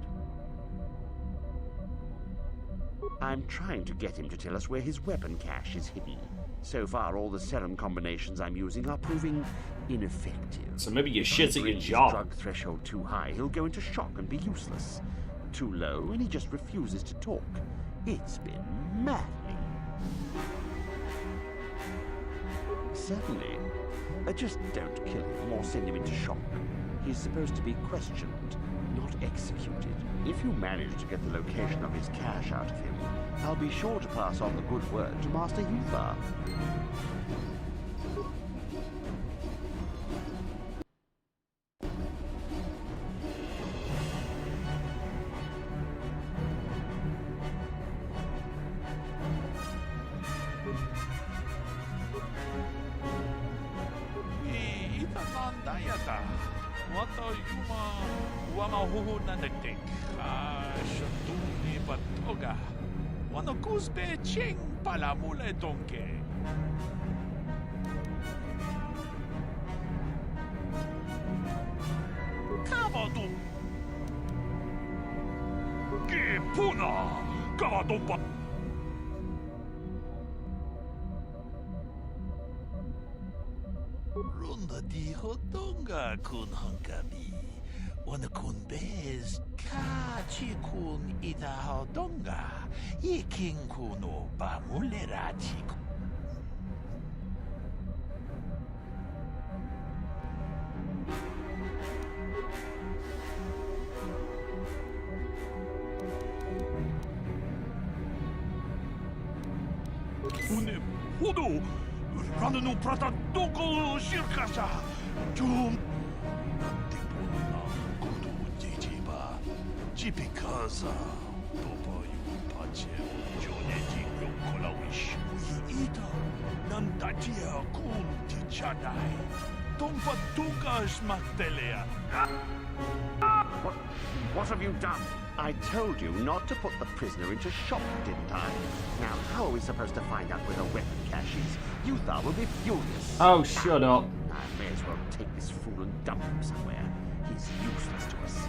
I'm trying to get him to tell us where his weapon cache is hidden. So far, all the serum combinations I'm using are proving ineffective. So maybe you're shit at your If I bring job. his drug threshold too high, he'll go into shock and be useless. Too low, and he just refuses to talk. It's been maddening. Certainly. Just don't kill him or send him into shock. He's supposed to be questioned, not executed. If you manage to get the location of his cache out of him, I'll be sure to pass on the good word to Master Uthar. Itanandayata. Wata yuma wamahuhu nanagtik. Shatuni batoga. Wanakuzbe ching palamule donke. Kavadu. Gipuna. Kavadompa. Runda di hodonga kun hankami. Wana kun bez kachi kun ita hodonga. Ikin kuno bamulerachi. Une hodo. Ranunu prata doko shirkasha. Jum. Tipuna kudu jijiba. Jipikaza. Topa yu pache. Joneji yokolawish. Uyiita. Nantatia kun tichadai. Tompa tukas maktelea. What have you done? I told you not to put the prisoner into shock, didn't I? Now, how are we supposed to find out where the weapon cache is? Uthar will be furious. Oh, shut up. I may as well take this fool and dump him somewhere. He's useless to us.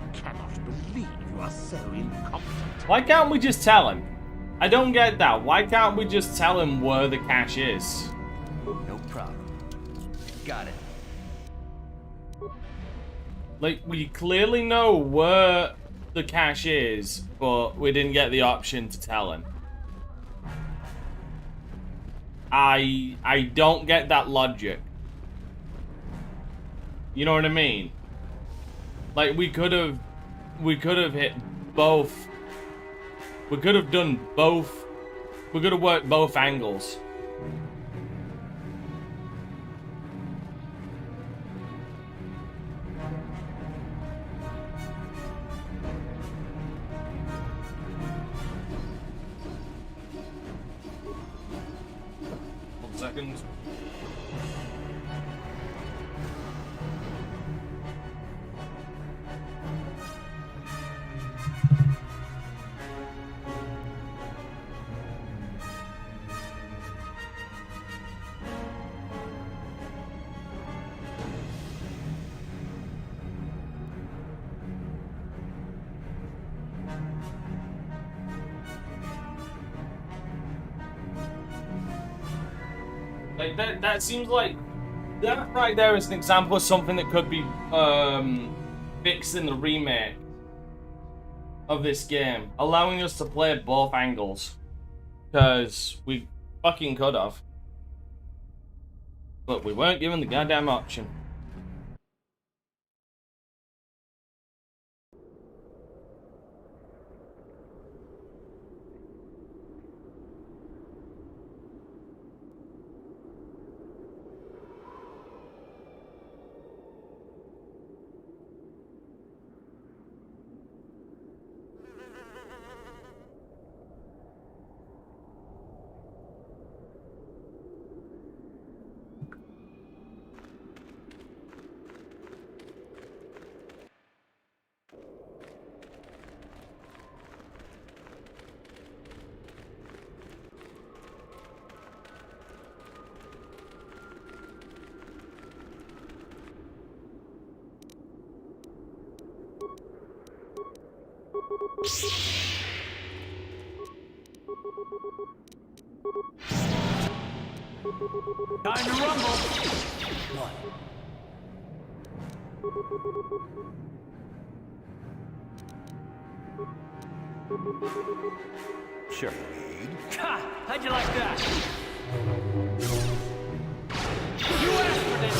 I cannot believe you are so incompetent. Why can't we just tell him? I don't get that. Why can't we just tell him where the cache is? No problem. Got it. Like, we clearly know where the cache is, but we didn't get the option to tell him. I don't get that logic. You know what I mean? Like, we could have hit both. We could have done both. We could have worked both angles. Seconds. Like that seems like that right there is an example of something that could be fixed in the remake of this game, allowing us to play both angles, because we fucking could have, but we weren't given the goddamn option. Time to rumble! What? Sure. Ha! How'd you like that? You asked for this!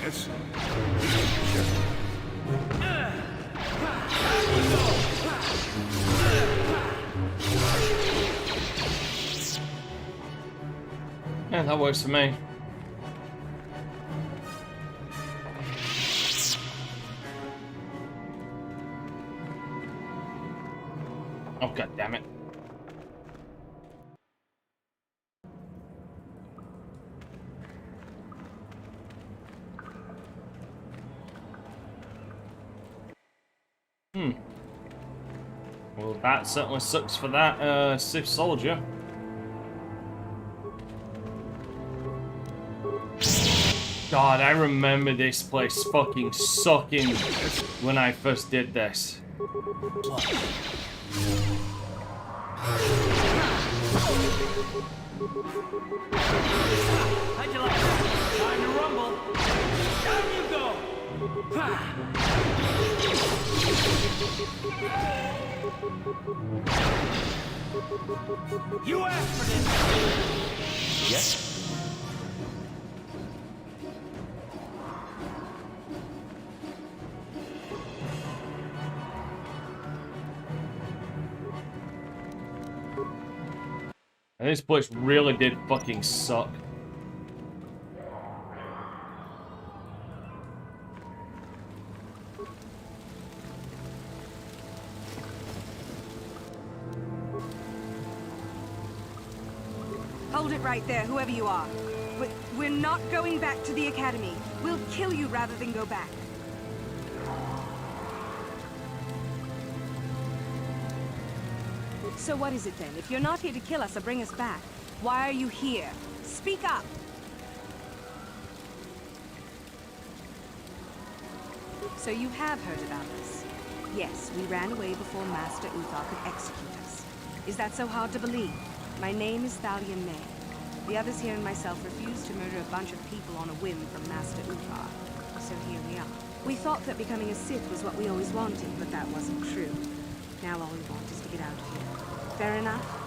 Yes. Yeah, that works for me. Oh, god damn it. Well, that certainly sucks for that Sith soldier. God, I remember this place fucking sucking when I first did this. How'd you like that? Time to rumble! Down you go! You asked for this! Yes? And this place really did fucking suck. Hold it right there, whoever you are. We're not going back to the Academy. We'll kill you rather than go back. So what is it then? If you're not here to kill us or bring us back, why are you here? Speak up! So you have heard about us? Yes, we ran away before Master Uthar could execute us. Is that so hard to believe? My name is Thalia May. The others here and myself refused to murder a bunch of people on a whim from Master Uthar. So here we are. We thought that becoming a Sith was what we always wanted, but that wasn't true. Now all we want is to get out of here. Fair enough?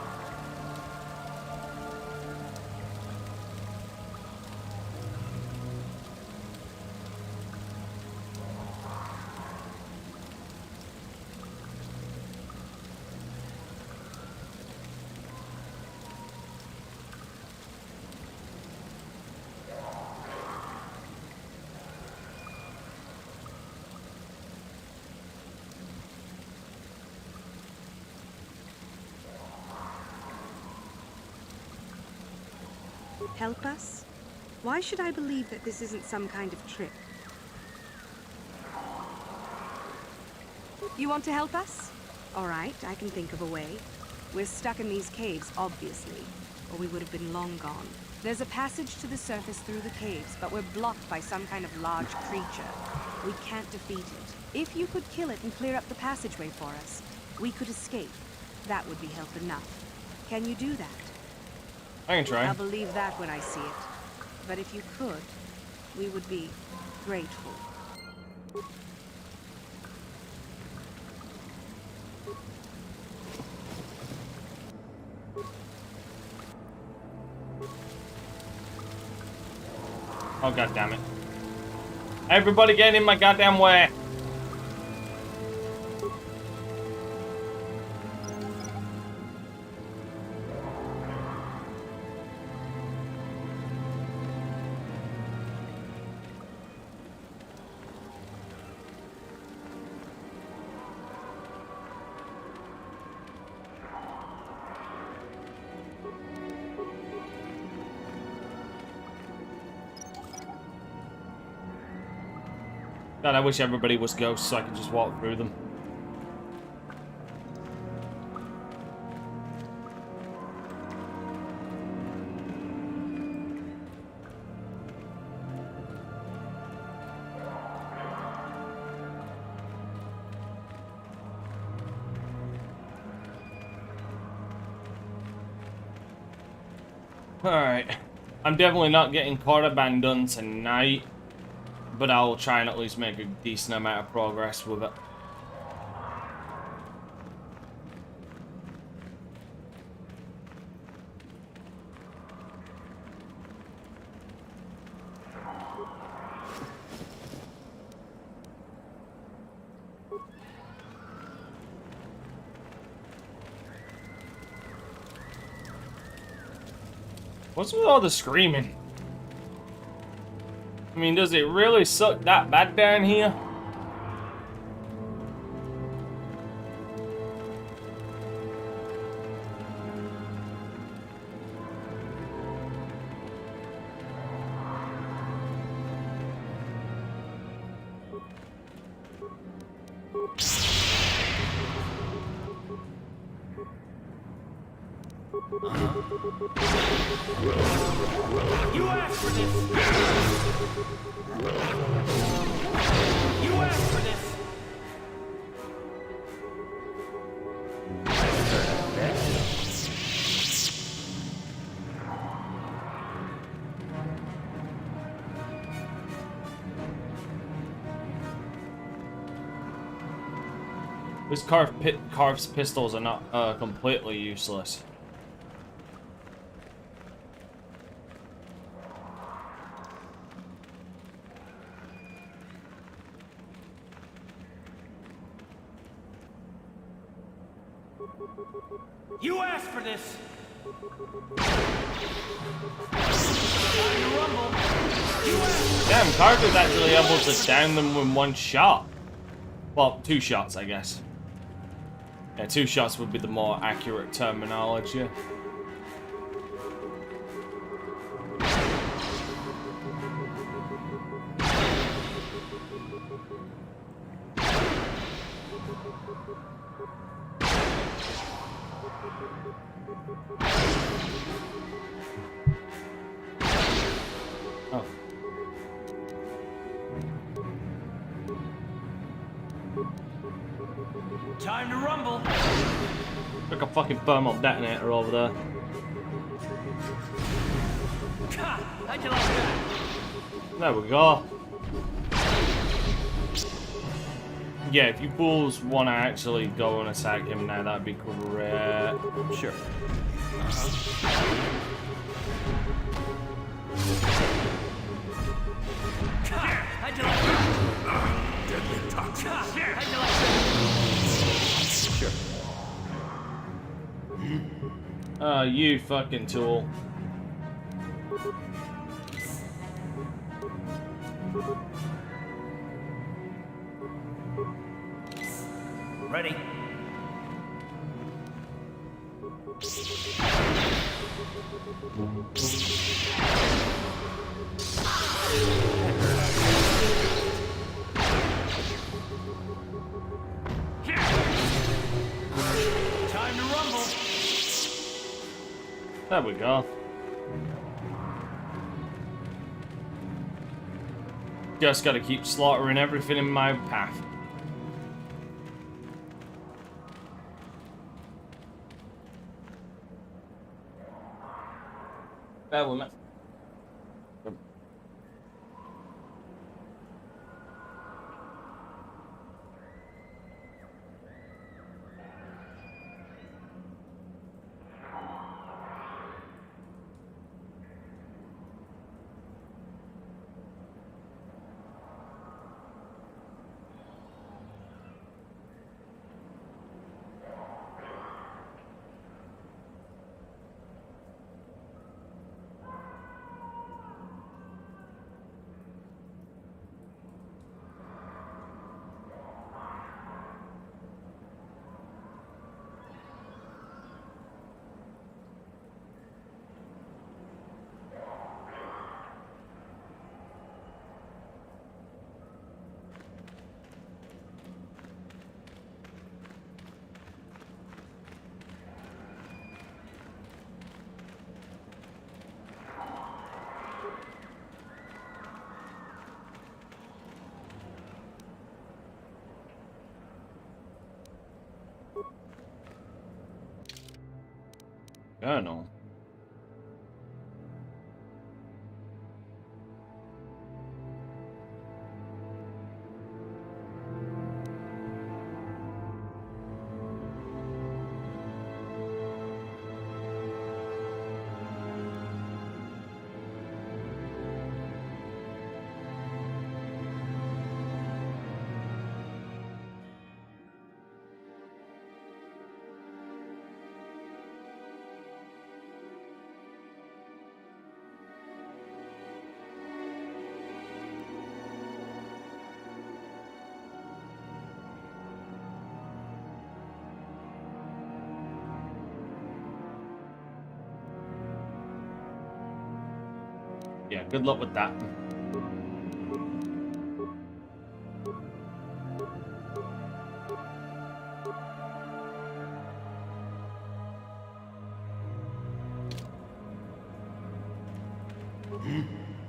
Help us? Why should I believe that this isn't some kind of trick? You want to help us? All right, I can think of a way. We're stuck in these caves, obviously, or we would have been long gone. There's a passage to the surface through the caves, but we're blocked by some kind of large creature. We can't defeat it. If you could kill it and clear up the passageway for us, we could escape. That would be help enough. Can you do that? I can try. I'll believe that when I see it. But if you could, we would be grateful. Oh, god damn it. Everybody get in my goddamn way. God, I wish everybody was ghosts so I could just walk through them. Alright. I'm definitely not getting Korriban done tonight. But I'll try and at least make a decent amount of progress with it. What's with all the screaming? I mean, does it really suck that bad down here? You asked for this! You asked for this! These Carv's pistols are not completely useless. You asked for this! Damn, Carv is actually able to down them with one shot. Well, 2 shots, I guess. Yeah, 2 shots would be the more accurate terminology. Oh. Time to rumble! Like a fucking thermal detonator over there. How'd you like that? There we go. Yeah, if you fools want to actually go and attack him now, that'd be great. Sure. How'd you like that? Deadly toxic. How'd you like that? Sure. You fucking tool. Ready? Time to rumble. There we go. Just gotta keep slaughtering everything in my path. Bear with me. Journal. Yeah, good luck with that.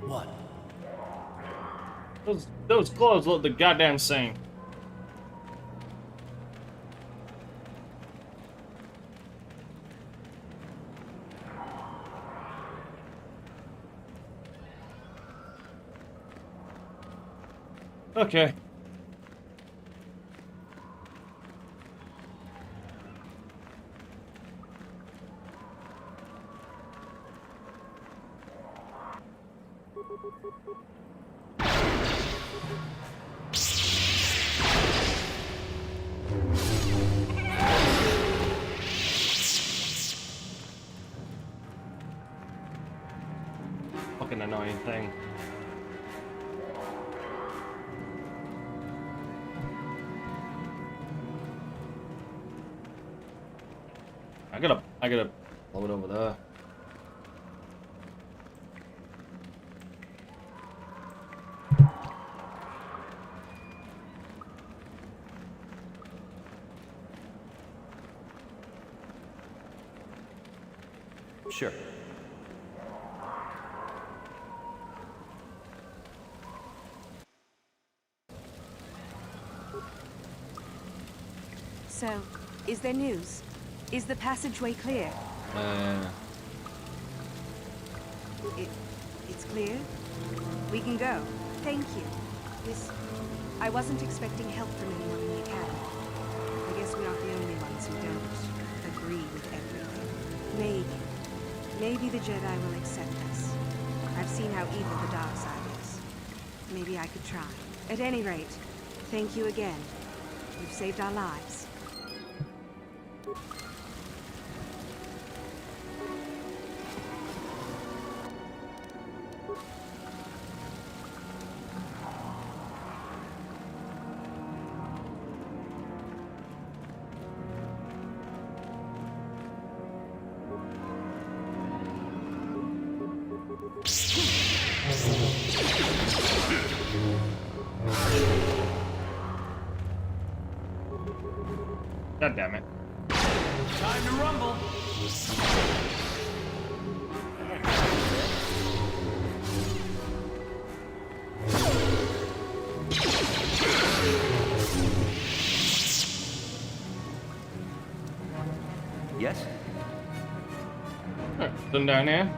What? Those clothes look the goddamn same. Okay. Fucking annoying thing. I gotta blow it over there. Sure. So, is there news? Is the passageway clear? It's clear? We can go. Thank you. I wasn't expecting help from anyone in the Academy. I guess we aren't the only ones who don't agree with everything. Maybe the Jedi will accept us. I've seen how evil the dark side is. Maybe I could try. At any rate, thank you again. You've saved our lives. God damn it. Time to rumble. Yes? Done down here.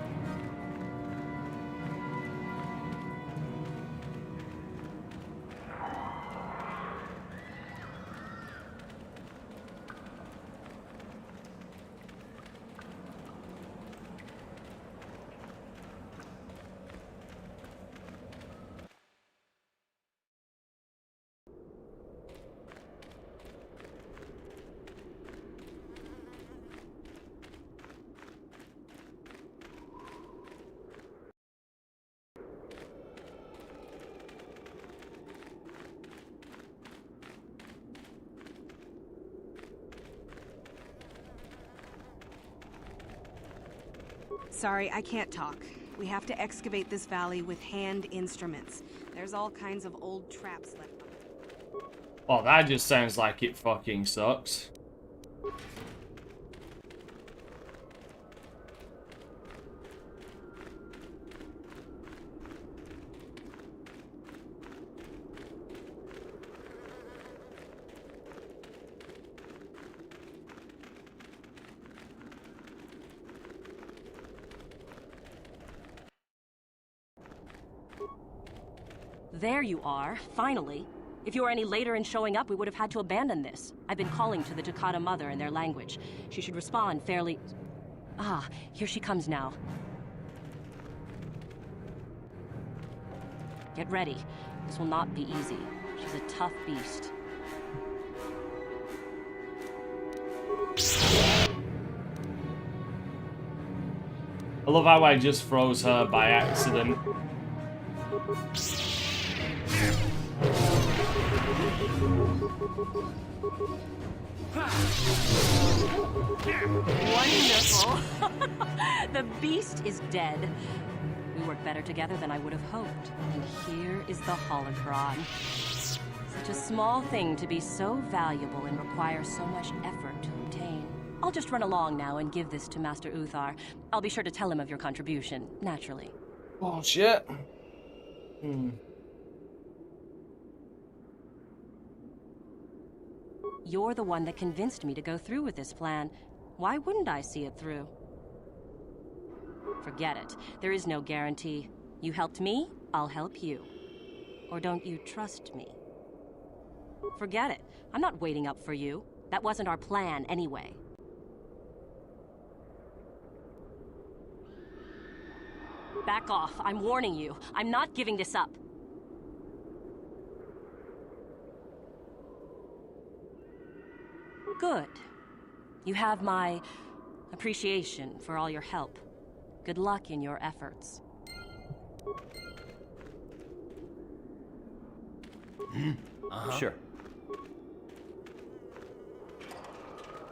Sorry, I can't talk. We have to excavate this valley with hand instruments. There's all kinds of old traps left. Well, that just sounds like it fucking sucks. There you are, finally. If you were any later in showing up, we would have had to abandon this. I've been calling to the Takata mother in their language. She should respond fairly... Ah, here she comes now. Get ready. This will not be easy. She's a tough beast. I love how I just froze her by accident. Wonderful! The beast is dead. We work better together than I would have hoped. And here is the holocron. Such a small thing to be so valuable and require so much effort to obtain. I'll just run along now and give this to Master Uthar. I'll be sure to tell him of your contribution, naturally. Oh, shit. You're the one that convinced me to go through with this plan. Why wouldn't I see it through? Forget it. There is no guarantee. You helped me, I'll help you. Or don't you trust me? Forget it. I'm not waiting up for you. That wasn't our plan anyway. Back off. I'm warning you. I'm not giving this up. Good. You have my appreciation for all your help. Good luck in your efforts. Sure.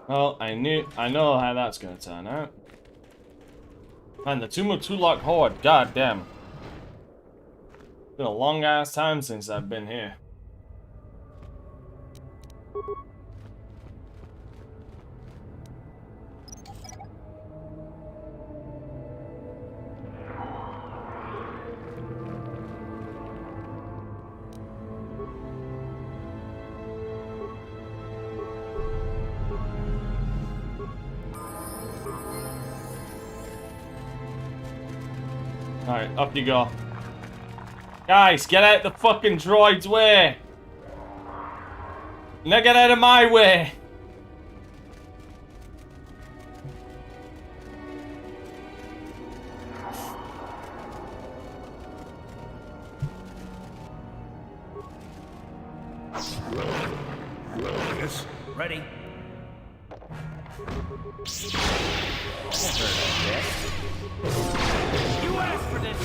Well, I know how that's gonna turn out. Man, the Tomb of Tulok Horde, god damn. It's been a long ass time since I've been here. Alright, up you go. Guys, get out the fucking droid's way! Now get out of my way! Yes, ready. You asked for this.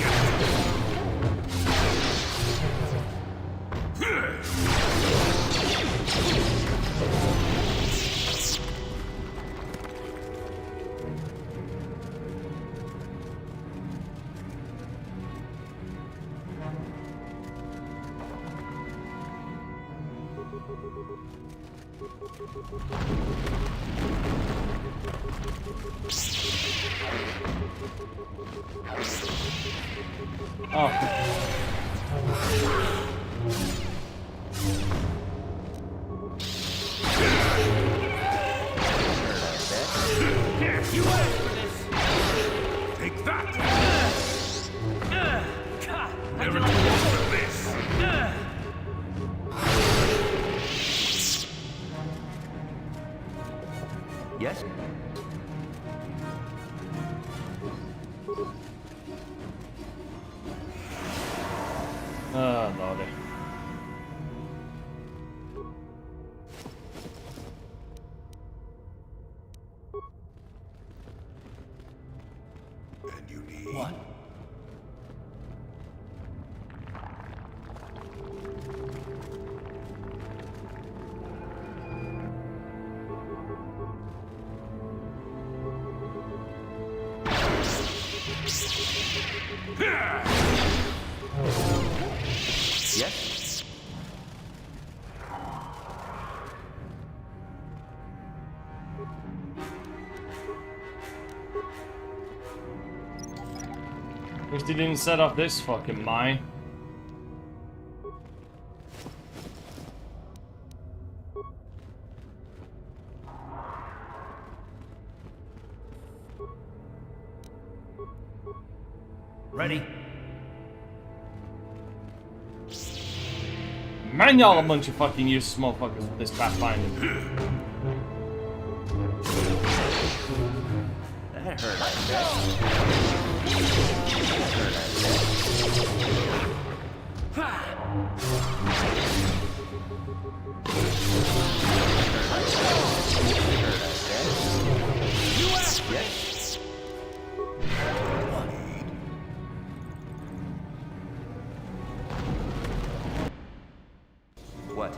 Oh. You asked for this. Take that. Never too old for this. Yes? Oh, lordy. And you need... What? Yes? At least he didn't set off this fucking mine. Ready? Man, y'all a bunch of fucking useless motherfuckers with this pathfinder. That hurt, I bet. Yes. What?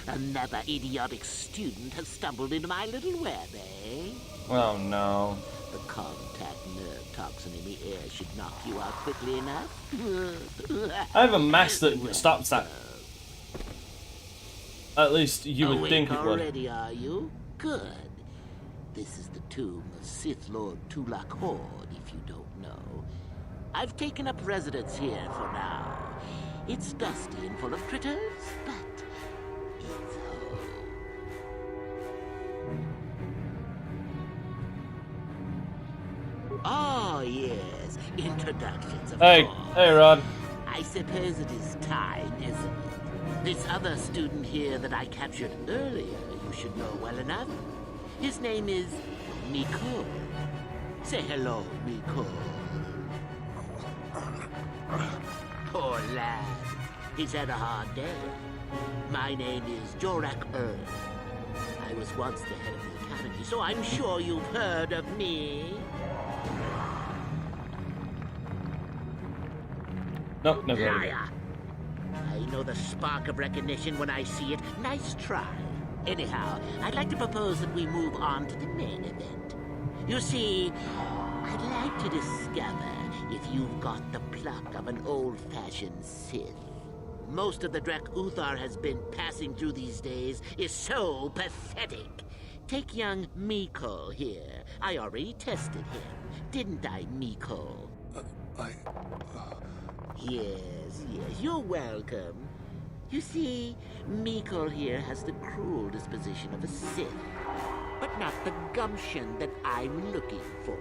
Another idiotic student has stumbled into my little web, eh? Oh no. The contact nerve toxin in the air should knock you out quickly enough. I have a mask that stops that. At least you would think it would. Already, are you? Good. This is the tomb of Sith Lord Tulak Horde, if you don't know. I've taken up residence here for now. It's dusty and full of critters, but it's home. Oh, yes. Introductions, of course. Hey, Rod. I suppose it is time, isn't it? This other student here that I captured earlier, you should know well enough. His name is Miko. Say hello, Miko. Poor lad. He's had a hard day. My name is Jorakum. I was once the head of the academy, so I'm sure you've heard of me. Nope, never heard of it. Liar. I know the spark of recognition when I see it. Nice try. Anyhow, I'd like to propose that we move on to the main event. You see, I'd like to discover if you've got the pluck of an old-fashioned Sith. Most of the Drek Uthar has been passing through these days is so pathetic. Take young Miko here. I already tested him. Didn't I, Miko? Yes, you're welcome. You see, Miko here has the cruel disposition of a Sith, but not the gumption that I'm looking for.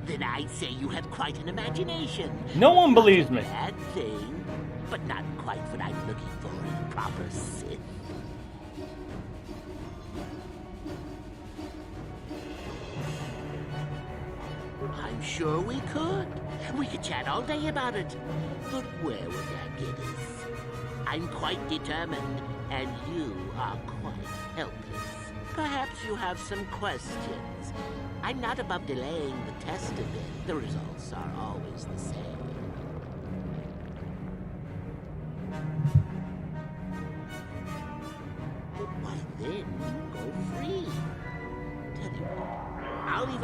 Then I'd say you have quite an imagination. No one believes me. Bad thing, but not quite what I'm looking for in a proper Sith. I'm sure we could. We could chat all day about it. But where would that get us? I'm quite determined, and you are quite helpless. Perhaps you have some questions. I'm not above delaying the test of it. The results are always the same.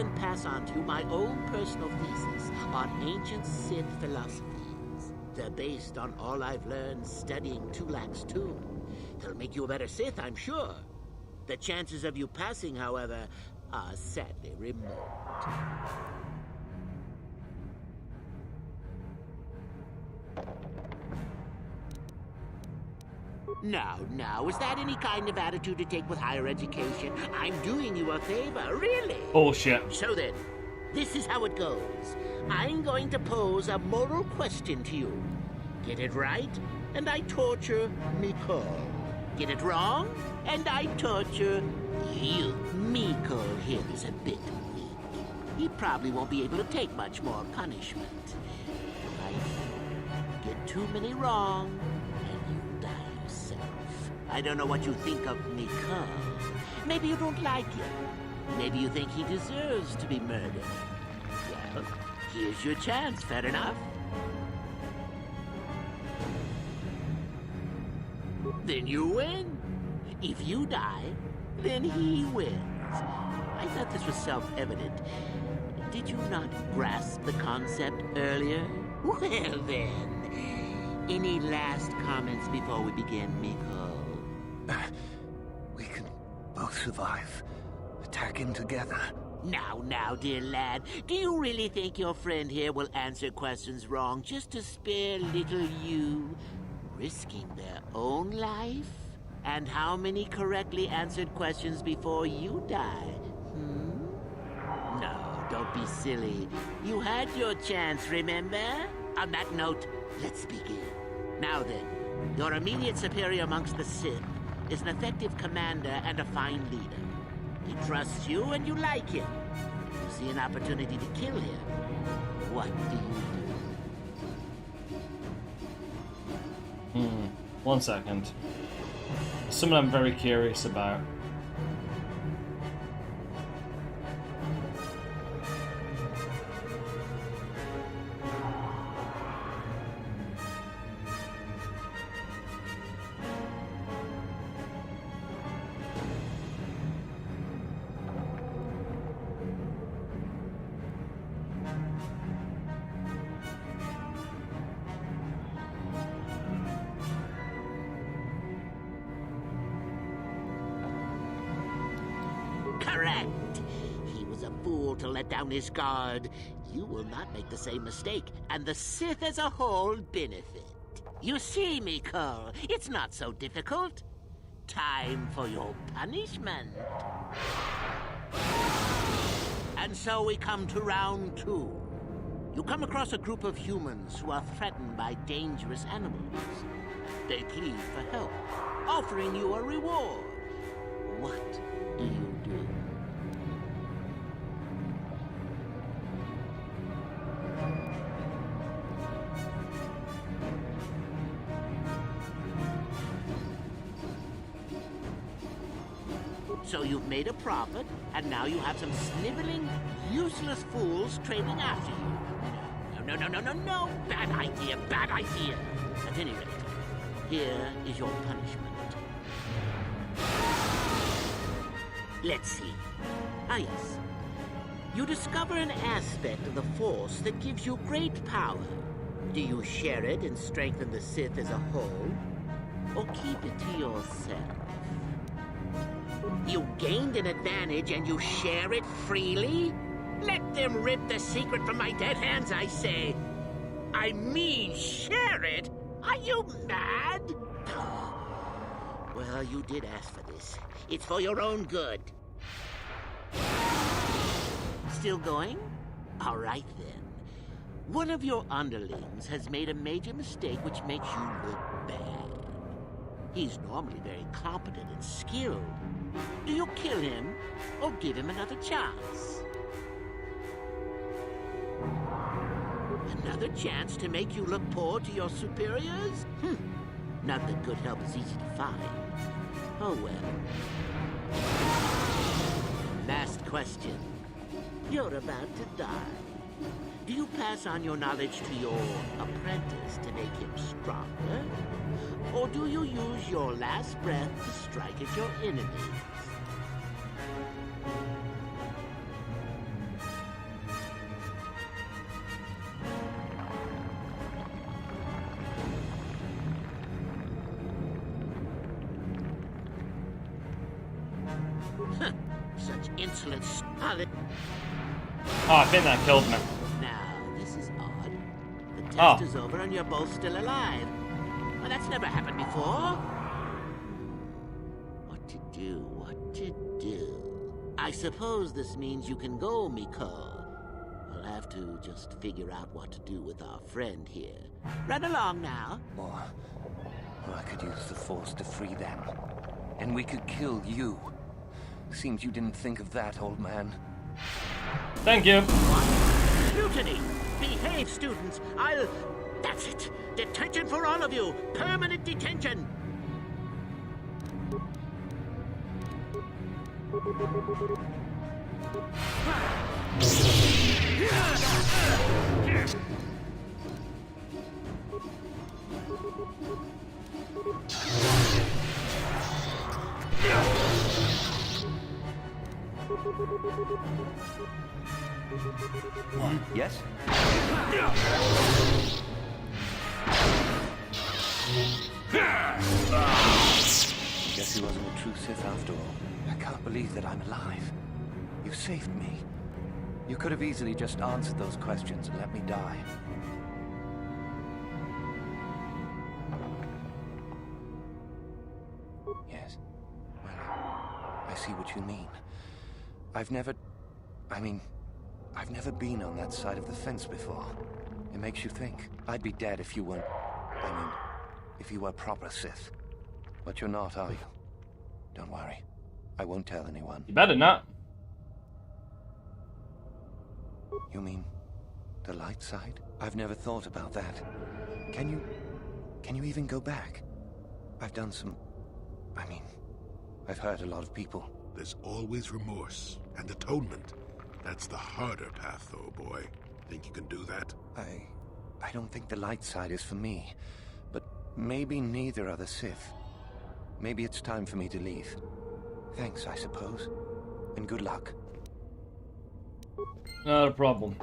even pass on to you my own personal thesis on ancient Sith philosophies. They're based on all I've learned studying Tulak's tomb. They'll make you a better Sith, I'm sure. The chances of you passing, however, are sadly remote. Now, is that any kind of attitude to take with higher education? I'm doing you a favor, really. Bullshit. So then, this is how it goes. I'm going to pose a moral question to you. Get it right, and I torture Mikol. Get it wrong, and I torture you. Mikol here is a bit weak. He probably won't be able to take much more punishment. Right? Get too many wrong, and you die yourself. I don't know what you think of Mikol. Maybe you don't like him. Maybe you think he deserves to be murdered. Well, here's your chance, fair enough? Then you win. If you die, then he wins. I thought this was self-evident. Did you not grasp the concept earlier? Well then, any last comments before we begin, Mikol? We can both survive. Attacking together. Now, dear lad, do you really think your friend here will answer questions wrong just to spare little you, risking their own life? And how many correctly answered questions before you die? No, don't be silly. You had your chance, remember? On that note, let's begin. Now then, your immediate superior amongst the Sith is an effective commander and a fine leader. He trusts you and you like him. You see an opportunity to kill him. What do you do? 1 second. Something I'm very curious about. Correct. He was a fool to let down his guard. You will not make the same mistake, and the Sith as a whole benefit. You see, Mikol, it's not so difficult. Time for your punishment. And so we come to round 2. You come across a group of humans who are threatened by dangerous animals. They plead for help, offering you a reward. What do you do? So you've made a profit, and now you have some sniveling, useless fools trailing after you. No. Bad idea. At any rate, here is your punishment. Let's see. Yes. You discover an aspect of the Force that gives you great power. Do you share it and strengthen the Sith as a whole? Or keep it to yourself? You gained an advantage and you share it freely? Let them rip the secret from my dead hands, I say. I mean, share it? Are you mad? Well, you did ask for this. It's for your own good. Still going? All right, then. One of your underlings has made a major mistake which makes you look bad. He's normally very competent and skilled. Do you kill him or give him another chance? Another chance to make you look poor to your superiors? Not that good help is easy to find. Oh well. Last question. You're about to die. Do you pass on your knowledge to your apprentice to make him stronger? Or do you use your last breath to strike at your enemies? Such insolence. Oh, I think that killed me. Now, this is odd. The test is over and you're both still alive. Well, that's never happened before. What to do? What to do? I suppose this means you can go, Miko. We'll have to just figure out what to do with our friend here. Run along now. Or I could use the Force to free them. And we could kill you. Seems you didn't think of that, old man. Thank you. What? Mutiny! Behave, students! That's it! Detention for all of you! Permanent detention! What? Yes? Guess he wasn't a true Sith after all. I can't believe that I'm alive. You saved me. You could have easily just answered those questions and let me die. Yes. Well, I see what you mean. I've never been on that side of the fence before. It makes you think. I'd be dead if you weren't... if you were proper Sith. But you're not, are you? Don't worry. I won't tell anyone. You better not. You mean the light side? I've never thought about that. Can you even go back? I've done some... I've hurt a lot of people. There's always remorse and atonement. That's the harder path, though, boy. Think you can do that? I don't think the light side is for me. But maybe neither are the Sith. Maybe it's time for me to leave. Thanks, I suppose. And good luck. Not a problem.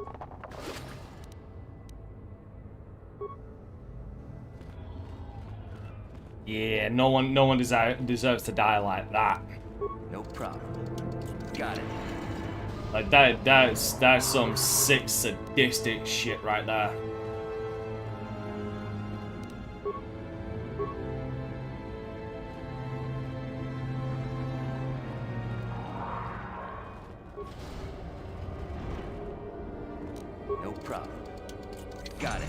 Yeah, no one deserves to die like that. No problem. Got it. Like that's some sick sadistic shit right there. No problem. Got it.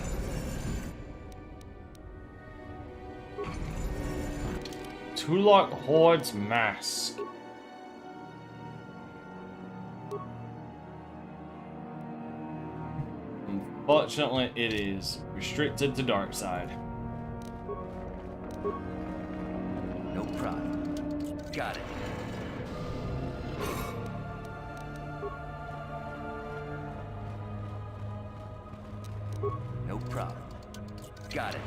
Tulok Horde's mask. Unfortunately, it is restricted to dark side. No problem. Got it. No problem. Got it.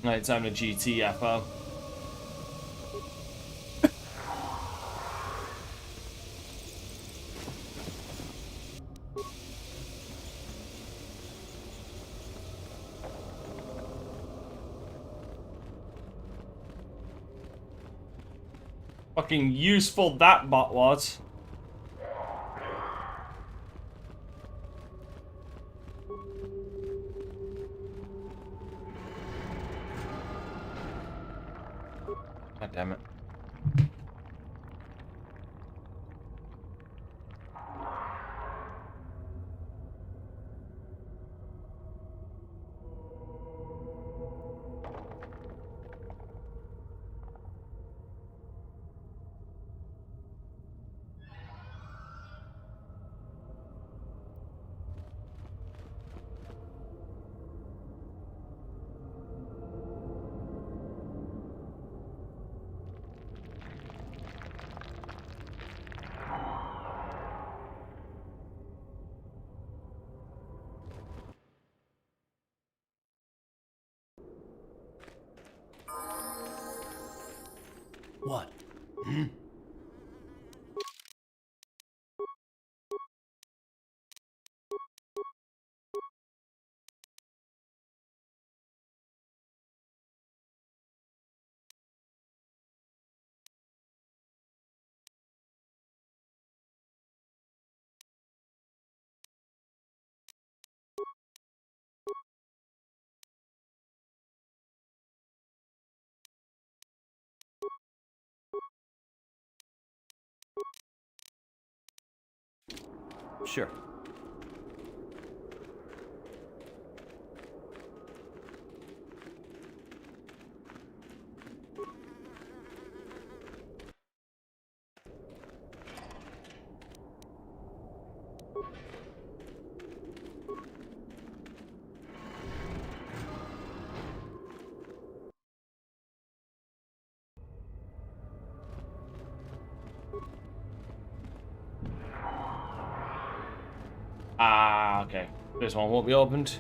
Right, time to GTFO. Fucking useful that bot was. God damn it. What? Hmm? Sure. Ah, okay. This one won't be opened.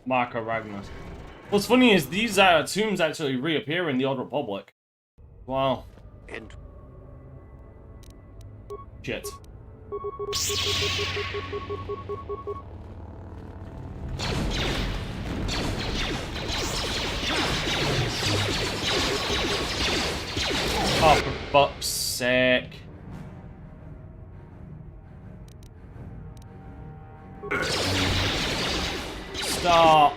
Marco Ragnar. What's funny is these tombs actually reappear in the Old Republic. Wow. And shit. Oh, for fuck's sake. Stop.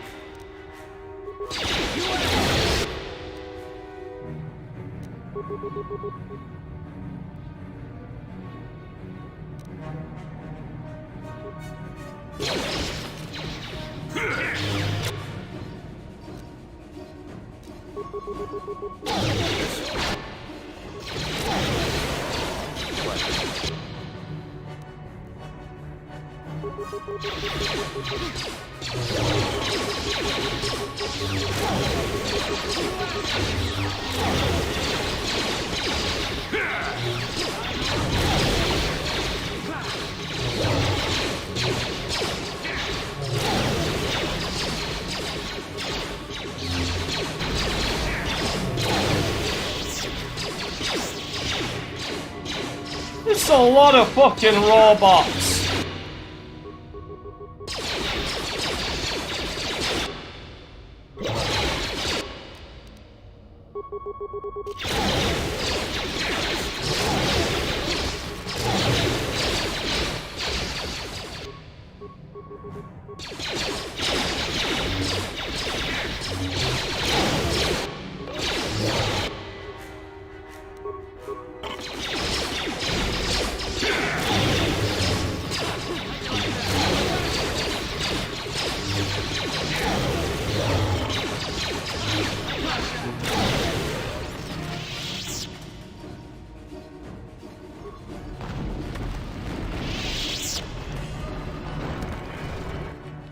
It's a lot of fucking robots.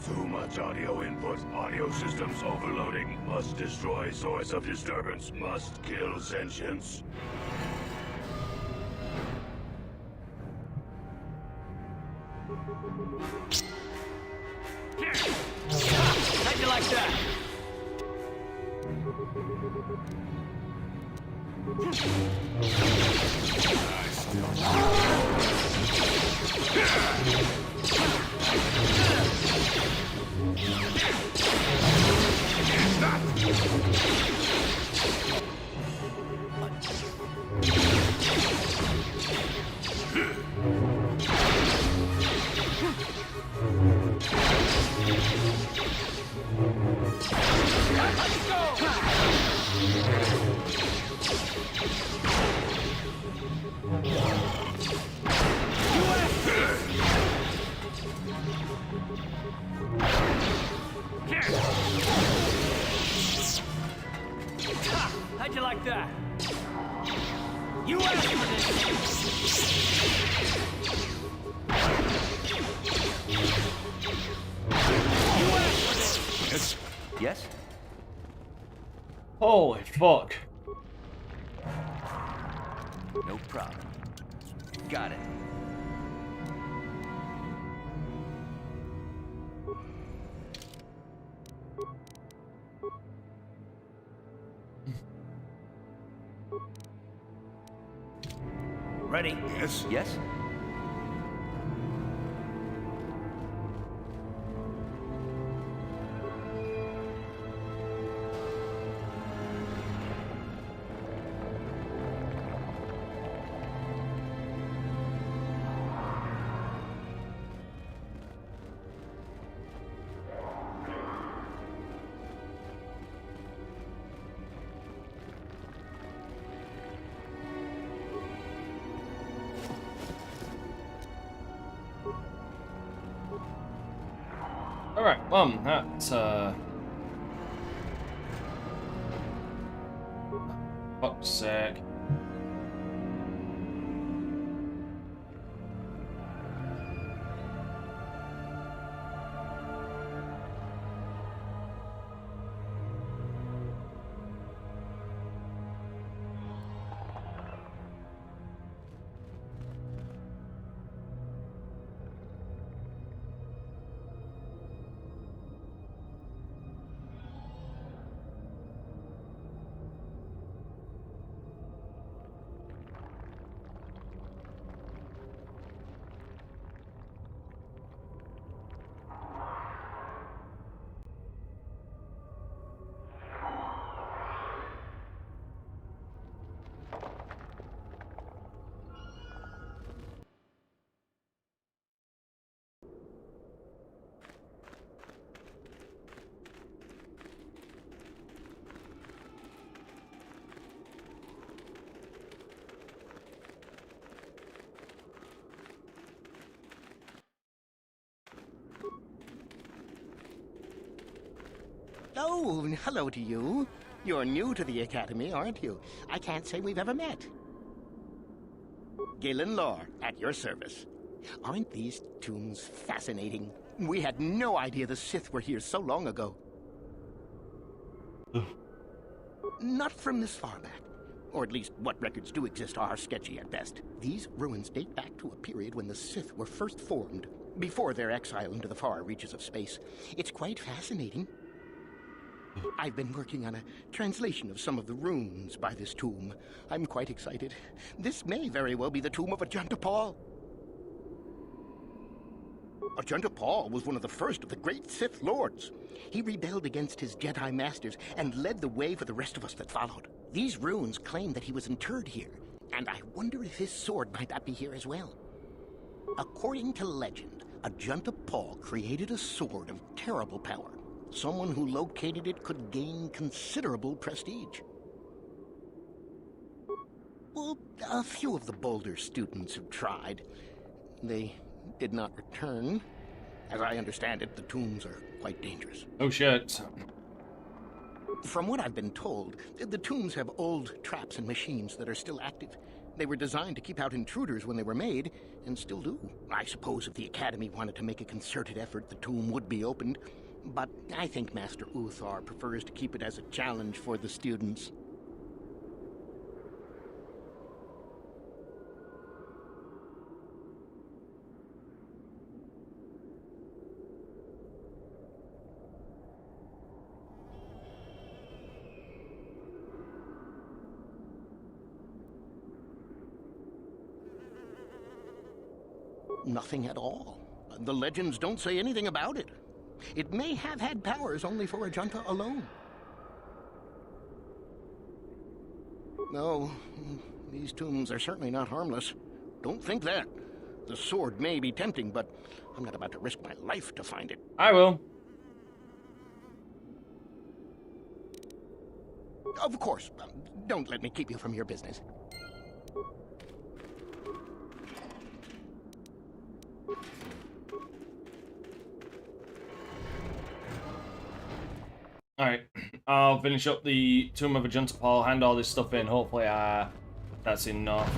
Too much audio input. Audio systems overloading. Must destroy source of disturbance. Must kill sentience. How'd you like that? How'd you like that? You asked for Yes? Yes? Holy fuck. No problem. Got it. Ready? Yes? Yes? Alright, that's fuck's sake. Oh, hello to you. You're new to the Academy, aren't you? I can't say we've ever met. Galen Lore, at your service. Aren't these tombs fascinating? We had no idea the Sith were here so long ago. Not from this far back. Or at least what records do exist are sketchy at best. These ruins date back to a period when the Sith were first formed, before their exile into the far reaches of space. It's quite fascinating. I've been working on a translation of some of the runes by this tomb. I'm quite excited. This may very well be the tomb of Ajanta Paul. Ajanta Paul was one of the first of the great Sith Lords. He rebelled against his Jedi Masters and led the way for the rest of us that followed. These runes claim that he was interred here, and I wonder if his sword might not be here as well. According to legend, Ajanta Paul created a sword of terrible power. Someone who located it could gain considerable prestige. Well, a few of the Boulder students have tried. They did not return. As I understand it, the tombs are quite dangerous. Oh shit. From what I've been told, the tombs have old traps and machines that are still active. They were designed to keep out intruders when they were made, and still do. I suppose if the Academy wanted to make a concerted effort, the tomb would be opened. But I think Master Uthar prefers to keep it as a challenge for the students. Nothing at all. The legends don't say anything about it. It may have had powers only for Ajanta alone. No, these tombs are certainly not harmless. Don't think that. The sword may be tempting, but I'm not about to risk my life to find it. I will. Of course. Don't let me keep you from your business. Alright, I'll finish up the Tomb of Ajanta Paul, hand all this stuff in, hopefully that's enough.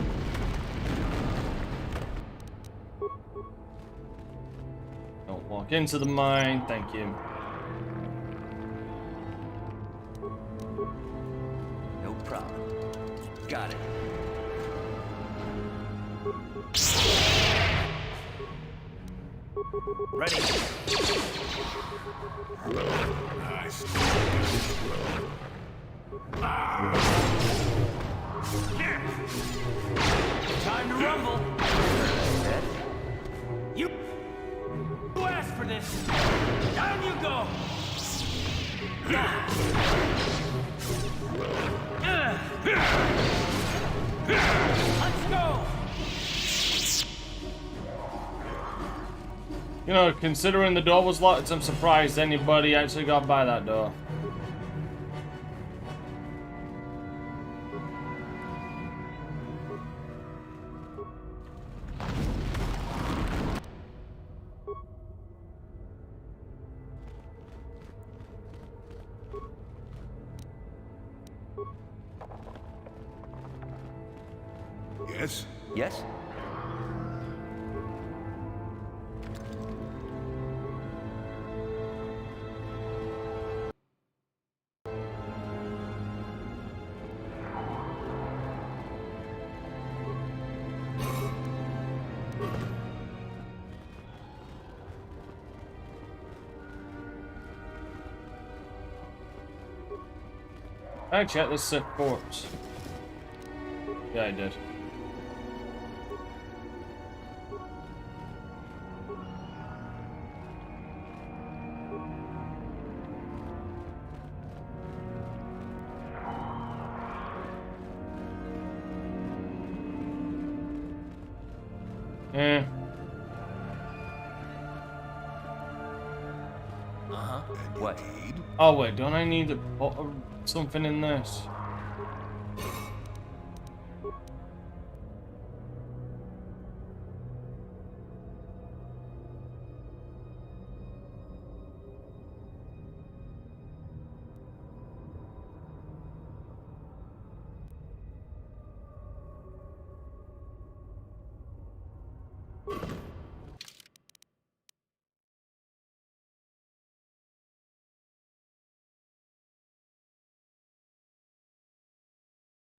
Don't walk into the mine, thank you. No problem. Got it. Ready. Nice. Time to rumble. You asked for this. Down you go. Let's go. You know, considering the door was locked, I'm surprised anybody actually got by that door. Yes? Yes? I checked this Sith corpse. Yeah, I did. Eh. Uh-huh. What? Oh wait, don't I need to put something in this?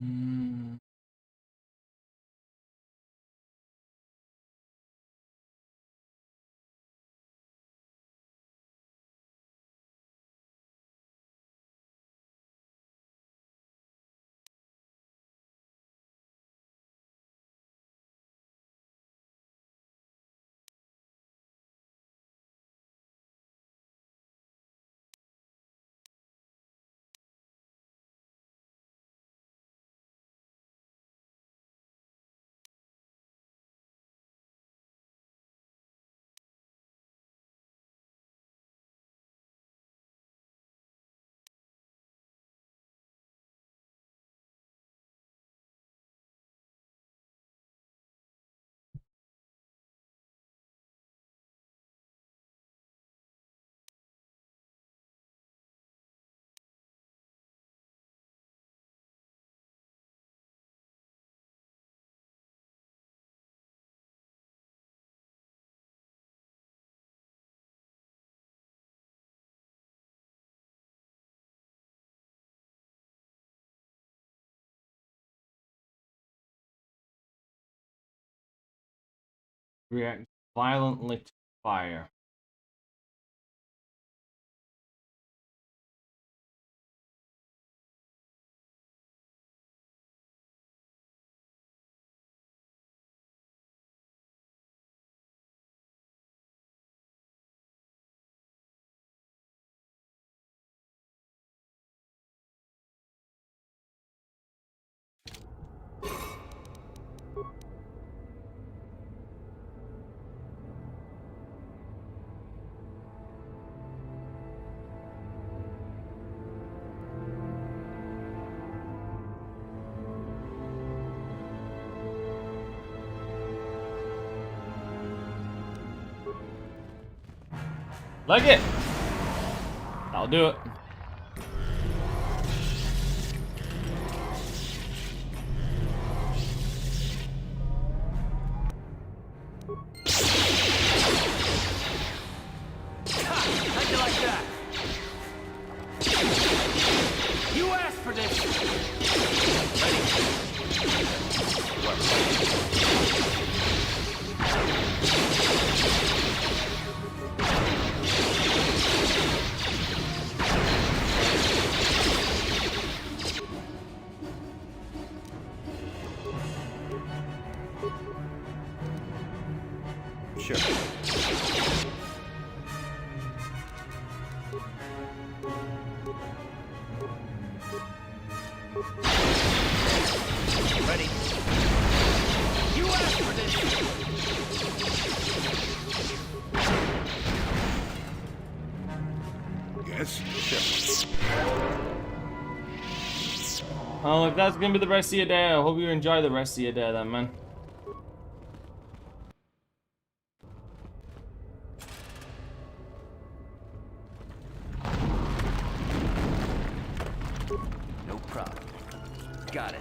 Hmm. React violently to fire. Like it. I'll do it. How'd you like that? You asked for this. Sure. Ready? You asked for this. Yes? Sure. Oh, if that's gonna be the rest of your day, I hope you enjoy the rest of your day then, man. No problem. Got it.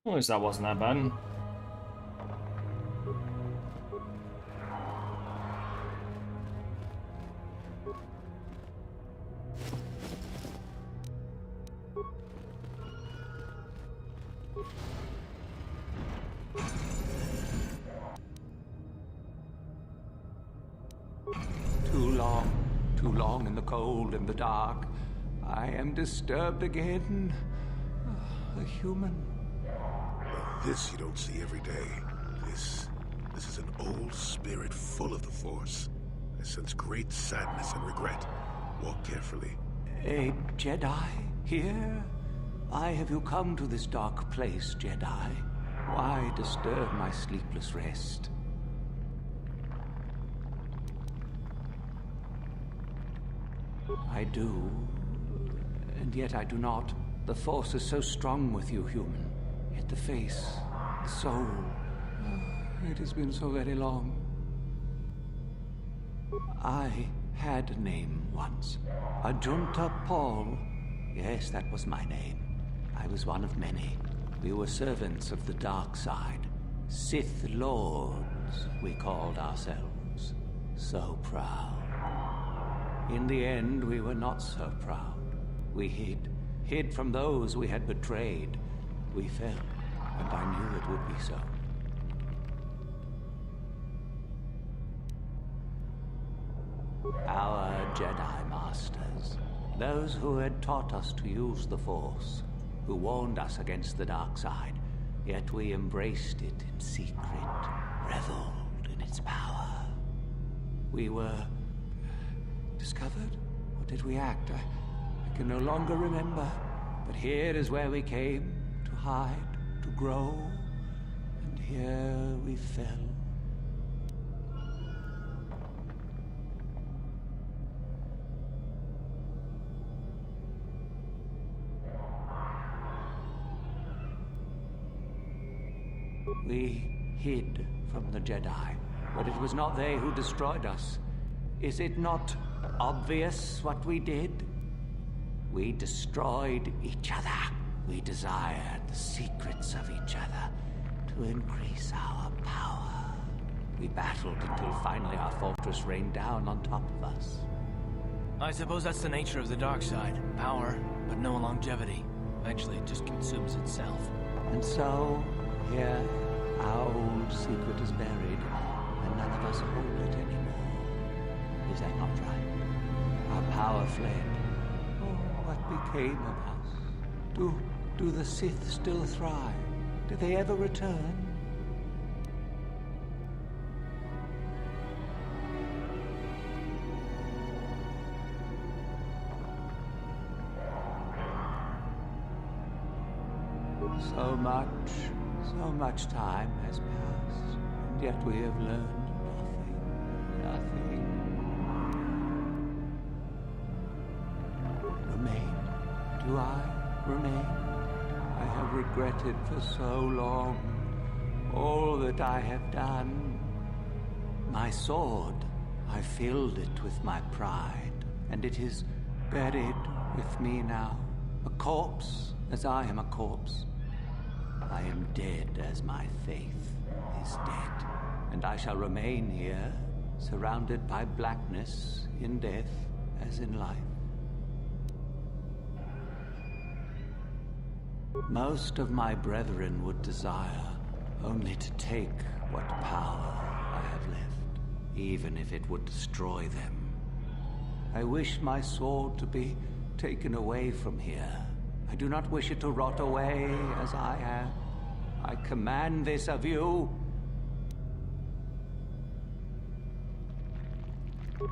At least that wasn't that bad. Too long in the cold and the dark. I am disturbed again. A human. This you don't see every day. This is an old spirit full of the Force. I sense great sadness and regret. Walk carefully. A Jedi here? Why have you come to this dark place, Jedi? Why disturb my sleepless rest? I do, and yet I do not. The Force is so strong with you, human. Yet the face, the soul, it has been so very long. I had a name once. Ajunta Paul. Yes, that was my name. I was one of many. We were servants of the dark side. Sith Lords, we called ourselves. So proud. In the end, we were not so proud. We hid from those we had betrayed. We fell, and I knew it would be so. Our Jedi Masters, those who had taught us to use the Force, who warned us against the dark side, yet we embraced it in secret, reveled in its power. We were discovered? Or did we act? I can no longer remember. But here is where we came, to hide, to grow, and here we fell. We hid from the Jedi, but it was not they who destroyed us. Is it not obvious what we did? We destroyed each other. We desired the secrets of each other to increase our power. We battled until finally our fortress rained down on top of us. I suppose that's the nature of the dark side. Power, but no longevity. Eventually it just consumes itself. And so, here, our old secret is buried, and none of us hold it anymore. Is that not right? Our power fled. Oh, what became of us? Do the Sith still thrive? Do they ever return? So much time has passed, and yet we have learned nothing. Remain? Do I remain? I have regretted for so long all that I have done. My sword, I filled it with my pride, and it is buried with me now, a corpse as I am a corpse. I am dead as my faith is dead, and I shall remain here, surrounded by blackness in death as in life. Most of my brethren would desire only to take what power I have left, even if it would destroy them. I wish my sword to be taken away from here. I do not wish it to rot away as I have. I command this of you.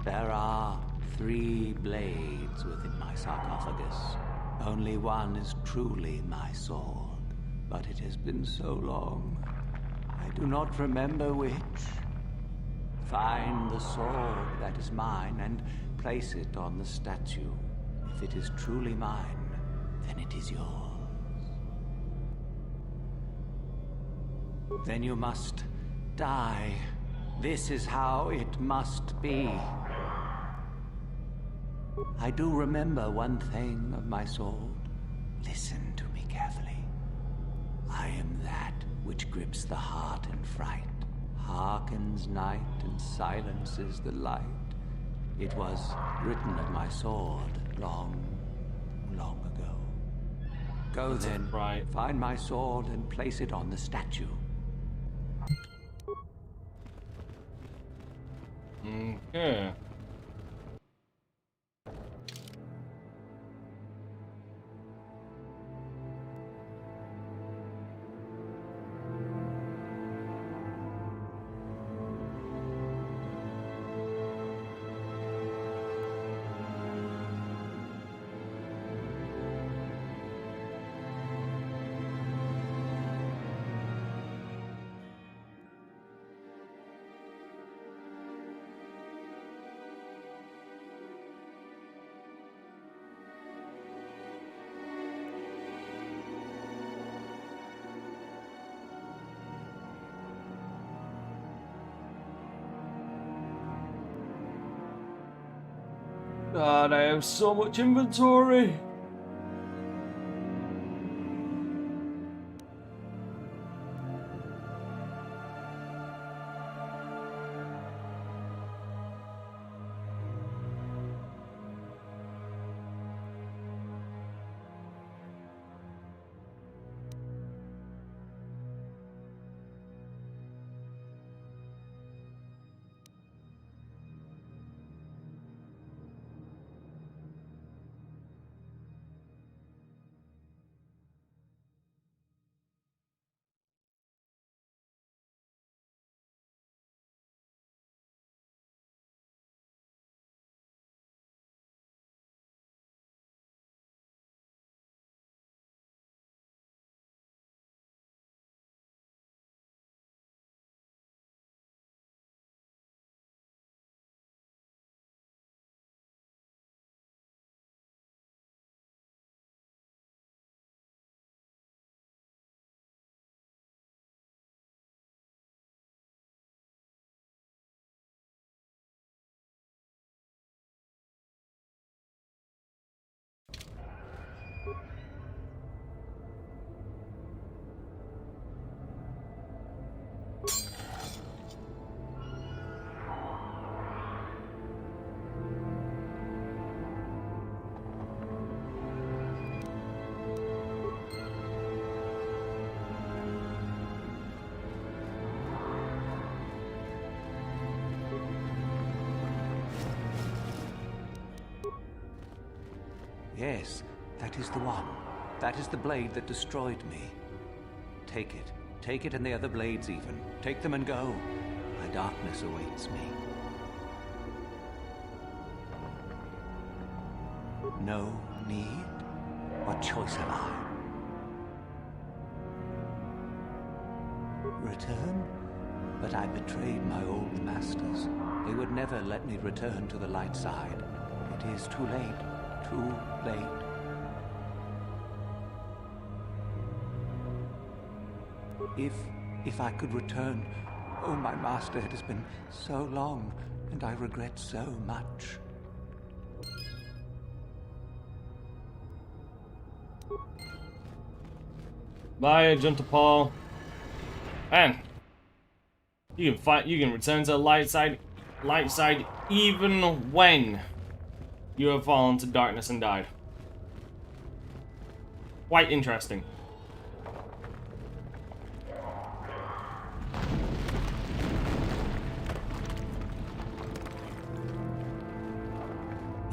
There are 3 blades within my sarcophagus. Only one is truly my sword, but it has been so long, I do not remember which. Find the sword that is mine and place it on the statue. If it is truly mine, then it is yours. Then you must die. This is how it must be. I do remember one thing of my sword. Listen to me carefully. I am which grips the heart in fright, hearkens night and silences the light. It was written of my sword long, long ago. Go then, find my sword and place it on the statue. Okay. God, I have so much inventory. Yes, that is the one. That is the blade that destroyed me. Take it. Take it and the other blades even. Take them and go. My darkness awaits me. No need? What choice have I? Return? But I betrayed my old masters. They would never let me return to the light side. It is too late. Too late. If I could return, oh, my master, it has been so long, and I regret so much. Bye, gentle Paul. Man, you can return to the light side even when you have fallen to darkness and died. Quite interesting.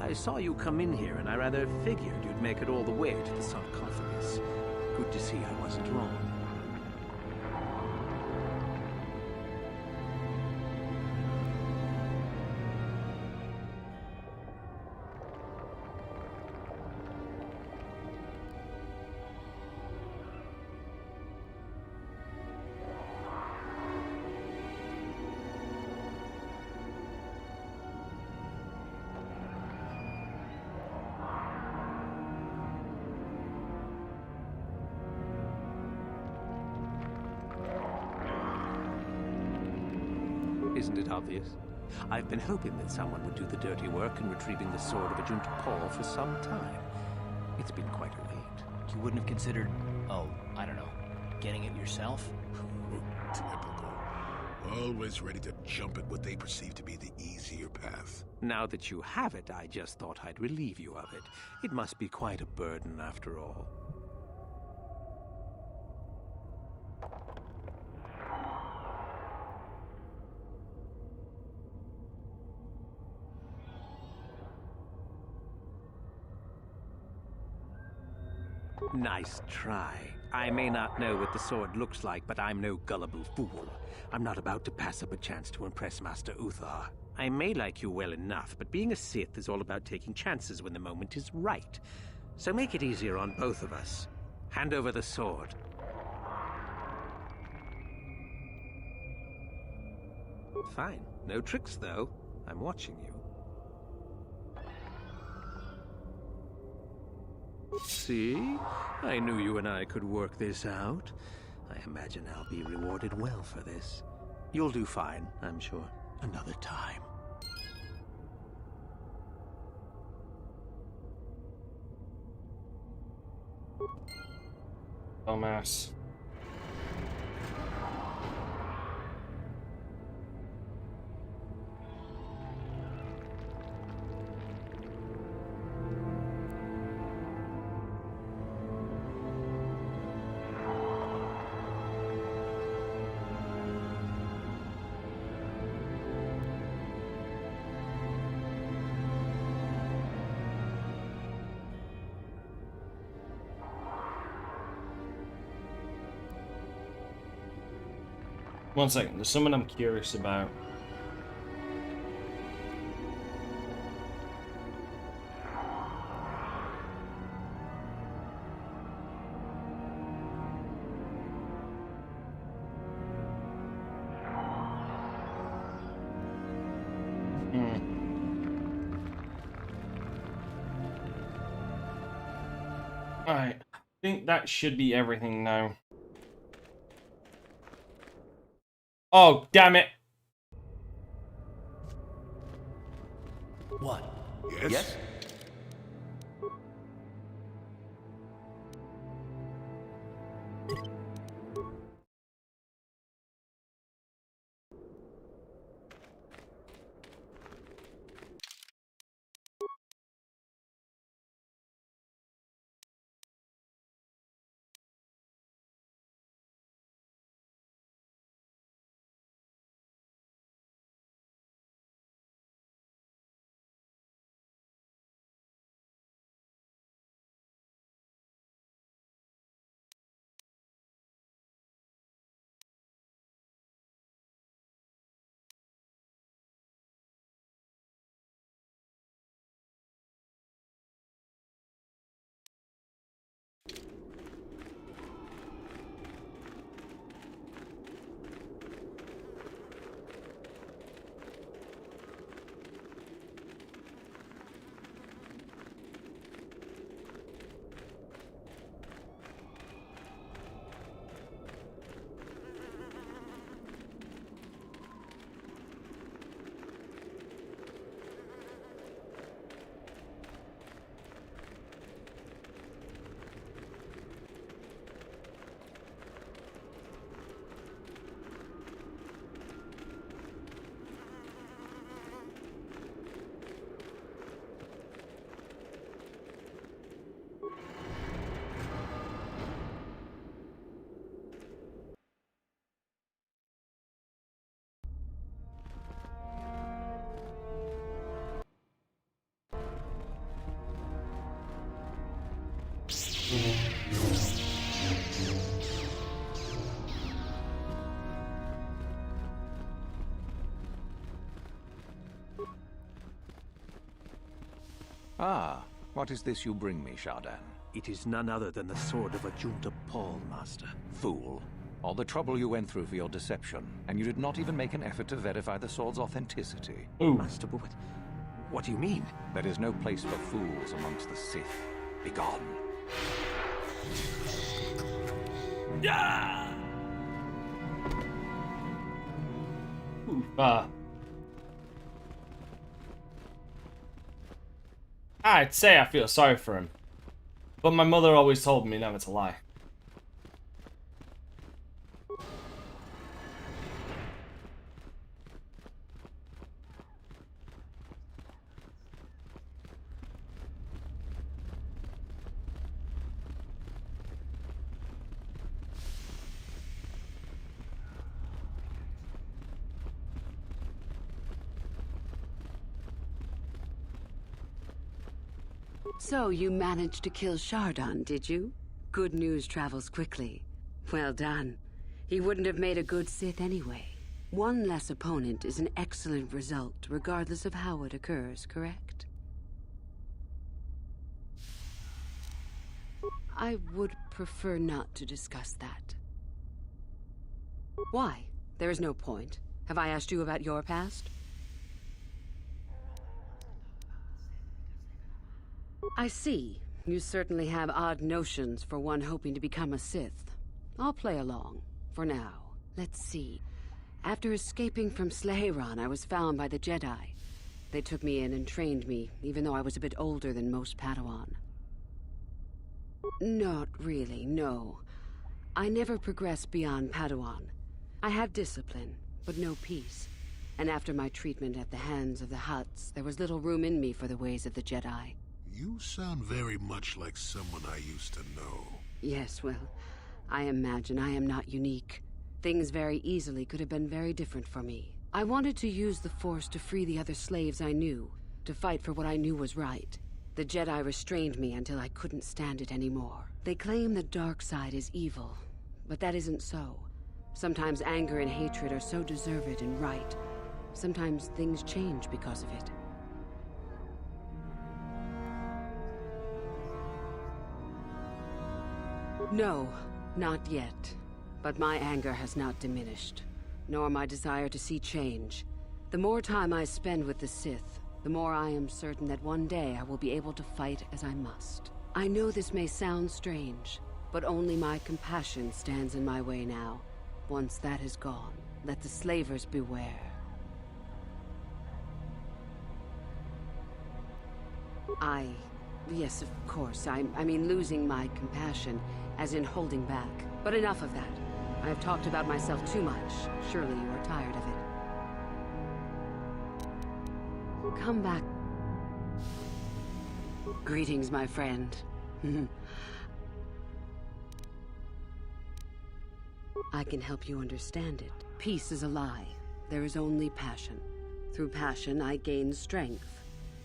I saw you come in here, and I rather figured you'd make it all the way to the sarcophagus. Good to see I wasn't wrong. Isn't it obvious? I've been hoping that someone would do the dirty work in retrieving the sword of Ajunta Paul for some time. It's been quite a wait. You wouldn't have considered, oh, I don't know, getting it yourself? Typical. Always ready to jump at what they perceive to be the easier path. Now that you have it, I just thought I'd relieve you of it. It must be quite a burden after all. Nice try. I may not know what the sword looks like, but I'm no gullible fool. I'm not about to pass up a chance to impress Master Uthar. I may like you well enough, but being a Sith is all about taking chances when the moment is right. So make it easier on both of us. Hand over the sword. Fine. No tricks, though. I'm watching you. See? I knew you and I could work this out. I imagine I'll be rewarded well for this. You'll do fine, I'm sure. Another time. Dumbass. One second, there's someone I'm curious about. Alright, I think that should be everything now. Oh, damn it. What? Yes? Yes? Ah, what is this you bring me, Shardan? It is none other than the sword of Ajunta Paul, Master. Fool. All the trouble you went through for your deception, and you did not even make an effort to verify the sword's authenticity. Ooh. Master, but what do you mean? There is no place for fools amongst the Sith. Begone. Yeah! I'd say I feel sorry for him, but my mother always told me never to lie. So you managed to kill Shardon, did you? Good news travels quickly. Well done. He wouldn't have made a good Sith anyway. One less opponent is an excellent result, regardless of how it occurs, correct? I would prefer not to discuss that. Why? There is no point. Have I asked you about your past? I see. You certainly have odd notions for one hoping to become a Sith. I'll play along. For now. Let's see. After escaping from Slaheron, I was found by the Jedi. They took me in and trained me, even though I was a bit older than most Padawan. Not really, no. I never progressed beyond Padawan. I had discipline, but no peace. And after my treatment at the hands of the Hutts, there was little room in me for the ways of the Jedi. You sound very much like someone I used to know. Yes, well, I imagine I am not unique. Things very easily could have been very different for me. I wanted to use the Force to free the other slaves I knew, to fight for what I knew was right. The Jedi restrained me until I couldn't stand it anymore. They claim the dark side is evil, but that isn't so. Sometimes anger and hatred are so deserved and right. Sometimes things change because of it. No, not yet. But my anger has not diminished, nor my desire to see change. The more time I spend with the Sith, the more I am certain that one day I will be able to fight as I must. I know this may sound strange, but only my compassion stands in my way now. Once that is gone, let the slavers beware. Yes, of course, I mean losing my compassion, as in holding back. But enough of that. I have talked about myself too much. Surely you are tired of it. Come back. Greetings, my friend. I can help you understand it. Peace is a lie. There is only passion. Through passion, I gain strength.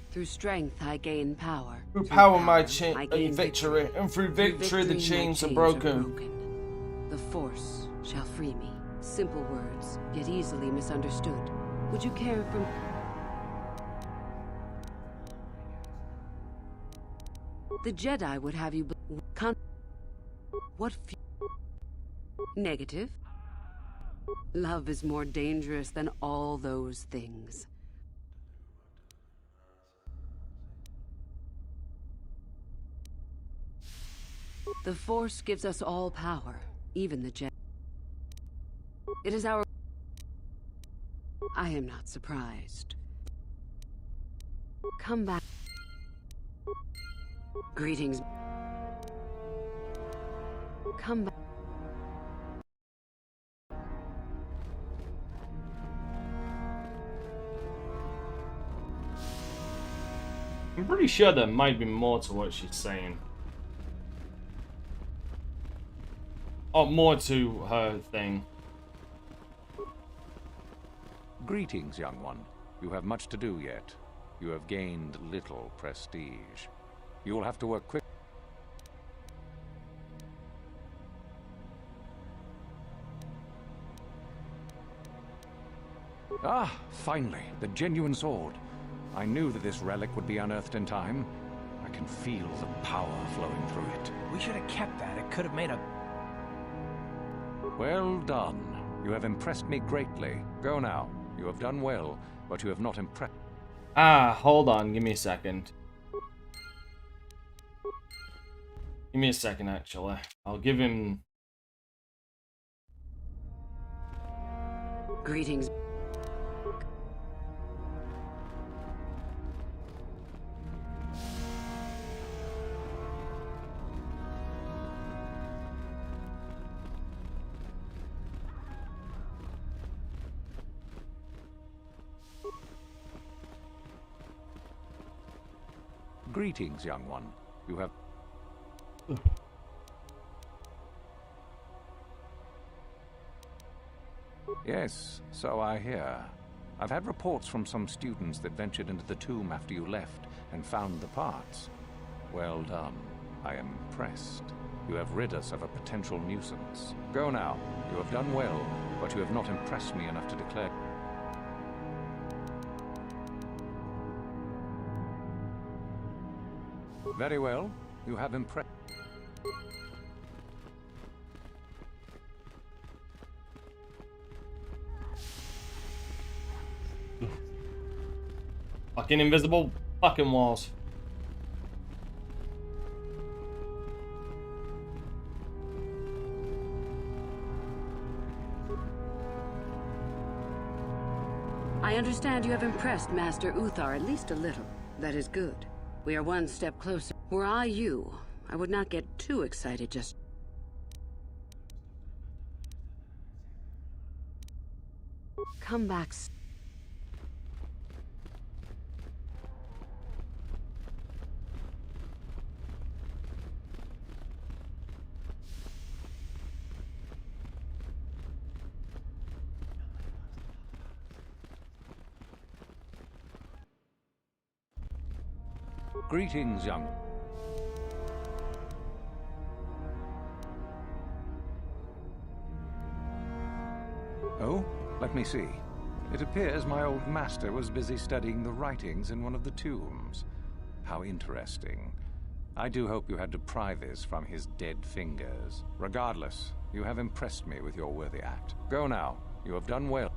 Through strength, I gain power. Through power, my victory. And through victory, the chains are broken. The Force shall free me. Simple words, yet easily misunderstood. Would you care for... The Jedi would have you... What... Negative? Love is more dangerous than all those things. The Force gives us all power, even the Jedi. It is our... I am not surprised. Come back. Greetings. Come back. I'm pretty sure there might be more to what she's saying. Oh, more to her thing. Greetings, young one. You have much to do yet. You have gained little prestige. You will have to work quick. Ah, finally, the genuine sword. I knew that this relic would be unearthed in time. I can feel the power flowing through it. We should have kept that. It could have made a... Well done. You have impressed me greatly. Go now. You have done well, but you have not impressed... Ah, hold on. Give me a second. Give me a second, actually. I'll give him... Greetings. Greetings, young one. You have... Yes, so I hear. I've had reports from some students that ventured into the tomb after you left and found the parts. Well done. I am impressed. You have rid us of a potential nuisance. Go now. You have done well, but you have not impressed me enough to declare... Very well. You have impressed... Fucking invisible fucking walls. I understand you have impressed Master Uthar at least a little. That is good. We are one step closer. Were I you, I would not get too excited just... Come back. Greetings, young... Oh, let me see. It appears my old master was busy studying the writings in one of the tombs. How interesting. I do hope you had to pry this from his dead fingers. Regardless, you have impressed me with your worthy act. Go now. You have done well.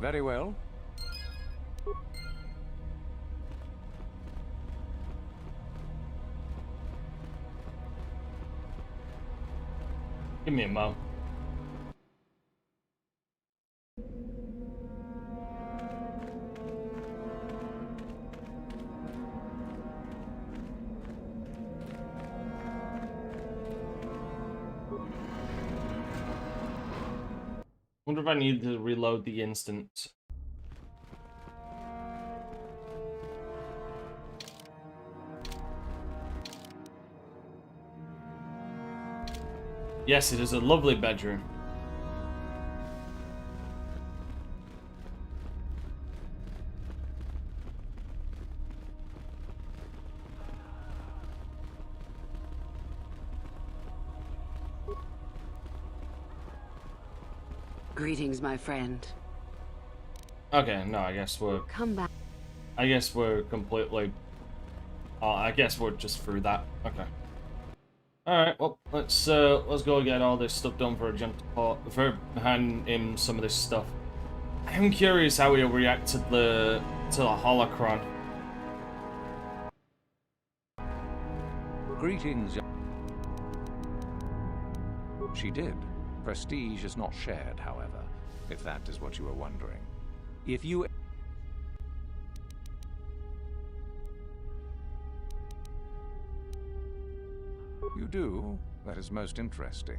Very well. Give me a mo. Wonder if I need to reload the instance. Yes, it is a lovely bedroom. Greetings, my friend. Okay, no, I guess we're... Come back. I guess we're completely... I guess we're just through that. Okay. Alright, well, let's go get all this stuff done for a jump for hand him some of this stuff. I'm curious how he'll react to the holocron. Greetings. She did. Prestige is not shared, however, if that is what you were wondering. If you... You do? That is most interesting.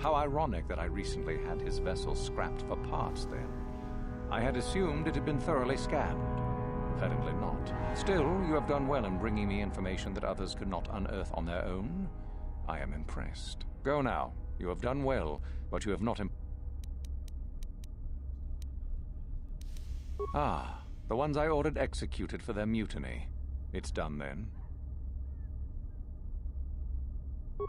How ironic that I recently had his vessel scrapped for parts, then. I had assumed it had been thoroughly scanned. Evidently not. Still, you have done well in bringing me information that others could not unearth on their own. I am impressed. Go now. You have done well, but you have not the ones I ordered executed for their mutiny. It's done then.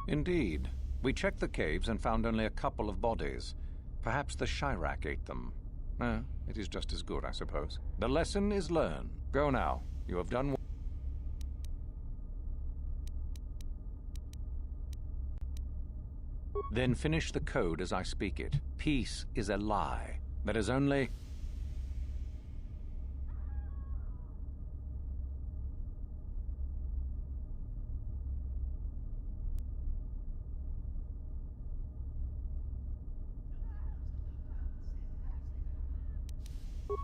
Indeed. We checked the caves and found only a couple of bodies. Perhaps the Chirac ate them. It is just as good, I suppose. The lesson is learned. Go now. You have done well. Then finish the code as I speak it. Peace is a lie. There is only...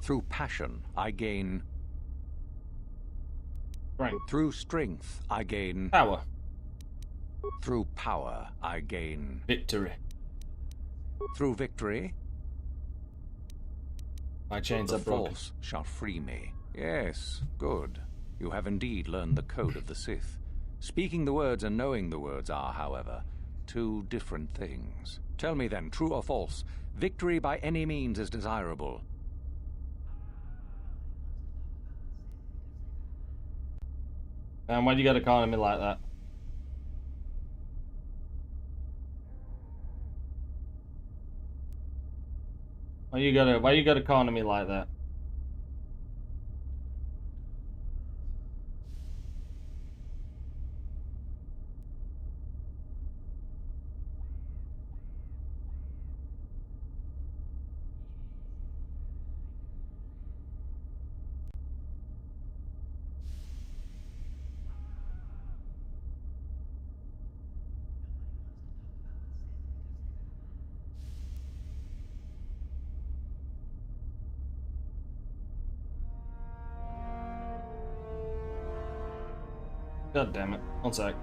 Through passion, I gain... Strength. Through strength, I gain... Power. Through power, I gain... Victory. Through victory... My chains are the broken. Force shall free me. Yes, good. You have indeed learned the code of the Sith. Speaking the words and knowing the words are, however, two different things. Tell me then, true or false, Victory by any means is desirable. And why do you gotta corner me like that? Why you gotta corner me like that? God damn it. One sec.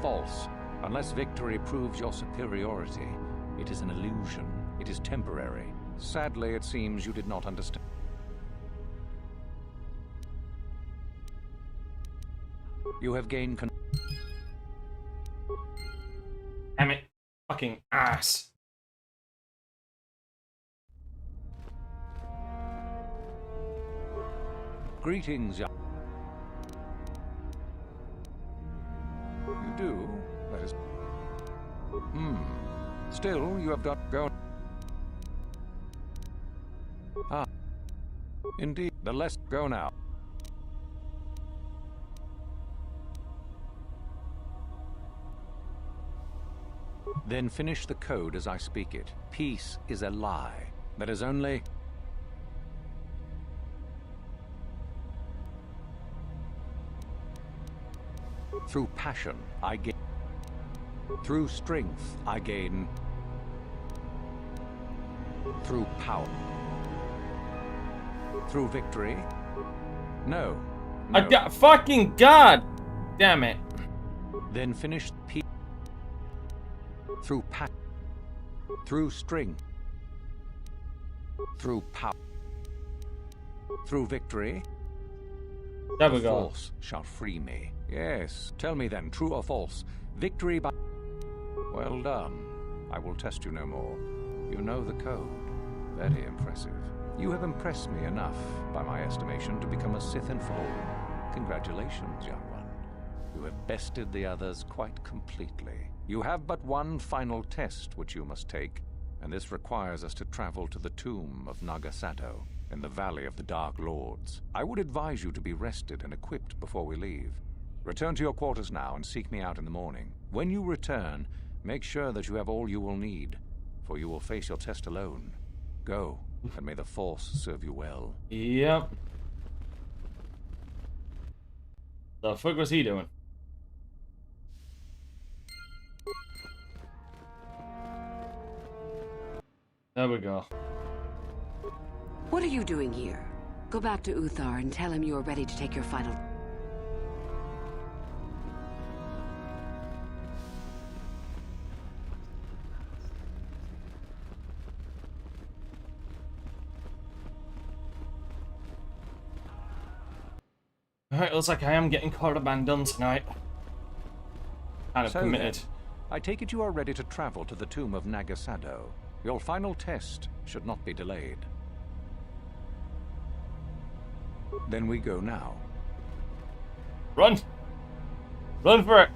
False. Unless victory proves your superiority, it is an illusion. It is temporary. Sadly, it seems you did not understand. You have gained Damn it. Fucking ass. Greetings, young. You do? That is... Still, you have go... Ah. Indeed, the less go now. Then finish the code as I speak it. Peace is a lie. That is only... Through passion, I gain. Through strength, I gain. Through power. Through victory? No. I got fucking God damn it. Then finish peace. Through passion. Through strength. Through power. Through victory? There we the go. Force shall free me. Yes. Tell me then, true or false? Victory by... Well done. I will test you no more. You know the code. Very impressive. You have impressed me enough, by my estimation, to become a Sith in full. Congratulations, young one. You have bested the others quite completely. You have but one final test which you must take, and this requires us to travel to the tomb of Nagasado, in the Valley of the Dark Lords. I would advise you to be rested and equipped before we leave. Return to your quarters now and seek me out in the morning. When you return, make sure that you have all you will need, for you will face your test alone. Go, and may the Force serve you well. Yep. The fuck was he doing? There we go. What are you doing here? Go back to Uthar and tell him you are ready to take your final... Alright, looks like I am getting Korriban done tonight. Kind of So committed. then, I take it you are ready to travel to the tomb of Nagasado. Your final test should not be delayed. Then we go now. Run! Run for it!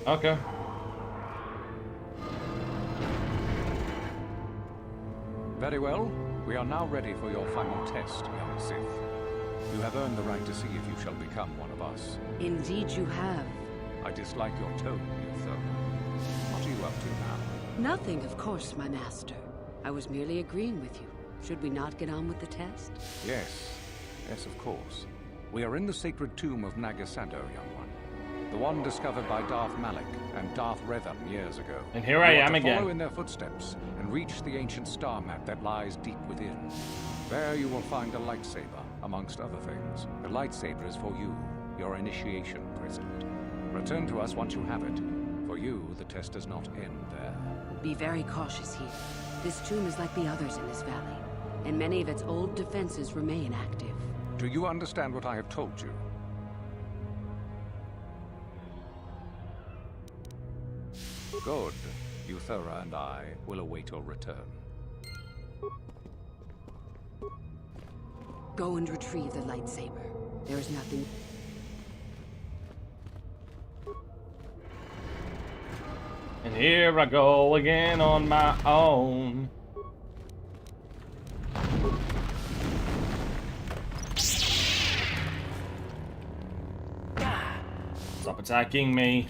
Okay. Very well. We are now ready for your final test, young Sith. You have earned the right to see if you shall become one of us. Indeed you have. I dislike your tone, Uthera. What are you up to now? Nothing, of course, my master. I was merely agreeing with you. Should we not get on with the test? Yes. Yes, of course. We are in the sacred tomb of Nagasado, young one. The one discovered by Darth Malik and Darth Revan years ago. And here I am to again. Follow in their footsteps and reach the ancient star map that lies deep within. There you will find a lightsaber, amongst other things. The lightsaber is for you, your initiation present. Return to us once you have it. For you, the test does not end there. Be very cautious here. This tomb is like the others in this valley, and many of its old defenses remain active. Do you understand what I have told you? Good. Uthera and I will await your return. Go and retrieve the lightsaber. There is nothing... And here I go again on my own. Stop attacking me.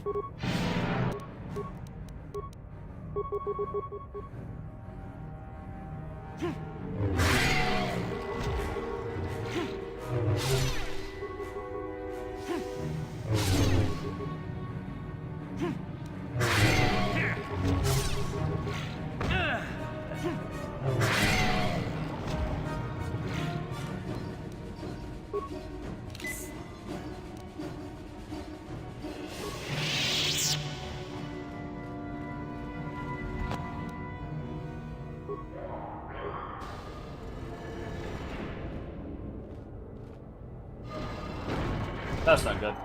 That's not good.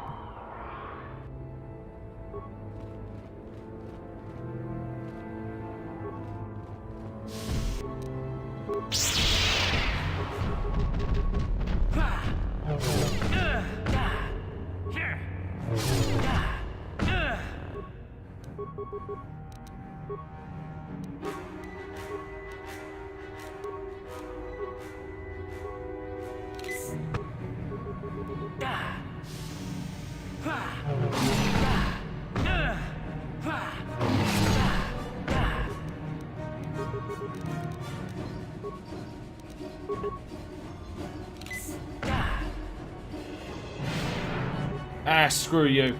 Ah, screw you.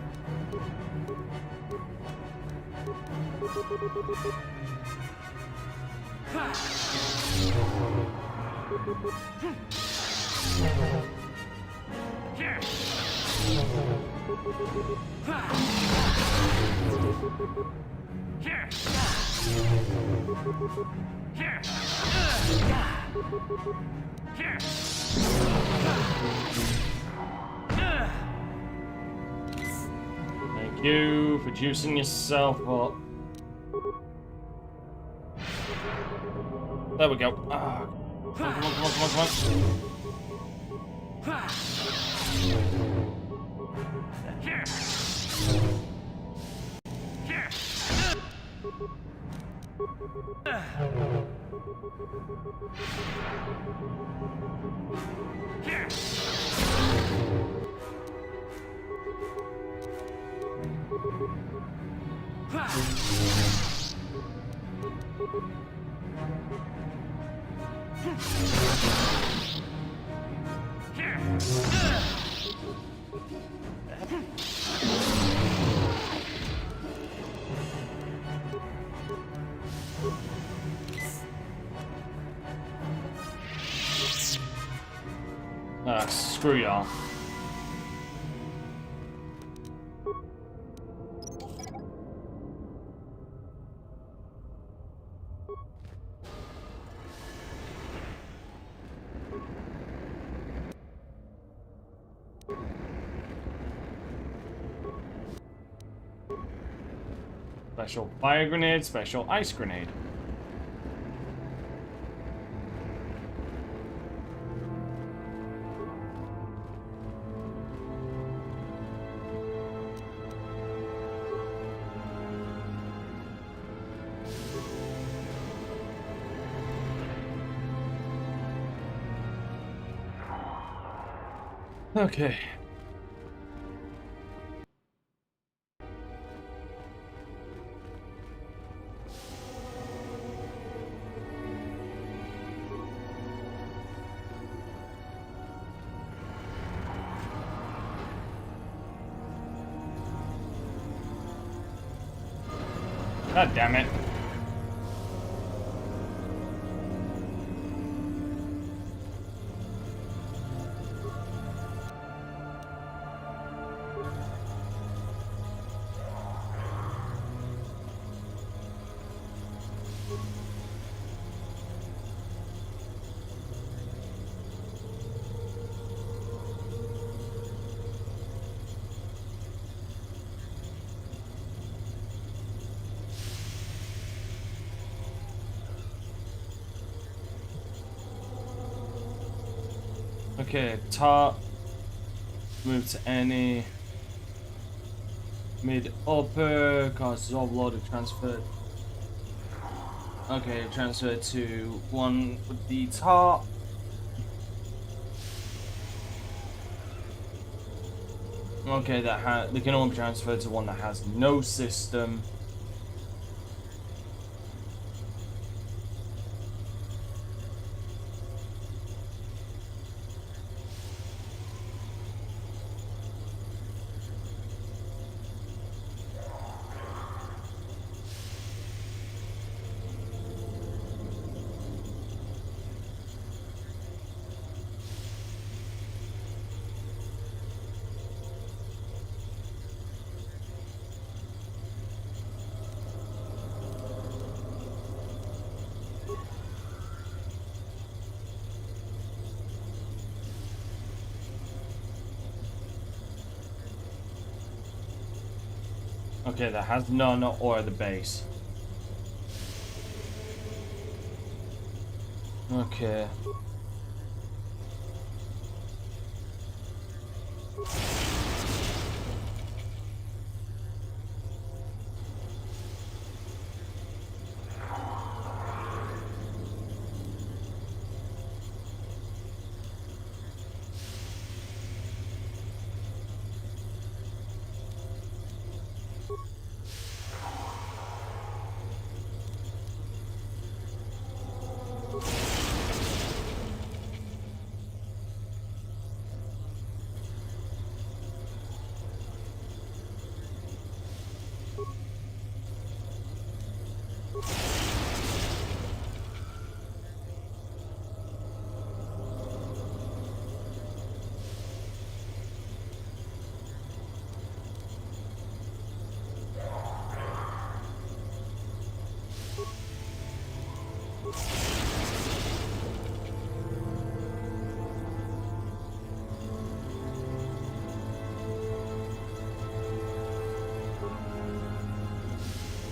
Thank you for juicing yourself up. There we go. Ah, come on, come on, come on, come on, come on. Ah, screw y'all. Special fire grenade, special ice grenade. Okay. God damn it. Okay, top. Move to any. Mid upper. Cost is overloaded. Transfer. Okay, transfer to one with the top. Okay, they can only be transferred to one that has no system. Okay, that has none or the base. Okay.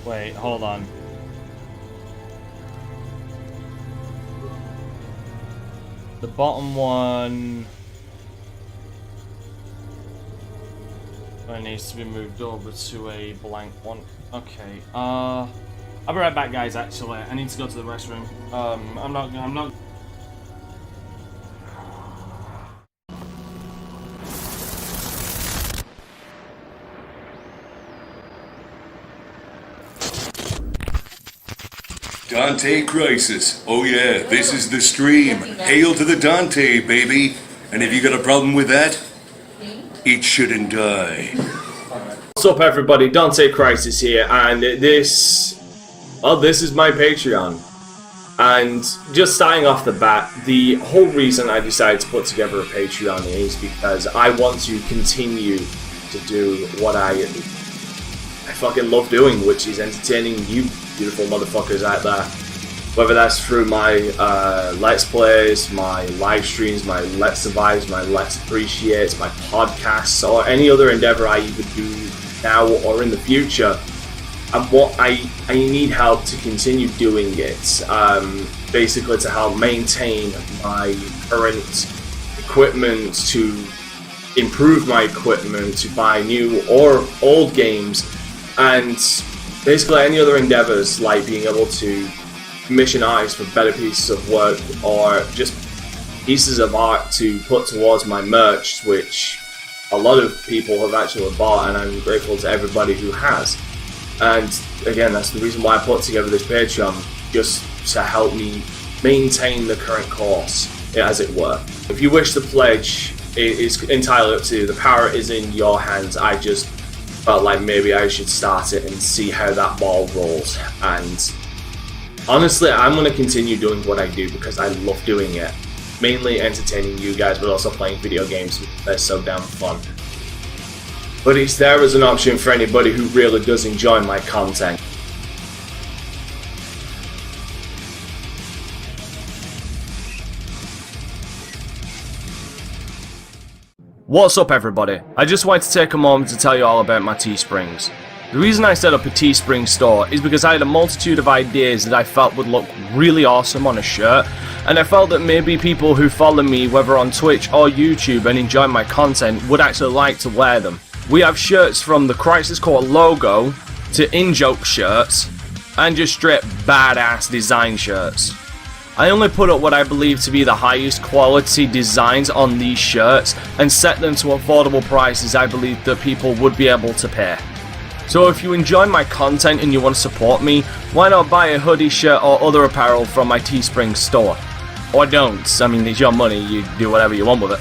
Wait, hold on. The bottom one needs to be moved over to a blank one. Okay. I'll be right back, guys. Actually, I need to go to the restroom. I'm not. DanteCrysis. Oh yeah, this is the stream. Hail to the Dante, baby. And if you got a problem with that, it shouldn't die. What's up, everybody? DanteCrysis here, and this is my Patreon. And just starting off the bat, the whole reason I decided to put together a Patreon is because I want to continue to do what I fucking love doing, which is entertaining you beautiful motherfuckers out there. Whether that's through my Let's Plays, my live streams, my Let's Survives, my Let's Appreciates, my podcasts, or any other endeavor I either do now or in the future. And what I need help to continue doing it, basically to help maintain my current equipment, to improve my equipment, to buy new or old games, and basically any other endeavors, like being able to commission artists for better pieces of work, or just pieces of art to put towards my merch, which a lot of people have actually bought, and I'm grateful to everybody who has. And again, that's the reason why I put together this Patreon, just to help me maintain the current course, as it were. If you wish to pledge, it is entirely up to you. The power is in your hands. I just felt like maybe I should start it and see how that ball rolls. And honestly, I'm going to continue doing what I do because I love doing it. Mainly entertaining you guys, but also playing video games. They're so damn fun. But it's there as an option for anybody who really does enjoy my content. What's up everybody? I just wanted to take a moment to tell you all about my Teesprings. The reason I set up a Teespring store is because I had a multitude of ideas that I felt would look really awesome on a shirt, and I felt that maybe people who follow me, whether on Twitch or YouTube, and enjoy my content would actually like to wear them. We have shirts from the Crisis Core logo to in-joke shirts and just straight badass design shirts. I only put up what I believe to be the highest quality designs on these shirts and set them to affordable prices I believe that people would be able to pay. So if you enjoy my content and you want to support me, why not buy a hoodie, shirt or other apparel from my Teespring store? Or don't, I mean it's your money, you do whatever you want with it.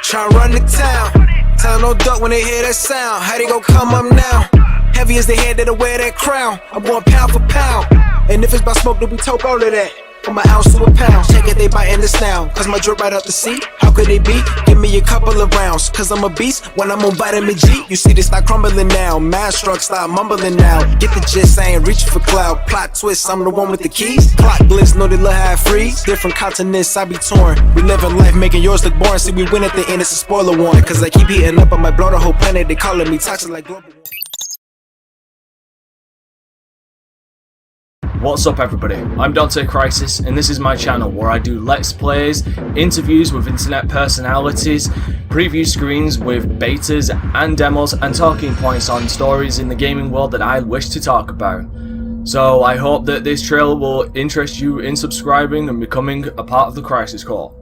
Try run the town. Tell no duck when they hear that sound. How they gon' come up now? Heavy as the head that'll wear that crown. I'm going pound for pound. And if it's about smoke, then we talk all of that. From an ounce to a pound. Check it, they biting this now. Cause my drip right up the seat. How could they be? Give me a couple of rounds. Cause I'm a beast when I'm on vitamin G. You see they start crumbling now. Mad struck, start mumbling now. Get the gist, I ain't reaching for cloud. Plot twist, I'm the one with the keys. Clock blitz, know they look how I freeze. Different continents, I be torn. We living life, making yours look boring. See, we win at the end, it's a spoiler warning. Cause I keep heating up, I might blow the whole planet. They calling me toxic like global. What's up everybody, I'm DanteCrysis and this is my channel where I do let's plays, interviews with internet personalities, preview screens with betas and demos and talking points on stories in the gaming world that I wish to talk about. So I hope that this trailer will interest you in subscribing and becoming a part of the Crisis Core.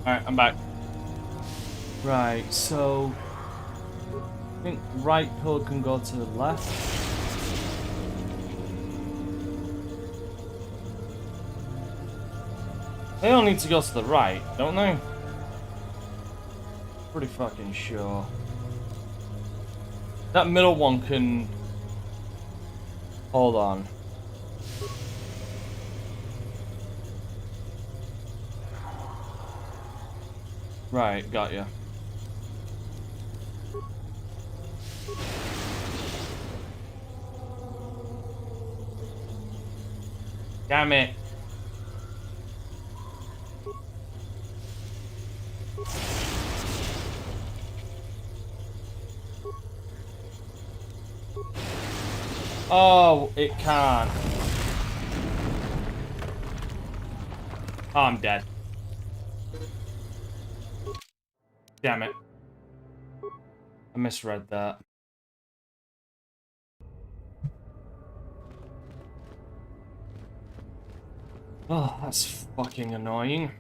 Alright, I'm back. Right, so I think right pillar can go to the left. They all need to go to the right, don't they? Pretty fucking sure. That middle one can... Hold on. Right, got ya. Damn it. Oh, it can't. Oh, I'm dead. Damn it. I misread that. Oh, that's fucking annoying.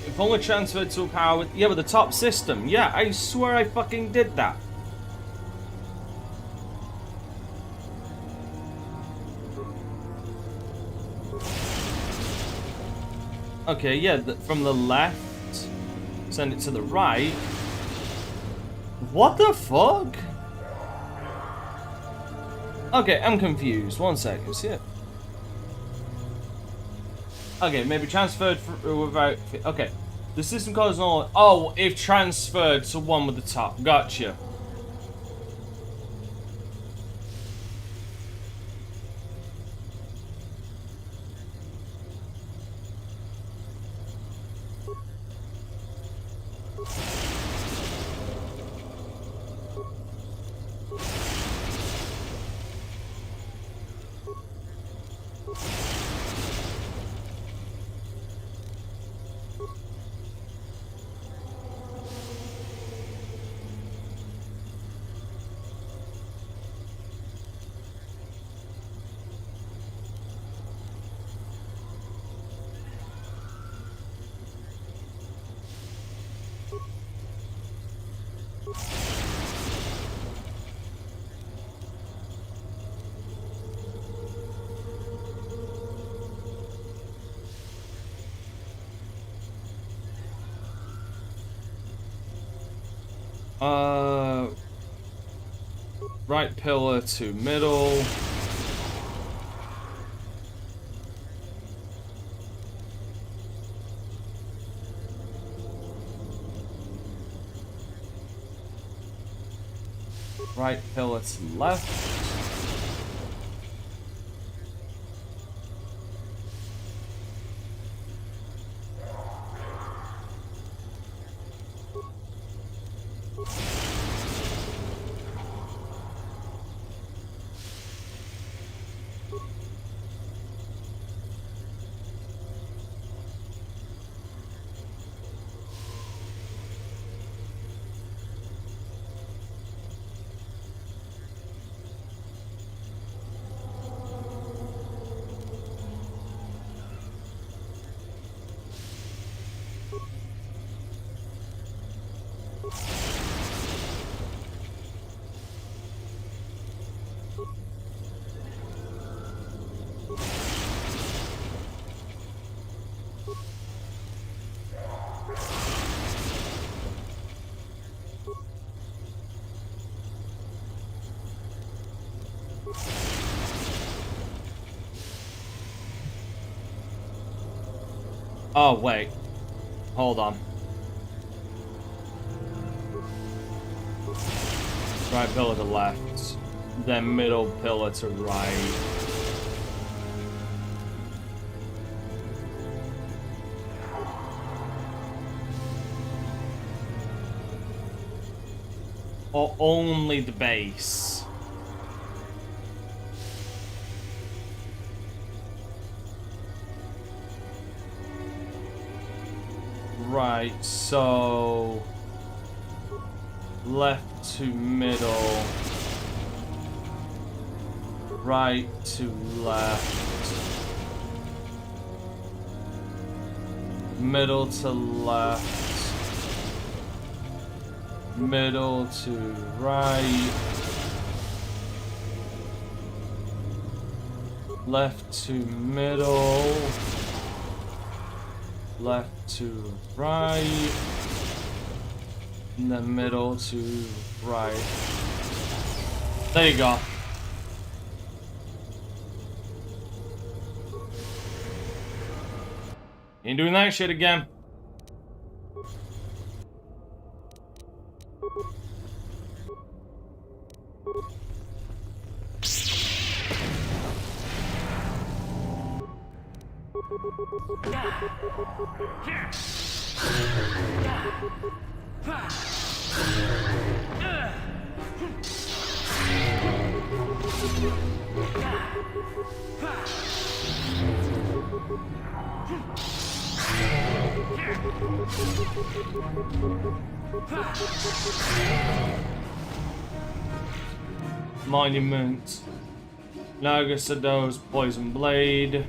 If only transferred to a power with... Yeah, with the top system. Yeah, I swear I fucking did that. Okay, yeah, from the left, send it to the right. What the fuck? Okay, I'm confused. 1 second, see it? Okay, maybe transferred without... Okay, the system code is all... Oh, if transferred to one with the top. Gotcha. Right pillar to middle. Right pillar to left. Oh, wait. Hold on. Right pillar to left. Then middle pillar to right. or only the base? Right, so left to middle, right to left, middle to left, middle to right, left to middle, left to right, and then middle to right. There you go. Ain't doing that shit again. Monument. Nagasado's poison blade.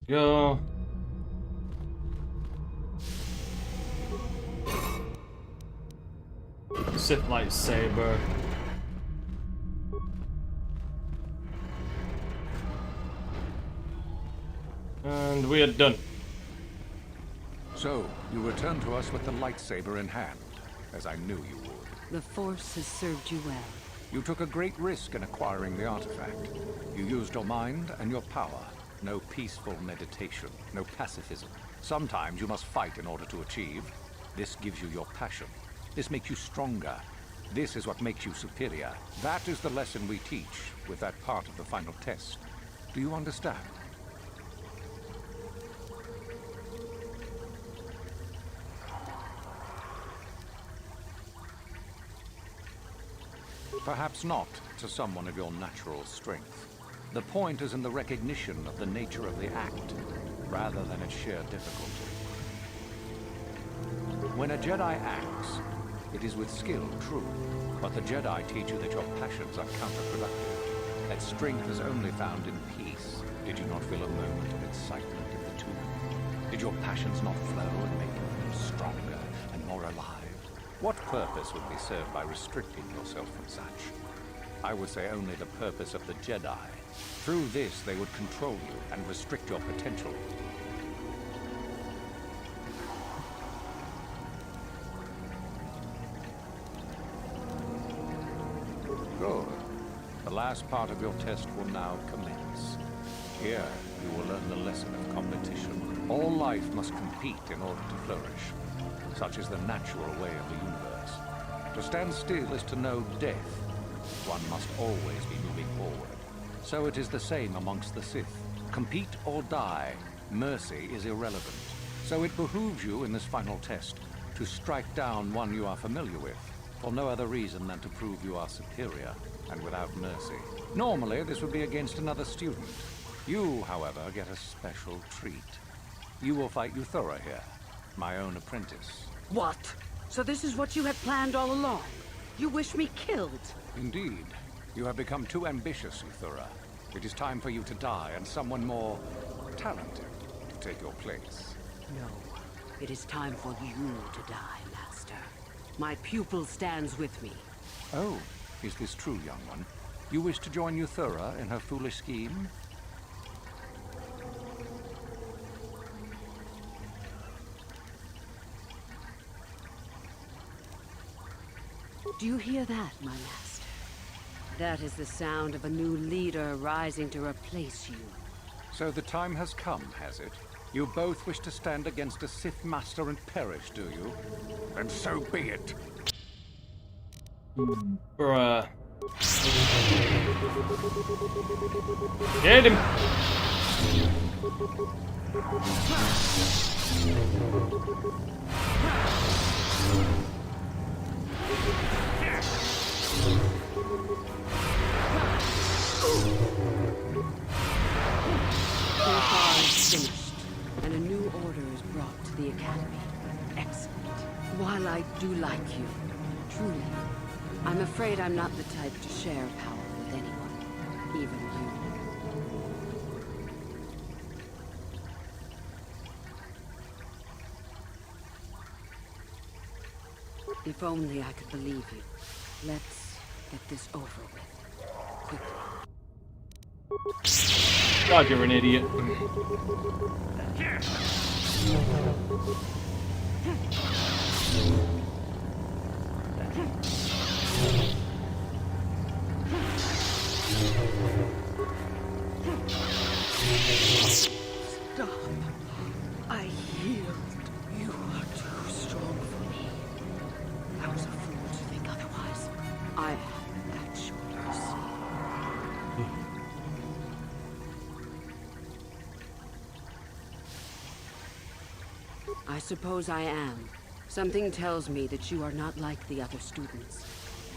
Go. Sith lightsaber. And we are done. So, you return to us with the lightsaber in hand, as I knew you would. The Force has served you well. You took a great risk in acquiring the artifact. You used your mind and your power. No peaceful meditation, no pacifism. Sometimes you must fight in order to achieve. This gives you your passion. This makes you stronger. This is what makes you superior. That is the lesson we teach with that part of the final test. Do you understand? Perhaps not to someone of your natural strength. The point is in the recognition of the nature of the act, rather than its sheer difficulty. When a Jedi acts, it is with skill, true, but the Jedi teach you that your passions are counterproductive, that strength is only found in peace. Did you not feel a moment of excitement in the tomb? Did your passions not flow and make you stronger and more alive? What purpose would be served by restricting yourself from such? I would say only the purpose of the Jedi. Through this, they would control you and restrict your potential. Good. The last part of your test will now commence. Here, you will learn the lesson of competition. All life must compete in order to flourish. Such is the natural way of the universe. To stand still is to know death. One must always be moving forward. So it is the same amongst the Sith. Compete or die, mercy is irrelevant. So it behooves you in this final test to strike down one you are familiar with, for no other reason than to prove you are superior and without mercy. Normally, this would be against another student. You, however, get a special treat. You will fight Euthura here, my own apprentice. What? So this is what you had planned all along? You wish me killed? Indeed. You have become too ambitious, Euthura. It is time for you to die, and someone more talented to take your place. No. It is time for you to die, Master. My pupil stands with me. Oh, is this true, young one? You wish to join Euthura in her foolish scheme? Do you hear that, my master? That is the sound of a new leader rising to replace you. So the time has come, has it? You both wish to stand against a Sith Master and perish, do you? And so be it. Bruh. Get him! Finished, and a new order is brought to the Academy. Excellent. While I do like you, truly, I'm afraid I'm not the type to share power with anyone, even you. If only I could believe you. Let's get this over with. Quickly. God, you're an idiot. Stop. I yield. You are too strong for me. I was a fool to think otherwise. I am at your mercy. I suppose I am. Something tells me that you are not like the other students.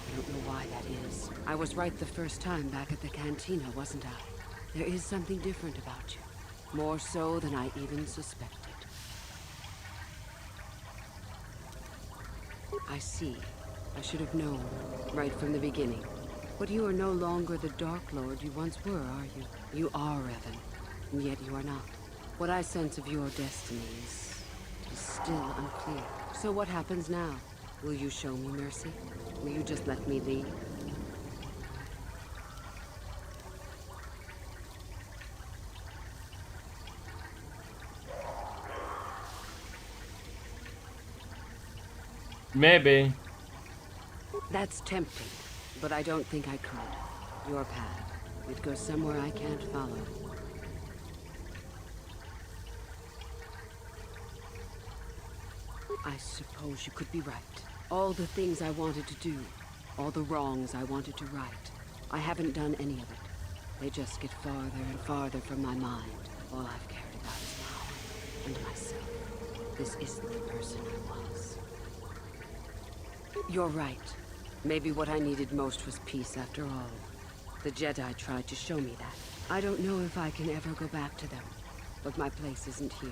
I don't know why that is. I was right the first time back at the cantina, wasn't I? There is something different about you. More so than I even suspected. I see. I should have known, right from the beginning. But you are no longer the Dark Lord you once were, are you? You are Revan, and yet you are not. What I sense of your destiny is still unclear. So what happens now? Will you show me mercy? Will you just let me leave? Maybe. That's tempting, but I don't think I could. Your path. It goes somewhere I can't follow. I suppose you could be right. All the things I wanted to do, all the wrongs I wanted to right, I haven't done any of it. They just get farther and farther from my mind. All I've cared about is power and myself. This isn't the person I was. You're right. Maybe what I needed most was peace after all. The Jedi tried to show me that. I don't know if I can ever go back to them, but my place isn't here.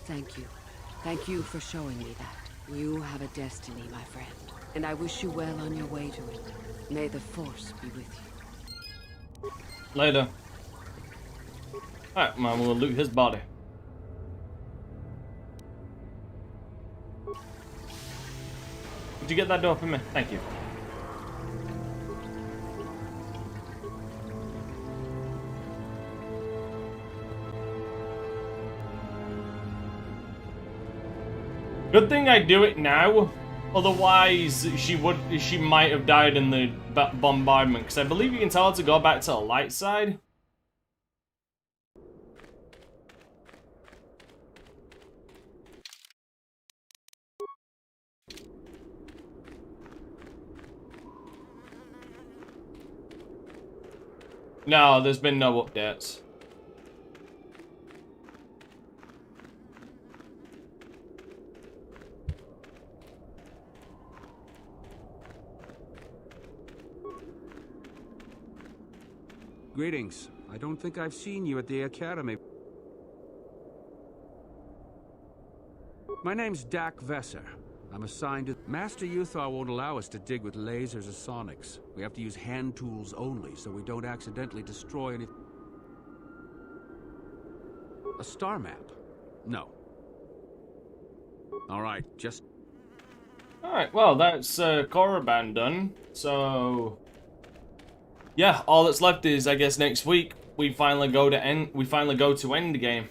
Thank you. Thank you for showing me that. You have a destiny, my friend, and I wish you well on your way to it. May the Force be with you. Later. Alright, man, we'll loot his body. Did you get that door for me? Thank you. Good thing I do it now. Otherwise, she might have died in the bombardment. Because I believe you can tell her to go back to the light side. No, there's been no updates. Greetings. I don't think I've seen you at the Academy. My name's Dak Vesser. I'm assigned to... Master Uthar won't allow us to dig with lasers or sonics. We have to use hand tools only, so we don't accidentally destroy any... A star map? No. Alright, just... Alright, well, that's Korriban done. So... yeah, all that's left is, I guess, next week we finally go to Endgame.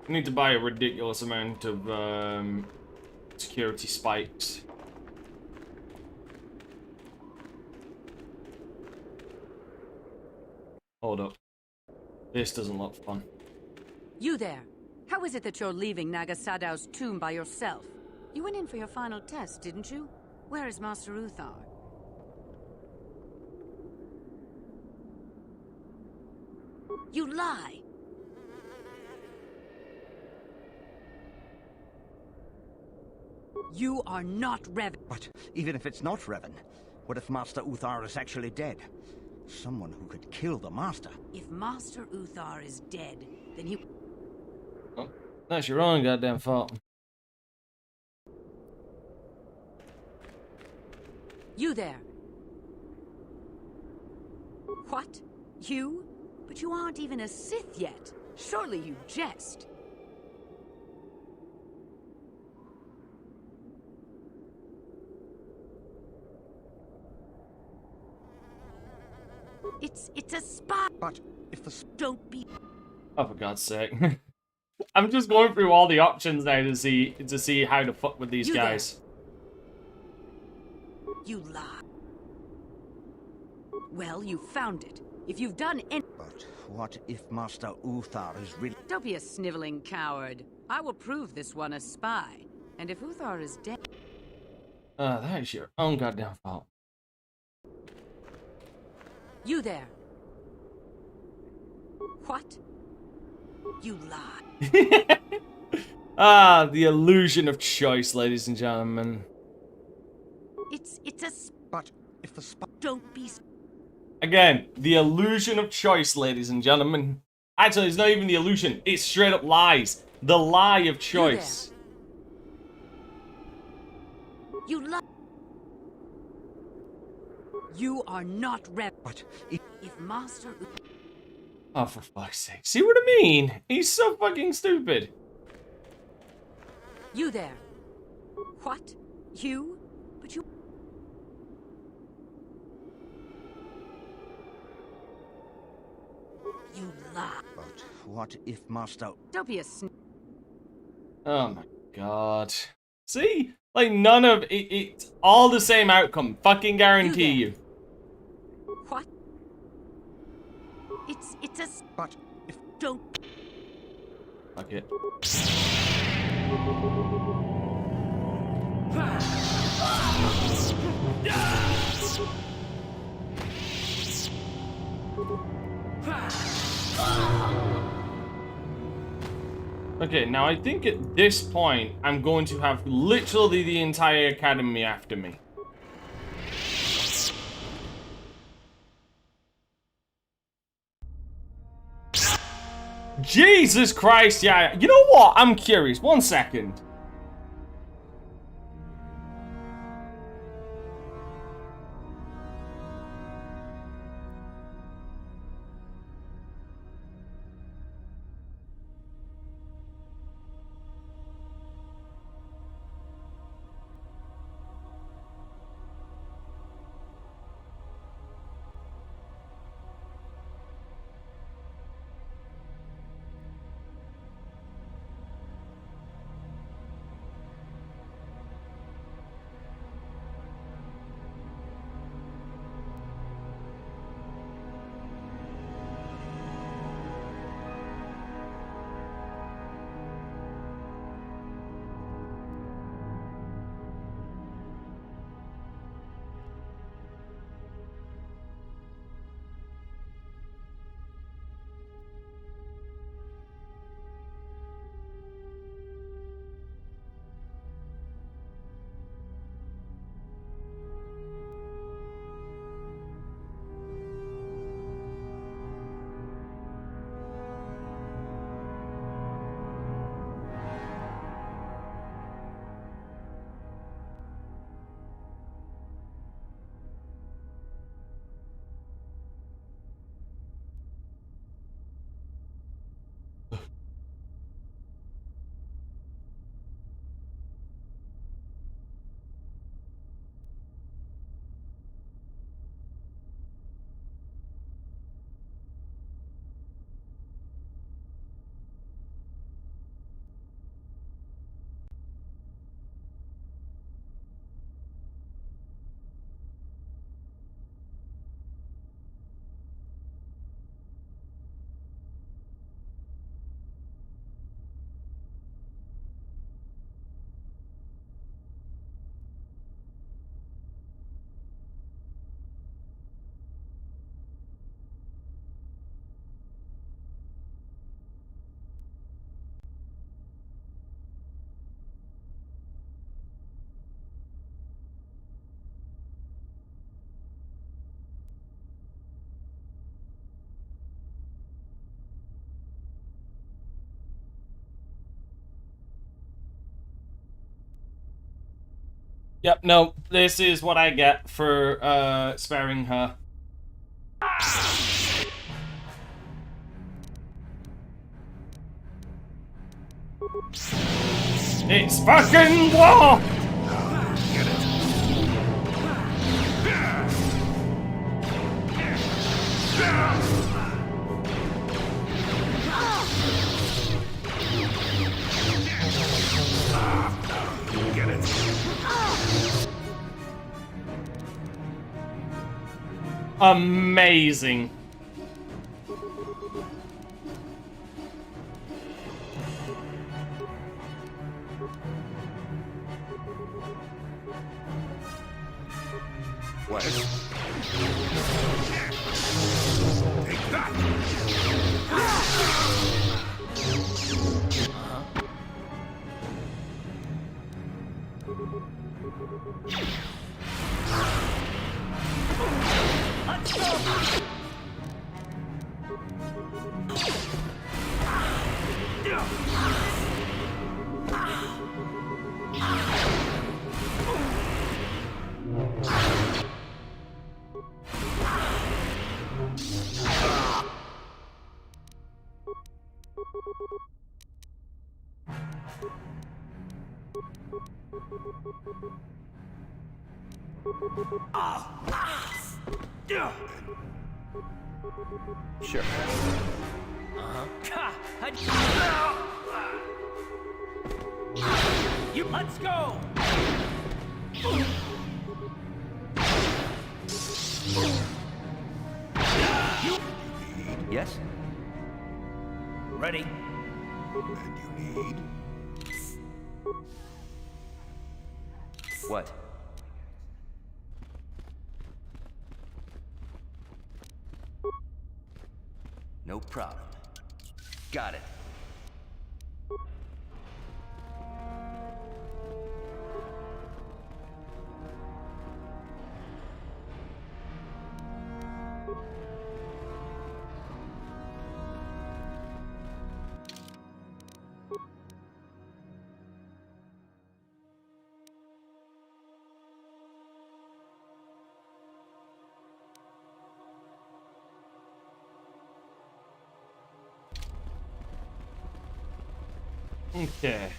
I need to buy a ridiculous amount of security spikes. Hold up. This doesn't look fun. You there. How is it that you're leaving Nagasadow's tomb by yourself? You went in for your final test, didn't you? Where is Master Uthar? You lie! You are not Revan. But even if it's not Revan, what if Master Uthar is actually dead? Someone who could kill the Master. If Master Uthar is dead, then he... Oh, that's your own goddamn fault. You there. What? You? But you aren't even a Sith yet. Surely you jest. It's a spy. But if the... Don't be... Oh, for God's sake. I'm just going through all the options now to see how to fuck with these guys. You lie. Well, you found it. If you've done any... But what if Master Uthar is really... Don't be a sniveling coward. I will prove this one a spy. And if Uthar is dead... That is your own goddamn fault. You there. What? You lie. Ah, the illusion of choice, ladies and gentlemen. It's a... But if the spy... Don't be... Again, the illusion of choice, ladies and gentlemen. Actually, it's not even the illusion. It's straight up lies. The lie of choice. You lie. You are not Rev. But if Master... Oh, for fuck's sake. See what I mean? He's so fucking stupid. You there. What? You? But you... You lie. But what if Master... Don't be a Oh my god. See? Like, none of it, it's all the same outcome. Fucking guarantee you. What? It's a... But if... Don't... Fuck it. Okay, now I think at this point, I'm going to have literally the entire academy after me. Jesus Christ, yeah. You know what? I'm curious. 1 second. Yep, no, this is what I get for sparing her. It's fucking war! Get it. Amazing. What? Take that. Let's go! Sure. You let's go. Yes? Ready. And you need... What? No problem. Got it. Okay.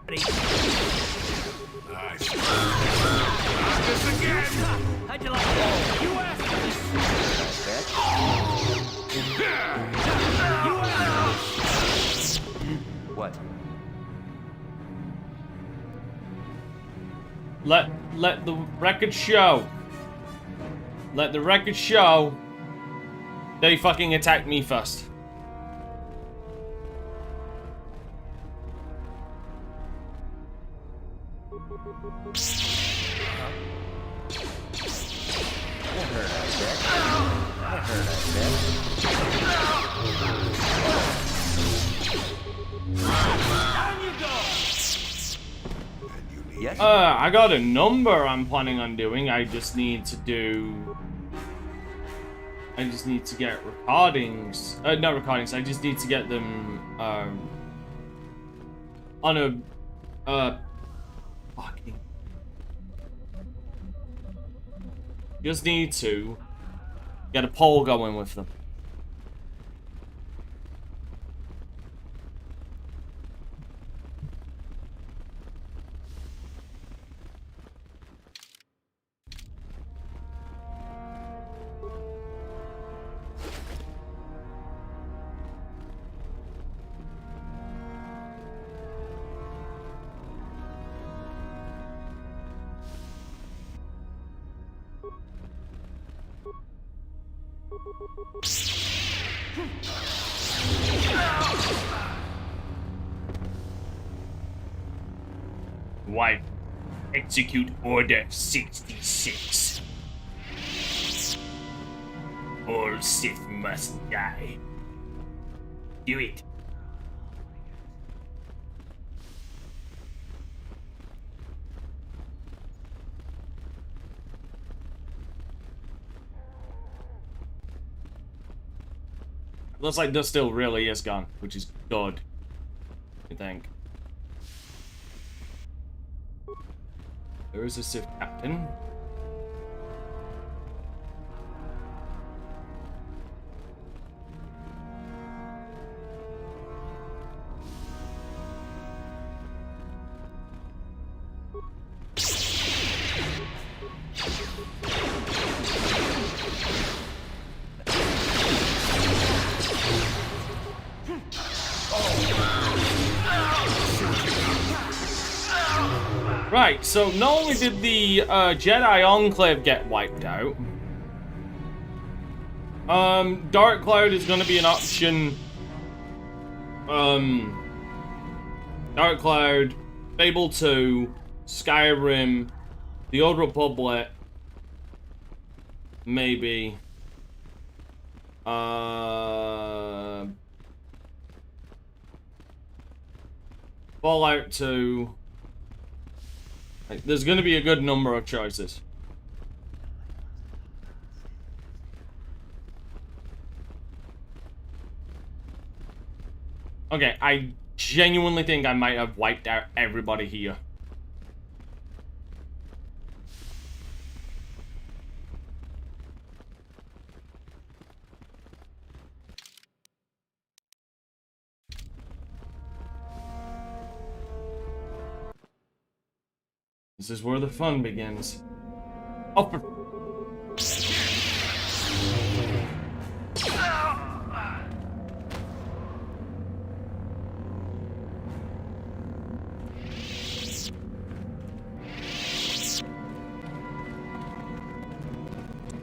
Ready. Nice. Not this again. How'd you like that? You asked for this. You asked. What? Let the record show. Let the record show that he fucking attacked me first. Yes? I got a number I'm planning on doing. I just need to get recordings. Not recordings. I just need to get them on a fucking. Just need to get a poll going with them. Wipe. Execute Order 66. All Sith must die. Do it. Looks like dust still really is gone, which is good, I think. There is a Sith captain. Right, so not only did the Jedi Enclave get wiped out, Dark Cloud is going to be an option. Dark Cloud, Fable 2, Skyrim, The Old Republic, maybe. Fallout 2. Like, there's going to be a good number of choices. Okay, I genuinely think I might have wiped out everybody here. This is where the fun begins. Oh, for...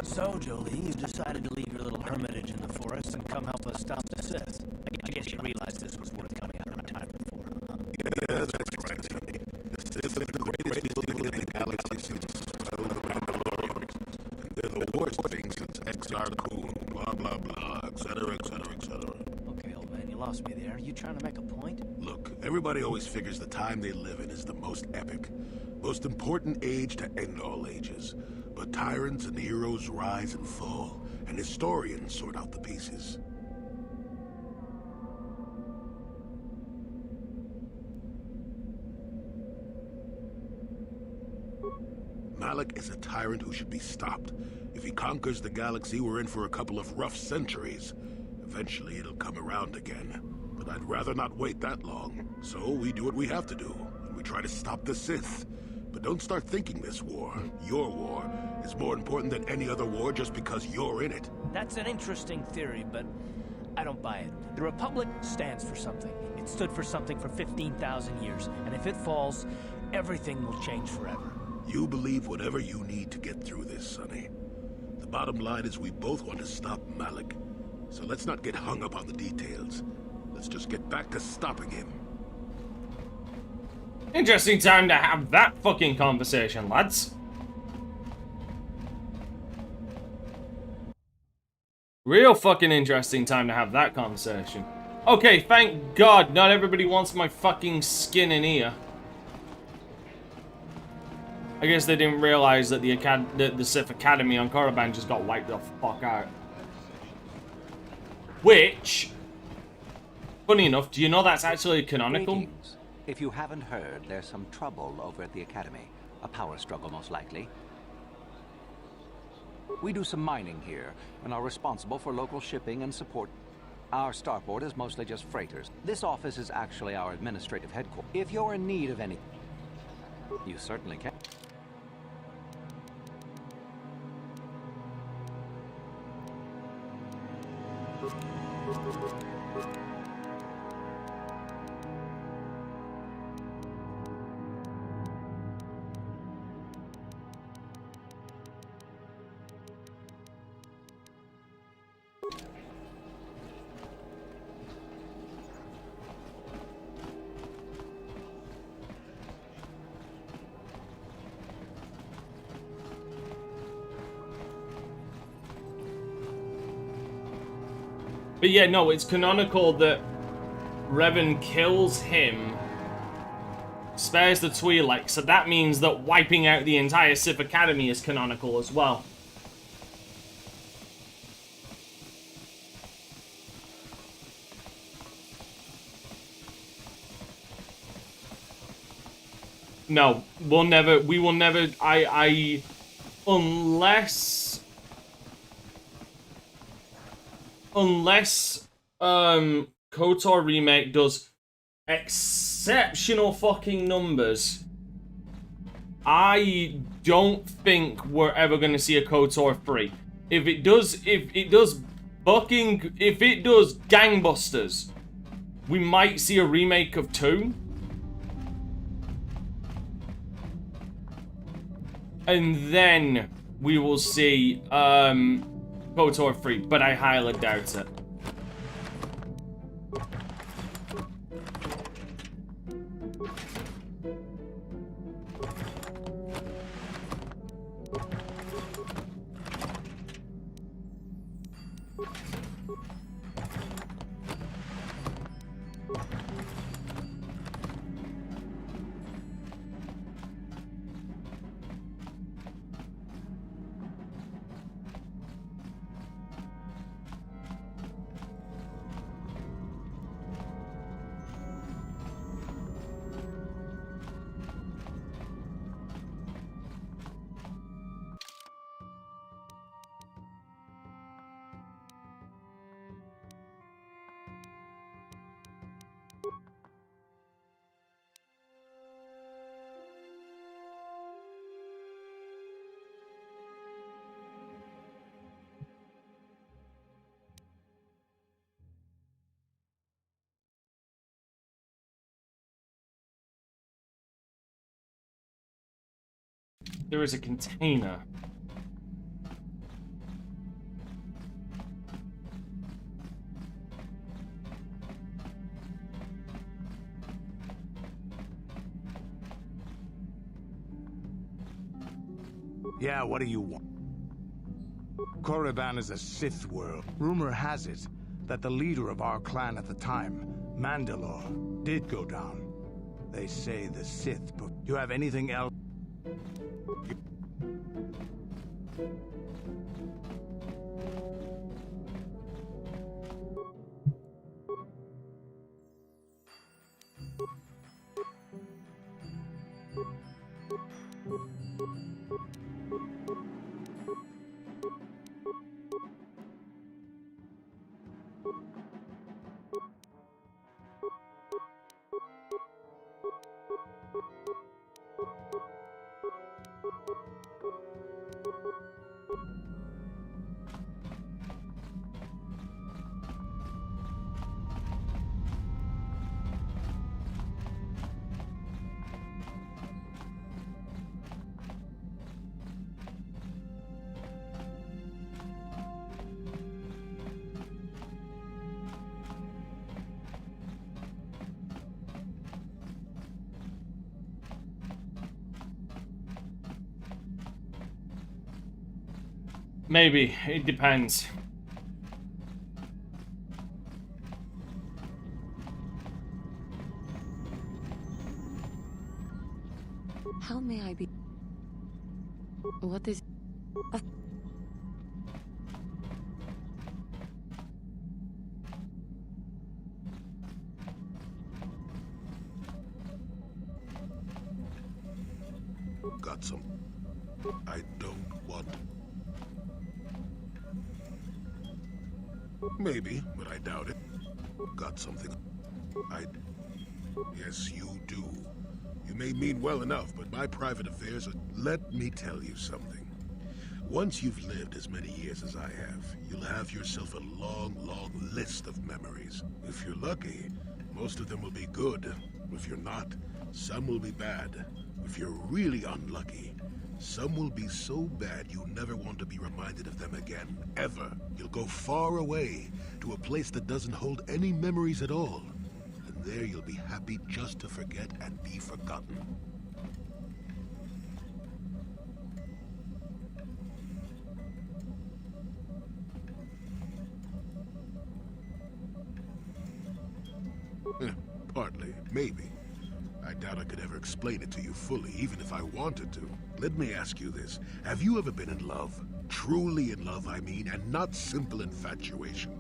So, Jolie, you decided to leave your little hermitage in the forest and come help us stop the Sith. I guess you realized this was worth coming out of time for, huh? Yeah, that's right, Sonny. This is the greatest people in the galaxy since they're the worst thing since Jorakum, blah, blah, blah, etc., etc., etc. Okay, old man, you lost me there. Are you trying to make a point? Look, everybody always figures the time they live in is the most epic, most important age to end all ages. But tyrants and heroes rise and fall, and historians sort out the pieces. Malak is a tyrant who should be stopped. If he conquers the galaxy, we're in for a couple of rough centuries. Eventually, it'll come around again. But I'd rather not wait that long. So we do what we have to do, and we try to stop the Sith. But don't start thinking this war, your war, is more important than any other war just because you're in it. That's an interesting theory, but I don't buy it. The Republic stands for something. It stood for something for 15,000 years, and if it falls, everything will change forever. You believe whatever you need to get through this, Sonny. The bottom line is we both want to stop Malak. So let's not get hung up on the details. Let's just get back to stopping him. Interesting time to have that fucking conversation, lads. Real fucking interesting time to have that conversation. Okay, thank God not everybody wants my fucking skin in here. I guess they didn't realize that the Sith Academy on Korriban just got wiped the fuck out. Which, funny enough, do you know that's actually canonical? Greetings. If you haven't heard, there's some trouble over at the Academy. A power struggle, most likely. We do some mining here, and are responsible for local shipping and support. Our starport is mostly just freighters. This office is actually our administrative headquarters. If you're in need of anything, you certainly can. But yeah, no, it's canonical that Revan kills him, spares the Twi'lek, so that means that wiping out the entire Sith Academy is canonical as well. No, we will never, unless KOTOR Remake does exceptional fucking numbers, I don't think we're ever gonna see a KOTOR 3. If it does gangbusters, we might see a remake of 2. And then we will see KOTOR 3, but I highly doubt it. There is a container. Yeah, what do you want? Korriban is a Sith world. Rumor has it that the leader of our clan at the time, Mandalore, did go down. They say the Sith, but you have anything else? Maybe. It depends. How may I be? What is... Got some. I don't want. Maybe, but I doubt it. Got something. Yes, you do. You may mean well enough, but my private affairs are... Let me tell you something. Once you've lived as many years as I have, you'll have yourself a long, long list of memories. If you're lucky, most of them will be good. If you're not, some will be bad. If you're really unlucky, some will be so bad you'll never want to be reminded of them again, ever. You'll go far away, to a place that doesn't hold any memories at all. And there you'll be happy just to forget and be forgotten. Partly, maybe. I doubt I could ever explain it to you fully, even if I wanted to. Let me ask you this. Have you ever been in love? Truly in love, I mean, and not simple infatuation.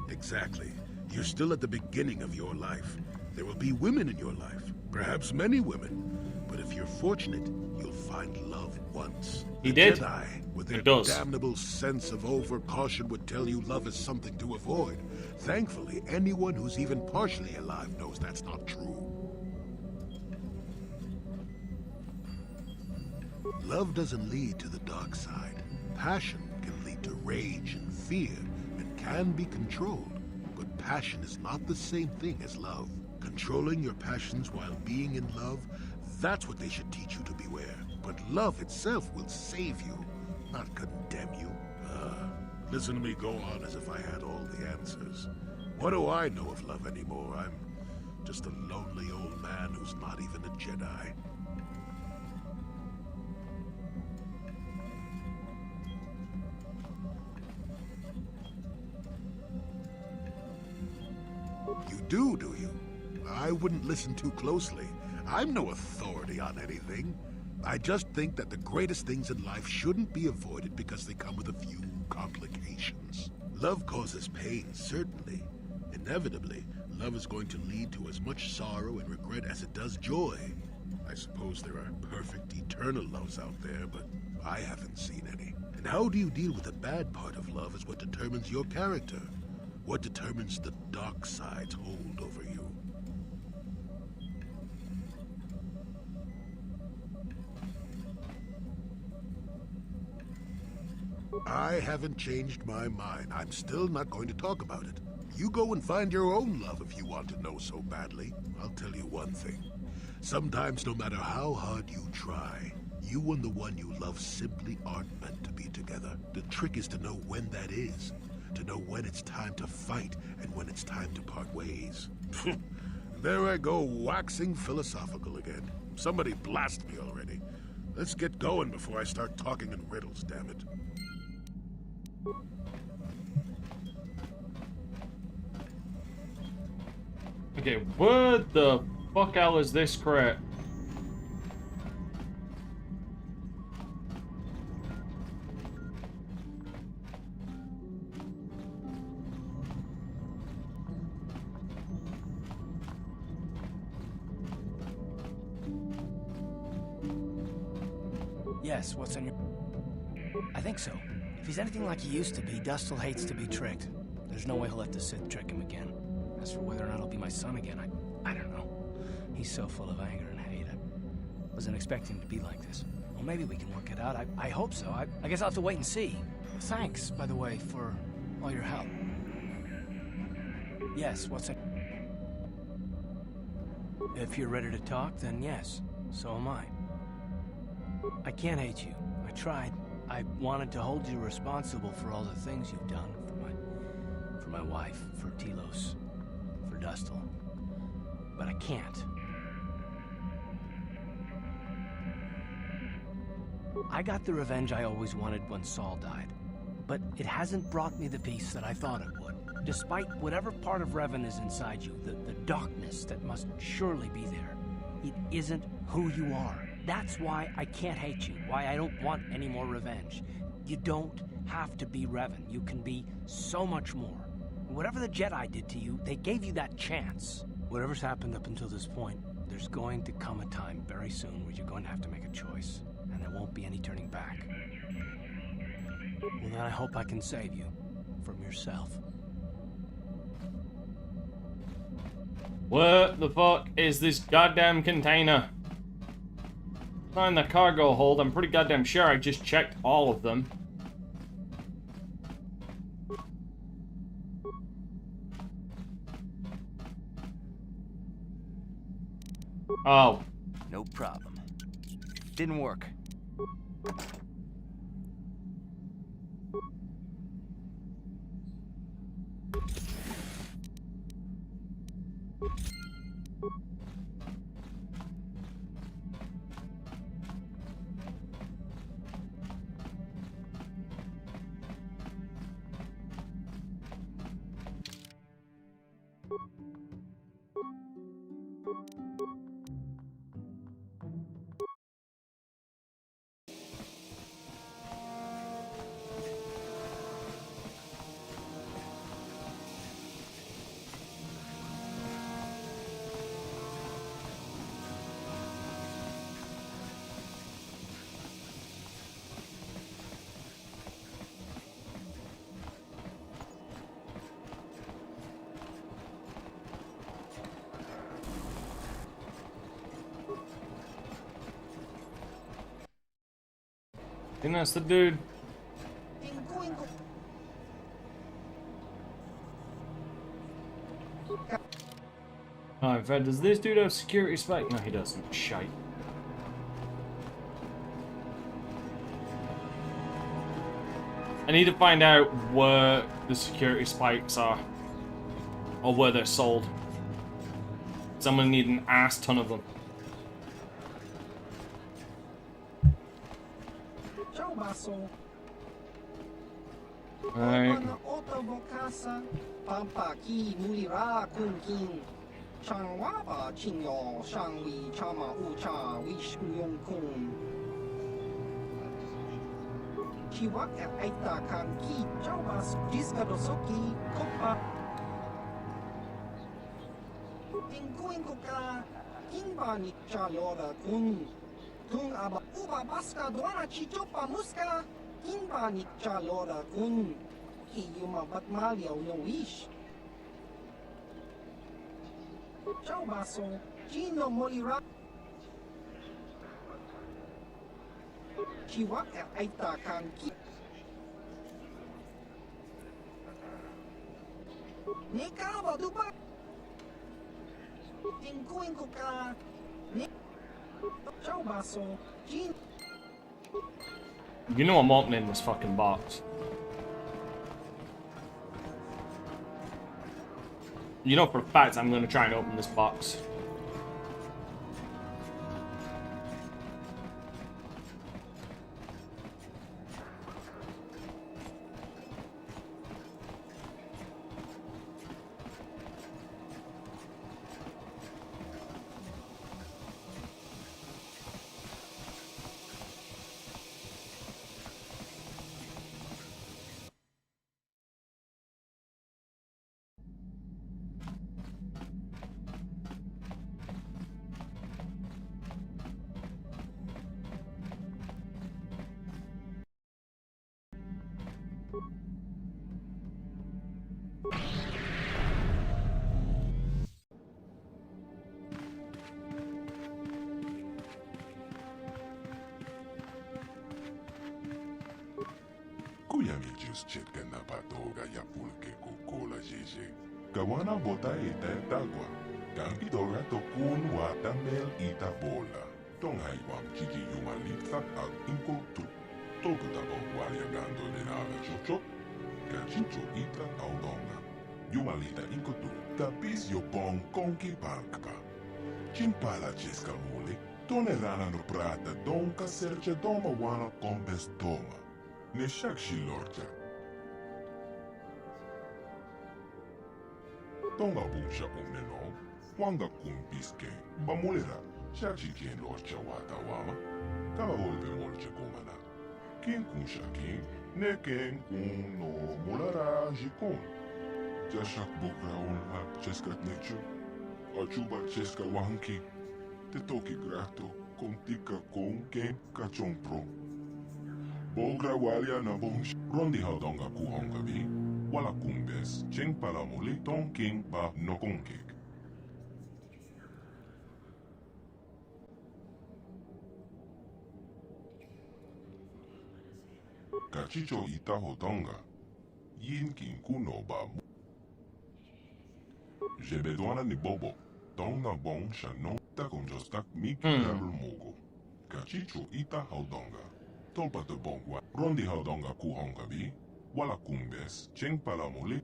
Exactly. You're still at the beginning of your life. There will be women in your life, perhaps many women. But if you're fortunate, you'll find love once. He The did. Jedi, with their He does. damnable sense of over-caution, would tell you love is something to avoid. Thankfully, anyone who's even partially alive knows that's not true. Love doesn't lead to the dark side. Passion can lead to rage and fear, and can be controlled. But passion is not the same thing as love. Controlling your passions while being in love, that's what they should teach you to beware. But love itself will save you, not condemn you. Listen to me go on as if I had all the answers. What do I know of love anymore? I'm just a lonely old man who's not even a Jedi. You do you? I wouldn't listen too closely. I'm no authority on anything. I just think that the greatest things in life shouldn't be avoided because they come with a few complications. Love causes pain, certainly. Inevitably, love is going to lead to as much sorrow and regret as it does joy. I suppose there are perfect eternal loves out there, but I haven't seen any. And how do you deal with the bad part of love is what determines your character. What determines the dark side's hold over you. I haven't changed my mind. I'm still not going to talk about it. You go and find your own love if you want to know so badly. I'll tell you one thing. Sometimes, no matter how hard you try, you and the one you love simply aren't meant to be together. The trick is to know when that is. To know when it's time to fight and when it's time to part ways. There I go, waxing philosophical again. Somebody blast me already. Let's get going before I start talking in riddles, damn it. Okay, where the fuck hell is this crate? Yes, what's on your... I think so. If he's anything like he used to be, Dustil hates to be tricked. There's no way he'll let the Sith trick him again. As for whether or not he'll be my son again, I don't know. He's so full of anger and hate. I wasn't expecting him to be like this. Well, maybe we can work it out. I hope so. I guess I'll have to wait and see. Thanks, by the way, for all your help. Yes, what's it? If you're ready to talk, then yes. So am I. I can't hate you. I tried. I wanted to hold you responsible for all the things you've done for my wife, for Telos, for Dustil. But I can't. I got the revenge I always wanted when Saul died, but it hasn't brought me the peace that I thought it would. Despite whatever part of Revan is inside you, the darkness that must surely be there, it isn't who you are. That's why I can't hate you, why I don't want any more revenge. You don't have to be Revan. You can be so much more. Whatever the Jedi did to you, they gave you that chance. Whatever's happened up until this point, there's going to come a time very soon where you're going to have to make a choice, and there won't be any turning back. Well, then I hope I can save you from yourself. Where the fuck is this goddamn container? Not in the cargo hold. I'm pretty goddamn sure I just checked all of them. Oh. No problem. Didn't work. think that's the dude. Oh, in fact, does this dude have security spike? No, he doesn't. Shite. I need to find out where the security spikes are. Or where they're sold. Someone need an ass ton of them. Alright. You know I'm opening this fucking box. You know for a fact I'm gonna try and open this box. Chetken na patoga ya pulke kukola jeje. Kawana bota ita tagwa. Kan idora tokun watamel ita bola. Tonghai wam chichi yumalitsa ag inkotu. Toku tabo walia gando de nave chocho. Kachicho ita audonga. Yumalita inkotu. Tapis yo pong konki pankpa. Chimpala cheska mule. Tonerana no prata donka serce doma wana kombes toma. Ne shakshi lorja. Tonga busha umneno, wanga kumpiske, bamulera, shakshi kien lorcha wata wama, kama volpe molche kumana. Kien kun shakin, ne ken kun no mulara jikon. Jashak bukra unla cheskat nechu, achuba cheska wanki, te toki grato, kontika kon ken kachon pro. Bogra walia na bonsh, rondi haudonga kuhonga vi, wala kumbes, cheng palamuli ton king ba no konkik. Kachicho ita hodonga, yin kin kuno ba mu. Jebedwana ni bobo, tonga bon shanon, takon jostak mik label mogo. Kachicho ita hodonga. Tolpa de bongwa, rondi haudonga kuhonga vi, wala kumbes, cheng palamuli.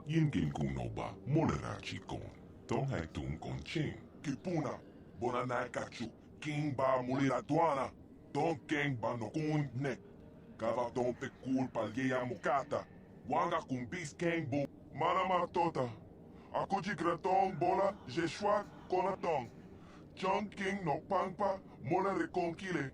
Yinkin kunoba, molera chikon, tong hai tun kon ching, kipuna, bonanai kachu, king ba mulira duana, don king ba no kun ne, kava don te kul palgeya mukata, wanga kumbis king bu, manama tota, akuji graton bola, jeshwa konatong. John King no pangpa mola reconquile.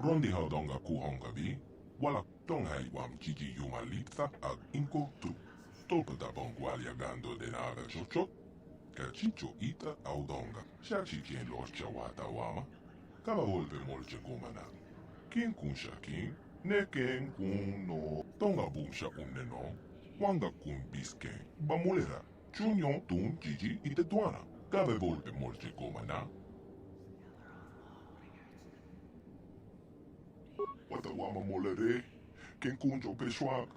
Rondi haudonga kuhonga vi, wala tonghai wam chichi yumalitsa ag inko tu. Tolpa da bongwalia gando de nave chocho, kachicho ita audonga. Shachi kien lorcha wata wama, kama volpe molche kumana. Kien kun shakin, ne ken kun no. Tonga bumsha umne no, wanga kun bisken, bamulera. Chunyon tun Gigi itetuana. Cabe volpe molche comana. Watawama molere. Ken kunjo peshwak.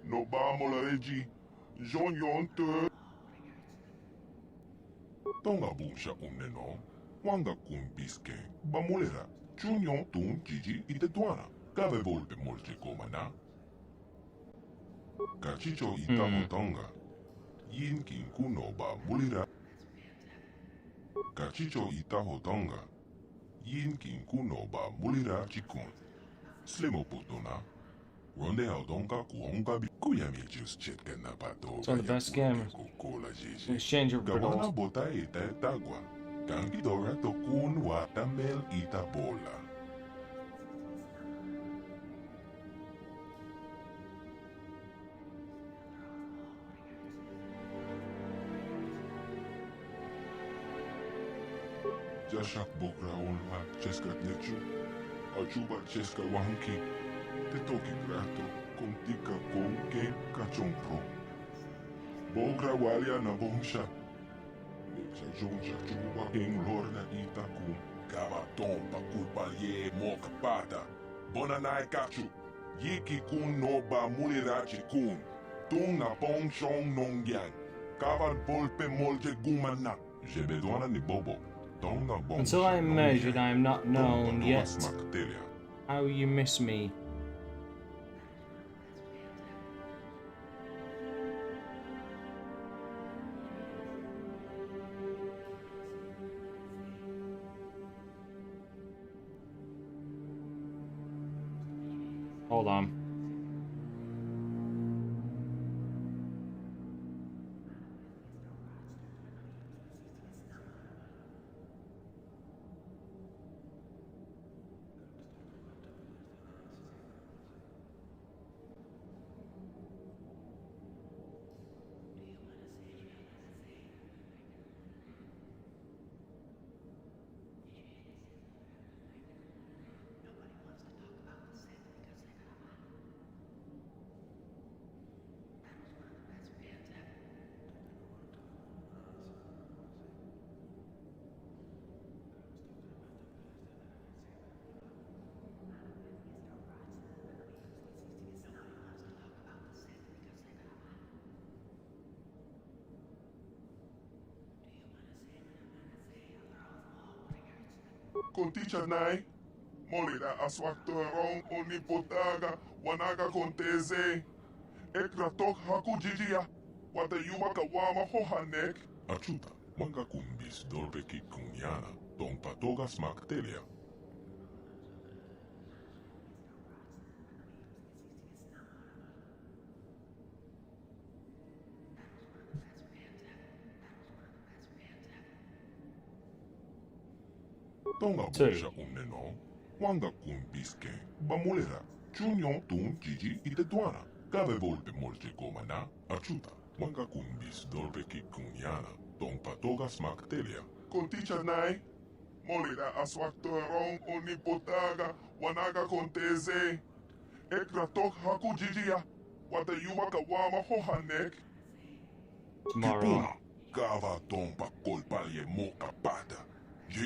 No ba molereji. Jon yonte. Tonga bunsha uneno. Wanga kumpiske. Ba molera. Chunyon tun Gigi itetuana. Cabe volpe molche comana. Kachicho ita tonga. Yin kin kuno ba mulira. Kachicho ita tonga. Yin kin kuno ba mulira chikun. Slimo putuna. Ronde aldonka kuonga bi kuyami just chicken na pato. It's one of the best games. Exchange of Gawana riddles. bota ita tagwa. Kangi dora to kun watamel ita bola. Jashak bokra onwa cheska nechu. Achuba cheska wanki. Te toki grato. Kontika konke kachompro. Bokra walia na bonsha. Nexa jonja chuba king lorna itakum. Kava tompa kulpalye moka pata. Bonanai kachu. Yiki kun no ba mulirachi kun. Tung na pong shong nongyang. Kavan polpe molje gumana. Jebedwana ni bobo. Until I am measured, I am not known yet. How you miss me. Hold on. Konticha nai. Molira aswaktorong onipotaga. Wanaga konteze. Ekratok haku jijia. Wata yuwa kawama hohanek. Achuta. Wanga kumbis dolpe kikunyana. Tong patoga smaktelia. Tonga busha uneno. Wanga kumbiske. Bamulera. Chunyon tun Gigi itetuana. Cabe volpe molche comana. Achuta. Wanga kumbis dolpe kikunyana. Tong patoga smaktelia. Konticha nai. Molira aswaktorong onipotaga. Wanaga konteze. Ekratok haku jijia. Wata yuwa kawama hohanek. Tomorrow. Kava tompa kolpalye moka pata.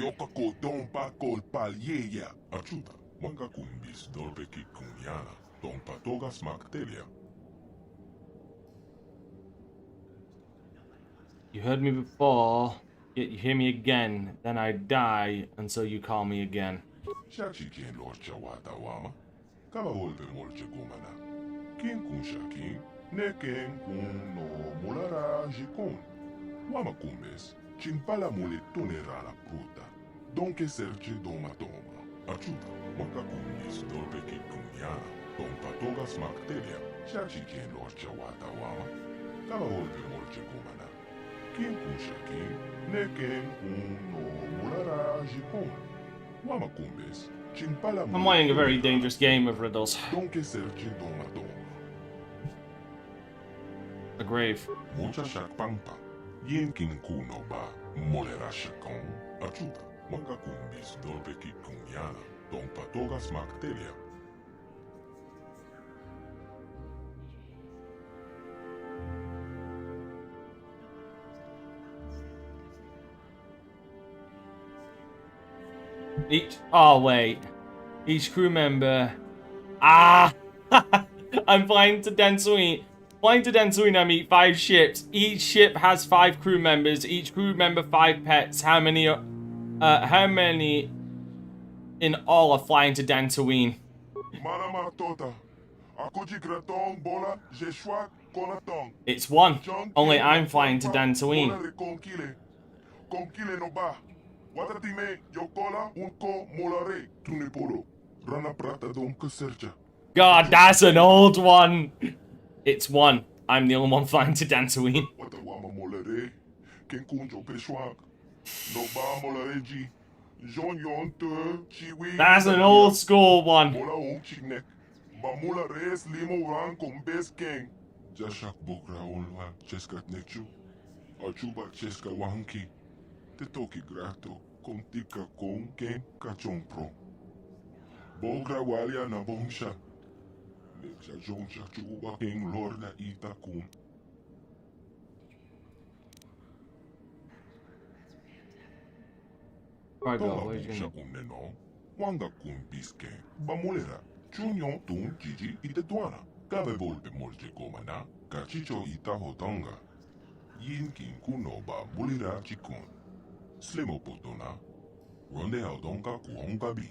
Yoka ko tompa kolpalyeya. Achuta. Wanga kumbis dolpe kikunyana. Tong patoga smaktelia. You heard me before, yet you hear me again. Then I die until you call me again. Shachi ken lorcha wata wama. Kava volpe molche gumana. Kin kun shakin. Ne ken kun no mulara jikon. Wama kumbes. Chimpala mule tonera la pruta. Donke serche doma doma. Achuta. Wanga kumbis dolpe kikunyana. Tong patoga smaktelia. Shachi ken lorcha wata wama. Kava volpe molche gumana. Kin kun shakin. Ne ken kun no mulara jikon. Wama kumbes. Chimpala I'm playing a very dangerous game of riddles. Donke serche doma doma. A grave. Mucha shakpampa. Yen kin kuno ba. Molera shakon. Achuta. Wanga kumbis dolpe kikunyana. Tong patoga smaktelia. Oh, wait. Each crew member... Ah! I'm flying to Dantooine. Flying to Dantooine, I meet 5 ships. Each ship has 5 crew members. Each crew member 5 pets. How many in all are flying to Dantooine? It's 1. Only I'm flying to Dantooine. God, that's an old one. It's 1. I'm the only one flying to Dantooine. That's an old school one. Right, go. What are you gonna... Wanga kumpiske, bamulera, chunyon tun jiji ite tuana. Kabe volpe molche komana, kachicho ita hotonga. Yin kin kuno ba bulira chikun. Slemo potona, ronde haudonka kuhonga bi.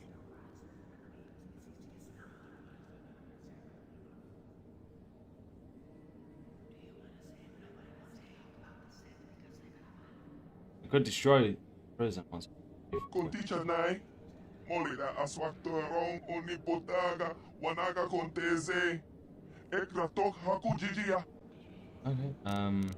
We could destroy the prison once. Conticha nai. Molira aswaktoron unipotaga wanaga konteze ekratok hakujijia. Okay.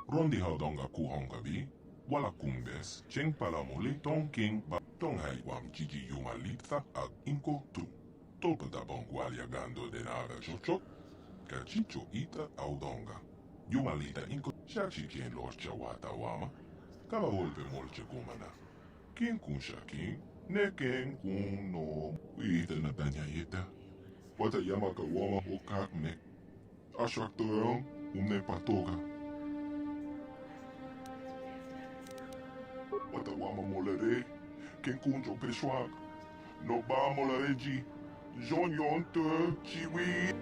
Rondi haudonga kuhongabi wala kumbes cheng palamoli tonking ba tonghai wam jiji yumalitha ag inko tu. Tolpa da bongwalia gando denaga chocho kachicho ita audonga. Yumalita inko shachi kien lorcha wata wama. Kama volpe molche kumana. Kin kun shakin, ne ken kun no. Ita na tanya yeta. Wata yamaka wama hokak me. Ashwaktoron umne patoga. Wata wama molere. Ken kun jo peshwak. No ba molere ji. Jon yon te chiwi.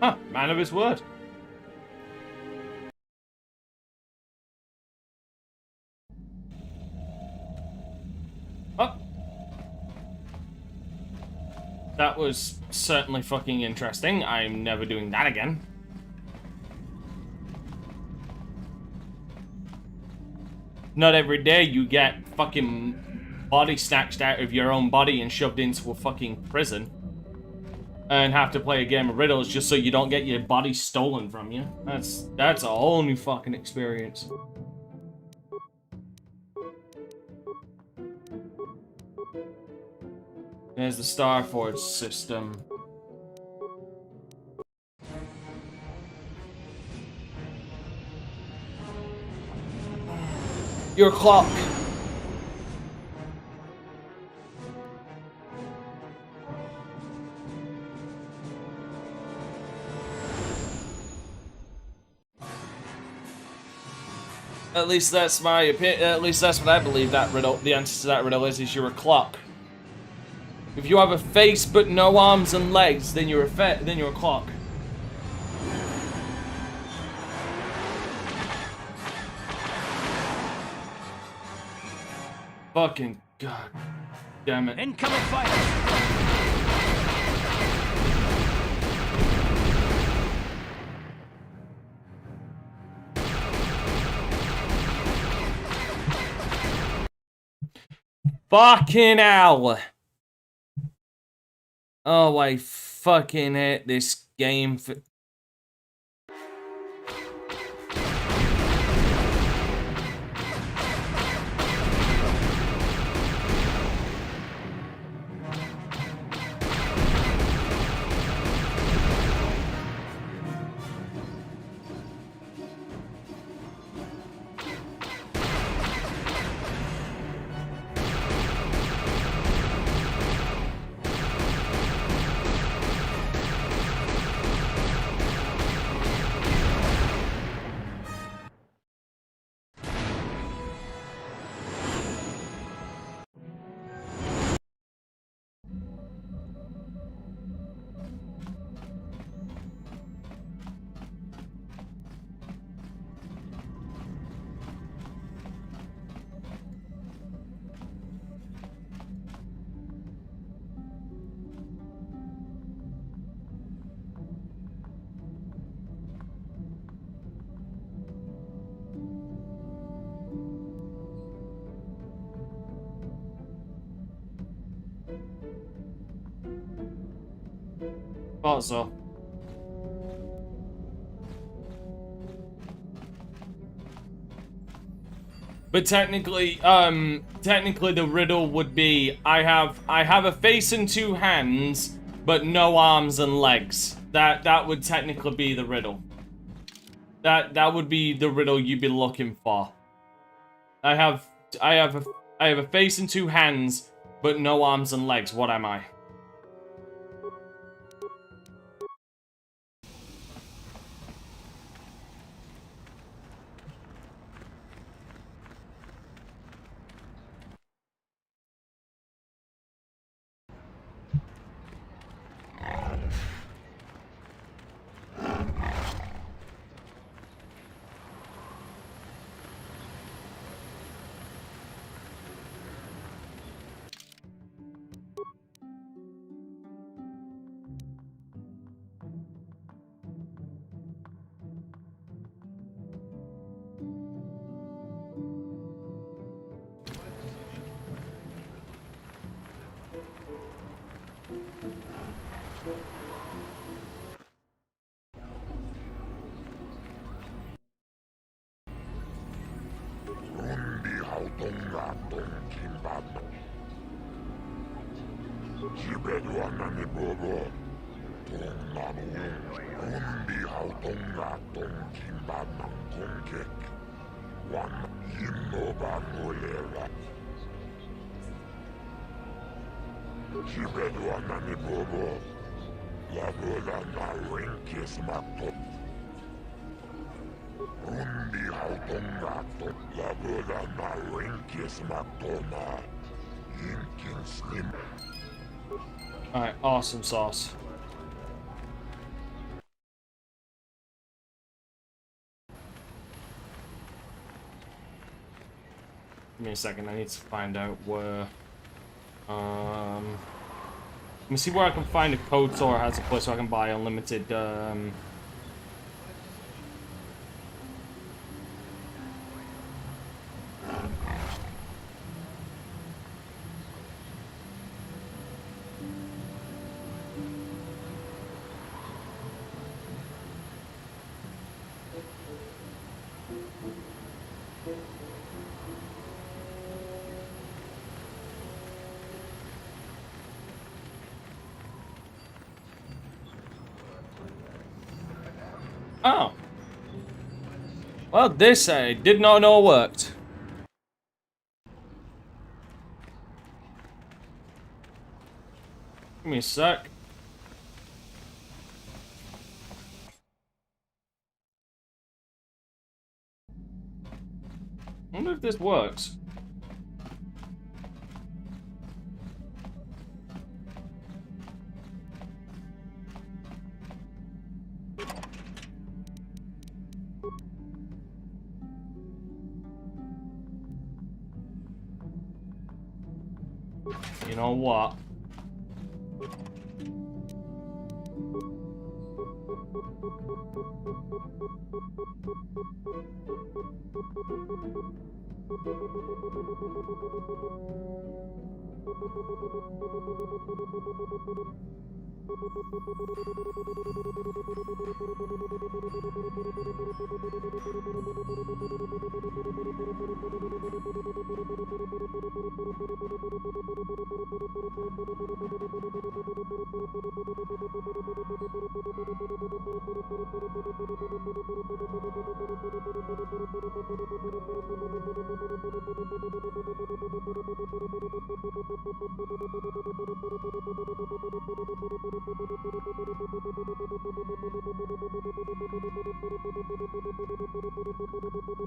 Huh, man of his word. Oh. That was certainly fucking interesting. I'm never doing that again. Not every day you get fucking body snatched out of your own body and shoved into a fucking prison. And have to play a game of riddles just so you don't get your body stolen from you. That's a whole new fucking experience. There's the Starforge system. Your clock. At least that's my opinion. At least that's what I believe that riddle. The answer to that riddle is you're a clock. If you have a face but no arms and legs, then you're a clock. Fucking god damn it! Incoming fire! Fucking hell! Oh, I fucking hate this game for... Thought so. But technically the riddle would be I have a face and 2 hands, but no arms and legs. That would technically be the riddle. That would be the riddle you'd be looking for. I have a face and 2 hands, but no arms and legs. What am I? Alright, awesome sauce. Give me a second, I need to find out where... let me see where I can find a code store has a place where I can buy unlimited, Oh. Well, this I did not know worked. Give me a sec. I wonder if this works. You know what?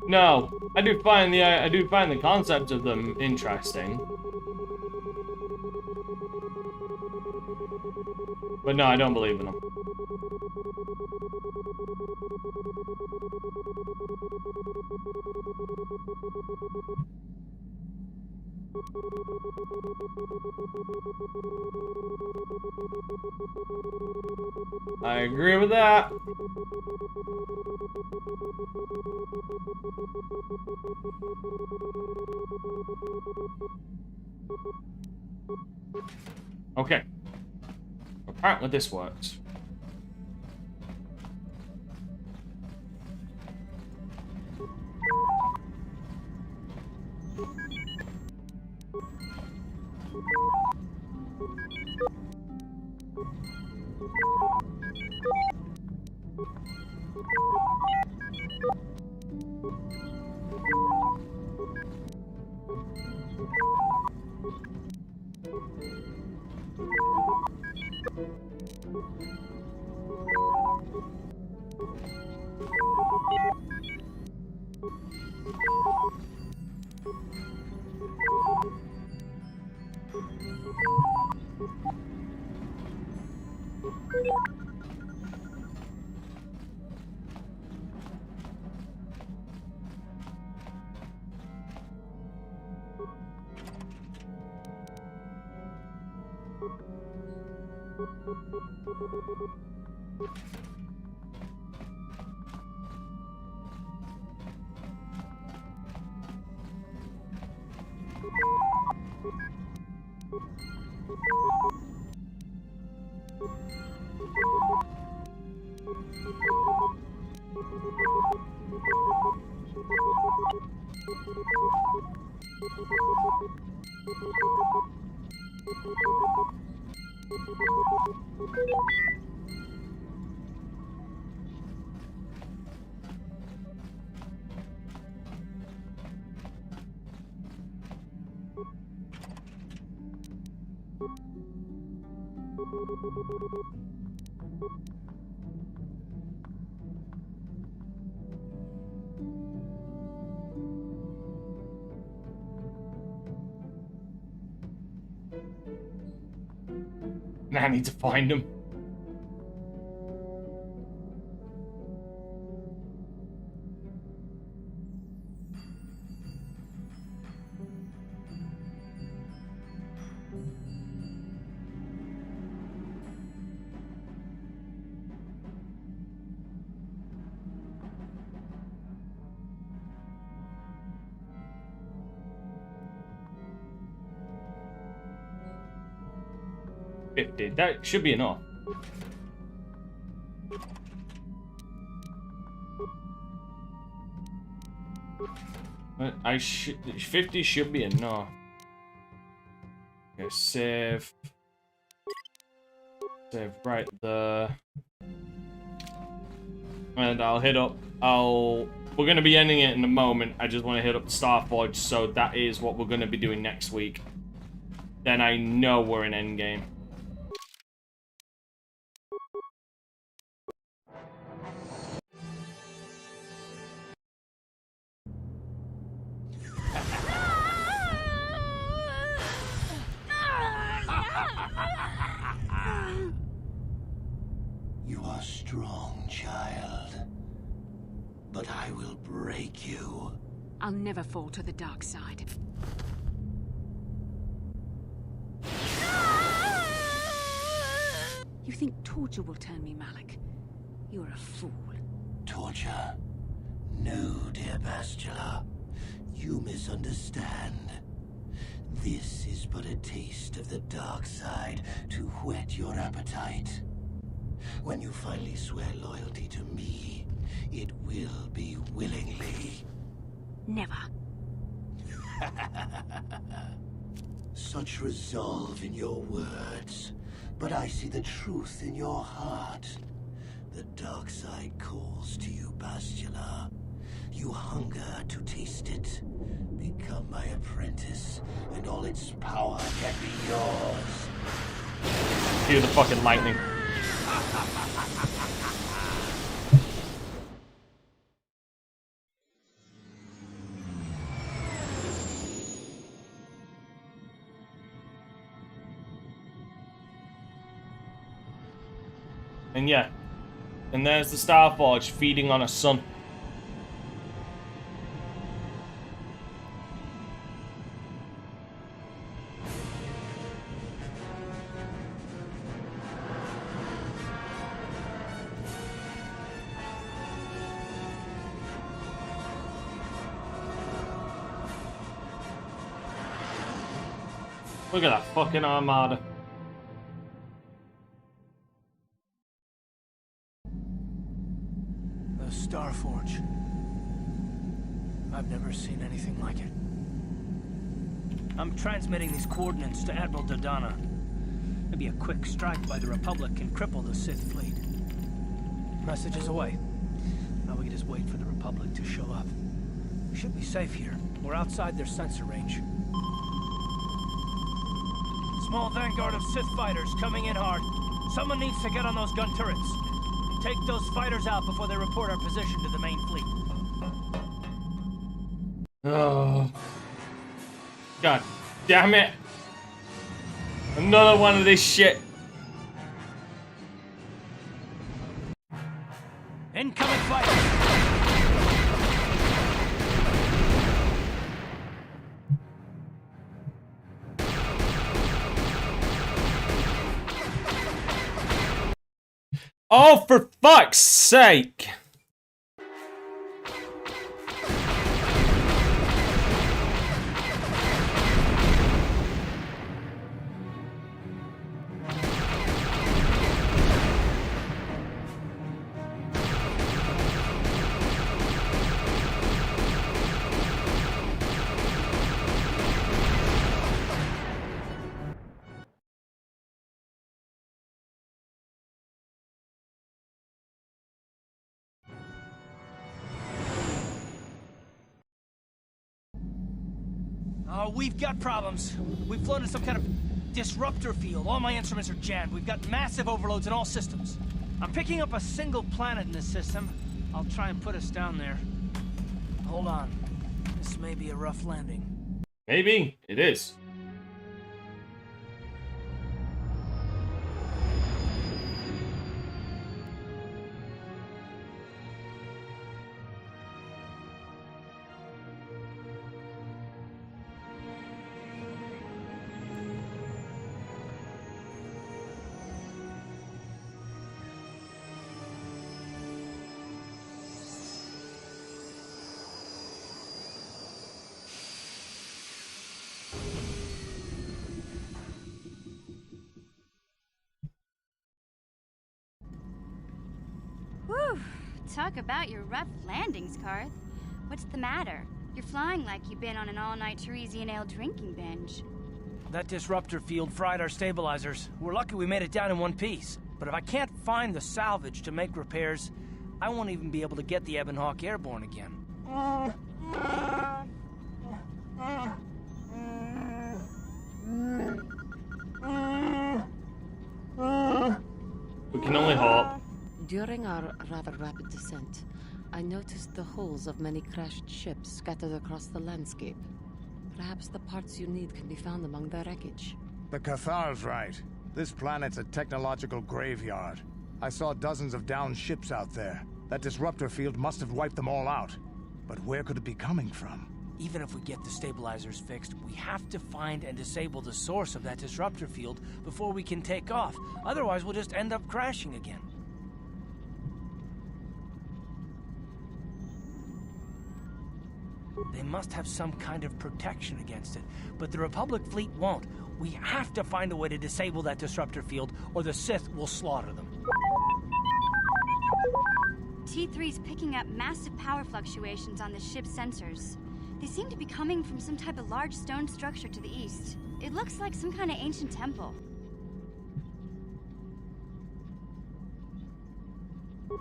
No, I do find the concept of them interesting. But no, I don't believe in them. I agree with that. Okay. Apparently this works. Now I need to find him. That should be enough. I should 50 should be enough. Okay, save right there. And I'll hit up we're gonna be ending it in a moment. I just want to hit up the Starforge, so that is what we're gonna be doing next week. Then I know we're in endgame. You are strong, child. But I will break you. I'll never fall to the dark side. You think torture will turn me, Malik? You're a fool. Torture? No, dear Bastila. You misunderstand. This is but a taste of the dark side to whet your appetite. When you finally swear loyalty to me, it will be willingly. Never. Such resolve in your words, but I see the truth in your heart. The dark side calls to you, Bastila. You hunger to taste it. Become my apprentice, and all its power can be yours. Hear the fucking lightning. And yeah, and there's the Starforge feeding on a sun. Look at that fucking armada. The Starforge. I've never seen anything like it. I'm transmitting these coordinates to Admiral Dodonna. Maybe a quick strike by the Republic can cripple the Sith fleet. Message is away. we can just wait for the Republic to show up. We should be safe here. We're outside their sensor range. Small vanguard of Sith fighters coming in hard. Someone needs to get on those gun turrets. Take those fighters out before they report our position to the main fleet. Oh. God damn it. Another one of this shit. Incoming fighters! Oh, for fuck's sake! Oh, we've got problems. We've flown in some kind of disruptor field. All my instruments are jammed. We've got massive overloads in all systems. I'm picking up a single planet in this system. I'll try and put us down there. Hold on. This may be a rough landing. Maybe it is. Whew. Talk about your rough landings, Karth. What's the matter? You're flying like you've been on an all-night Teresian ale drinking binge. That disruptor field fried our stabilizers. We're lucky we made it down in one piece. But if I can't find the salvage to make repairs, I won't even be able to get the Ebon Hawk airborne again. We can only hope. During our rather rapid descent, I noticed the hulls of many crashed ships scattered across the landscape. Perhaps the parts you need can be found among the wreckage. The Cathar's right. This planet's a technological graveyard. I saw dozens of downed ships out there. That disruptor field must have wiped them all out. But where could it be coming from? Even if we get the stabilizers fixed, we have to find and disable the source of that disruptor field before we can take off. Otherwise, we'll just end up crashing again. They must have some kind of protection against it, but the Republic fleet won't. We have to find a way to disable that disruptor field, or the Sith will slaughter them. T3's picking up massive power fluctuations on the ship's sensors. They seem to be coming from some type of large stone structure to the east. It looks like some kind of ancient temple.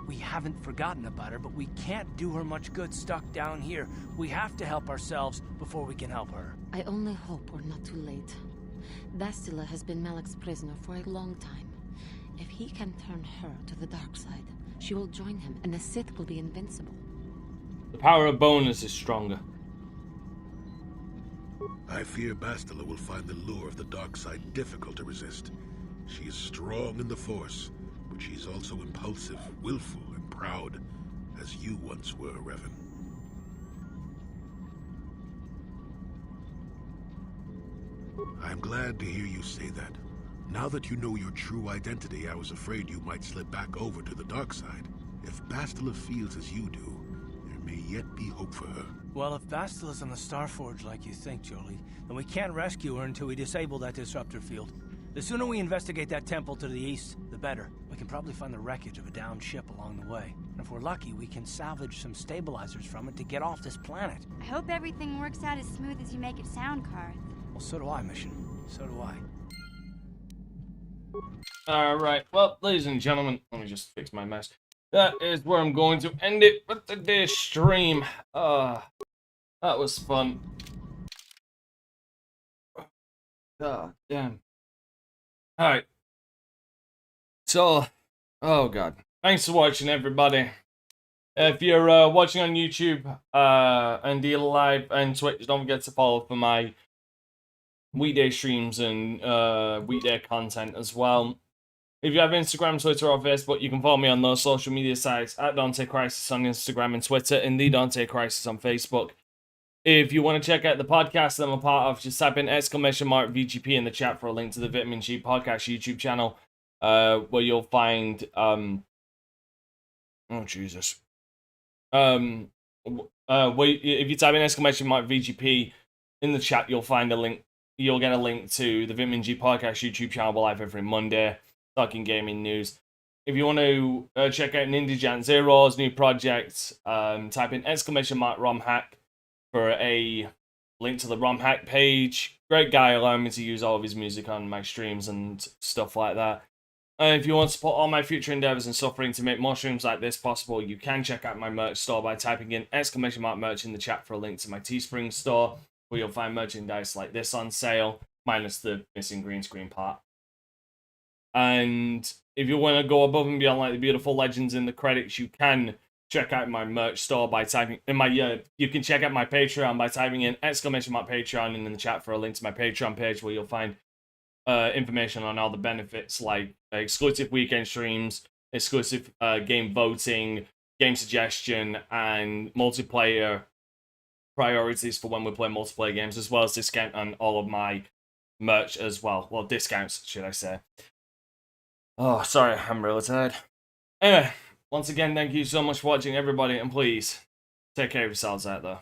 We haven't forgotten about her, but we can't do her much good stuck down here. We have to help ourselves before we can help her. I only hope we're not too late. Bastila has been Malak's prisoner for a long time. If he can turn her to the dark side, she will join him, and the Sith will be invincible. The power of bonus is stronger. I fear Bastila will find the lure of the dark side difficult to resist. She is strong in the Force, but she's also impulsive, willful, and proud, as you once were, Revan. I'm glad to hear you say that. Now that you know your true identity, I was afraid you might slip back over to the dark side. If Bastila feels as you do, there may yet be hope for her. Well, if Bastila's on the Starforge like you think, Jolie, then we can't rescue her until we disable that disruptor field. The sooner we investigate that temple to the east, the better. We can probably find the wreckage of a downed ship along the way. And if we're lucky, we can salvage some stabilizers from it to get off this planet. I hope everything works out as smooth as you make it sound, Karth. Well, so do I, Mission. So do I. Alright, well, ladies and gentlemen, let me just fix my mess. that is where I'm going to end it with today's stream. That was fun. God damn. Alright. So, oh god. Thanks for watching, everybody. If you're watching on YouTube and Deal Live and Twitch, don't forget to follow for my weekday streams and weekday content as well. If you have Instagram, Twitter, or Facebook, you can follow me on those social media sites at DanteCrysis on Instagram and Twitter, and the DanteCrysis on Facebook. If you want to check out the podcast that I'm a part of, just type in !VGP in the chat for a link to the Vitamin G podcast YouTube channel, where you'll find oh Jesus. If you type in !VGP in the chat, you'll find a link. You'll get a link to the Vitamin G podcast YouTube channel. We're live every Monday, talking gaming news. If you want to check out Ninja Zero's new project, type in !RomHack for a link to the ROM hack page. Great guy, allowing me to use all of his music on my streams and stuff like that. If you want to support all my future endeavors and suffering to make more streams like this possible, you can check out my merch store by typing in !merch in the chat for a link to my Teespring store, where you'll find merchandise like this on sale, minus the missing green screen part. And if you want to go above and beyond like the beautiful legends in the credits, you can check out my merch store by typing in my you can check out my Patreon by typing in !Patreon and in the chat for a link to my Patreon page, where you'll find information on all the benefits like exclusive weekend streams, exclusive game voting, game suggestion, and multiplayer priorities for when we play multiplayer games, as well as discount on all of my merch as well. Well, discounts, should I say. Oh, sorry, I'm really tired. Anyway, once again, thank you so much for watching, everybody, and please, take care of yourselves out there.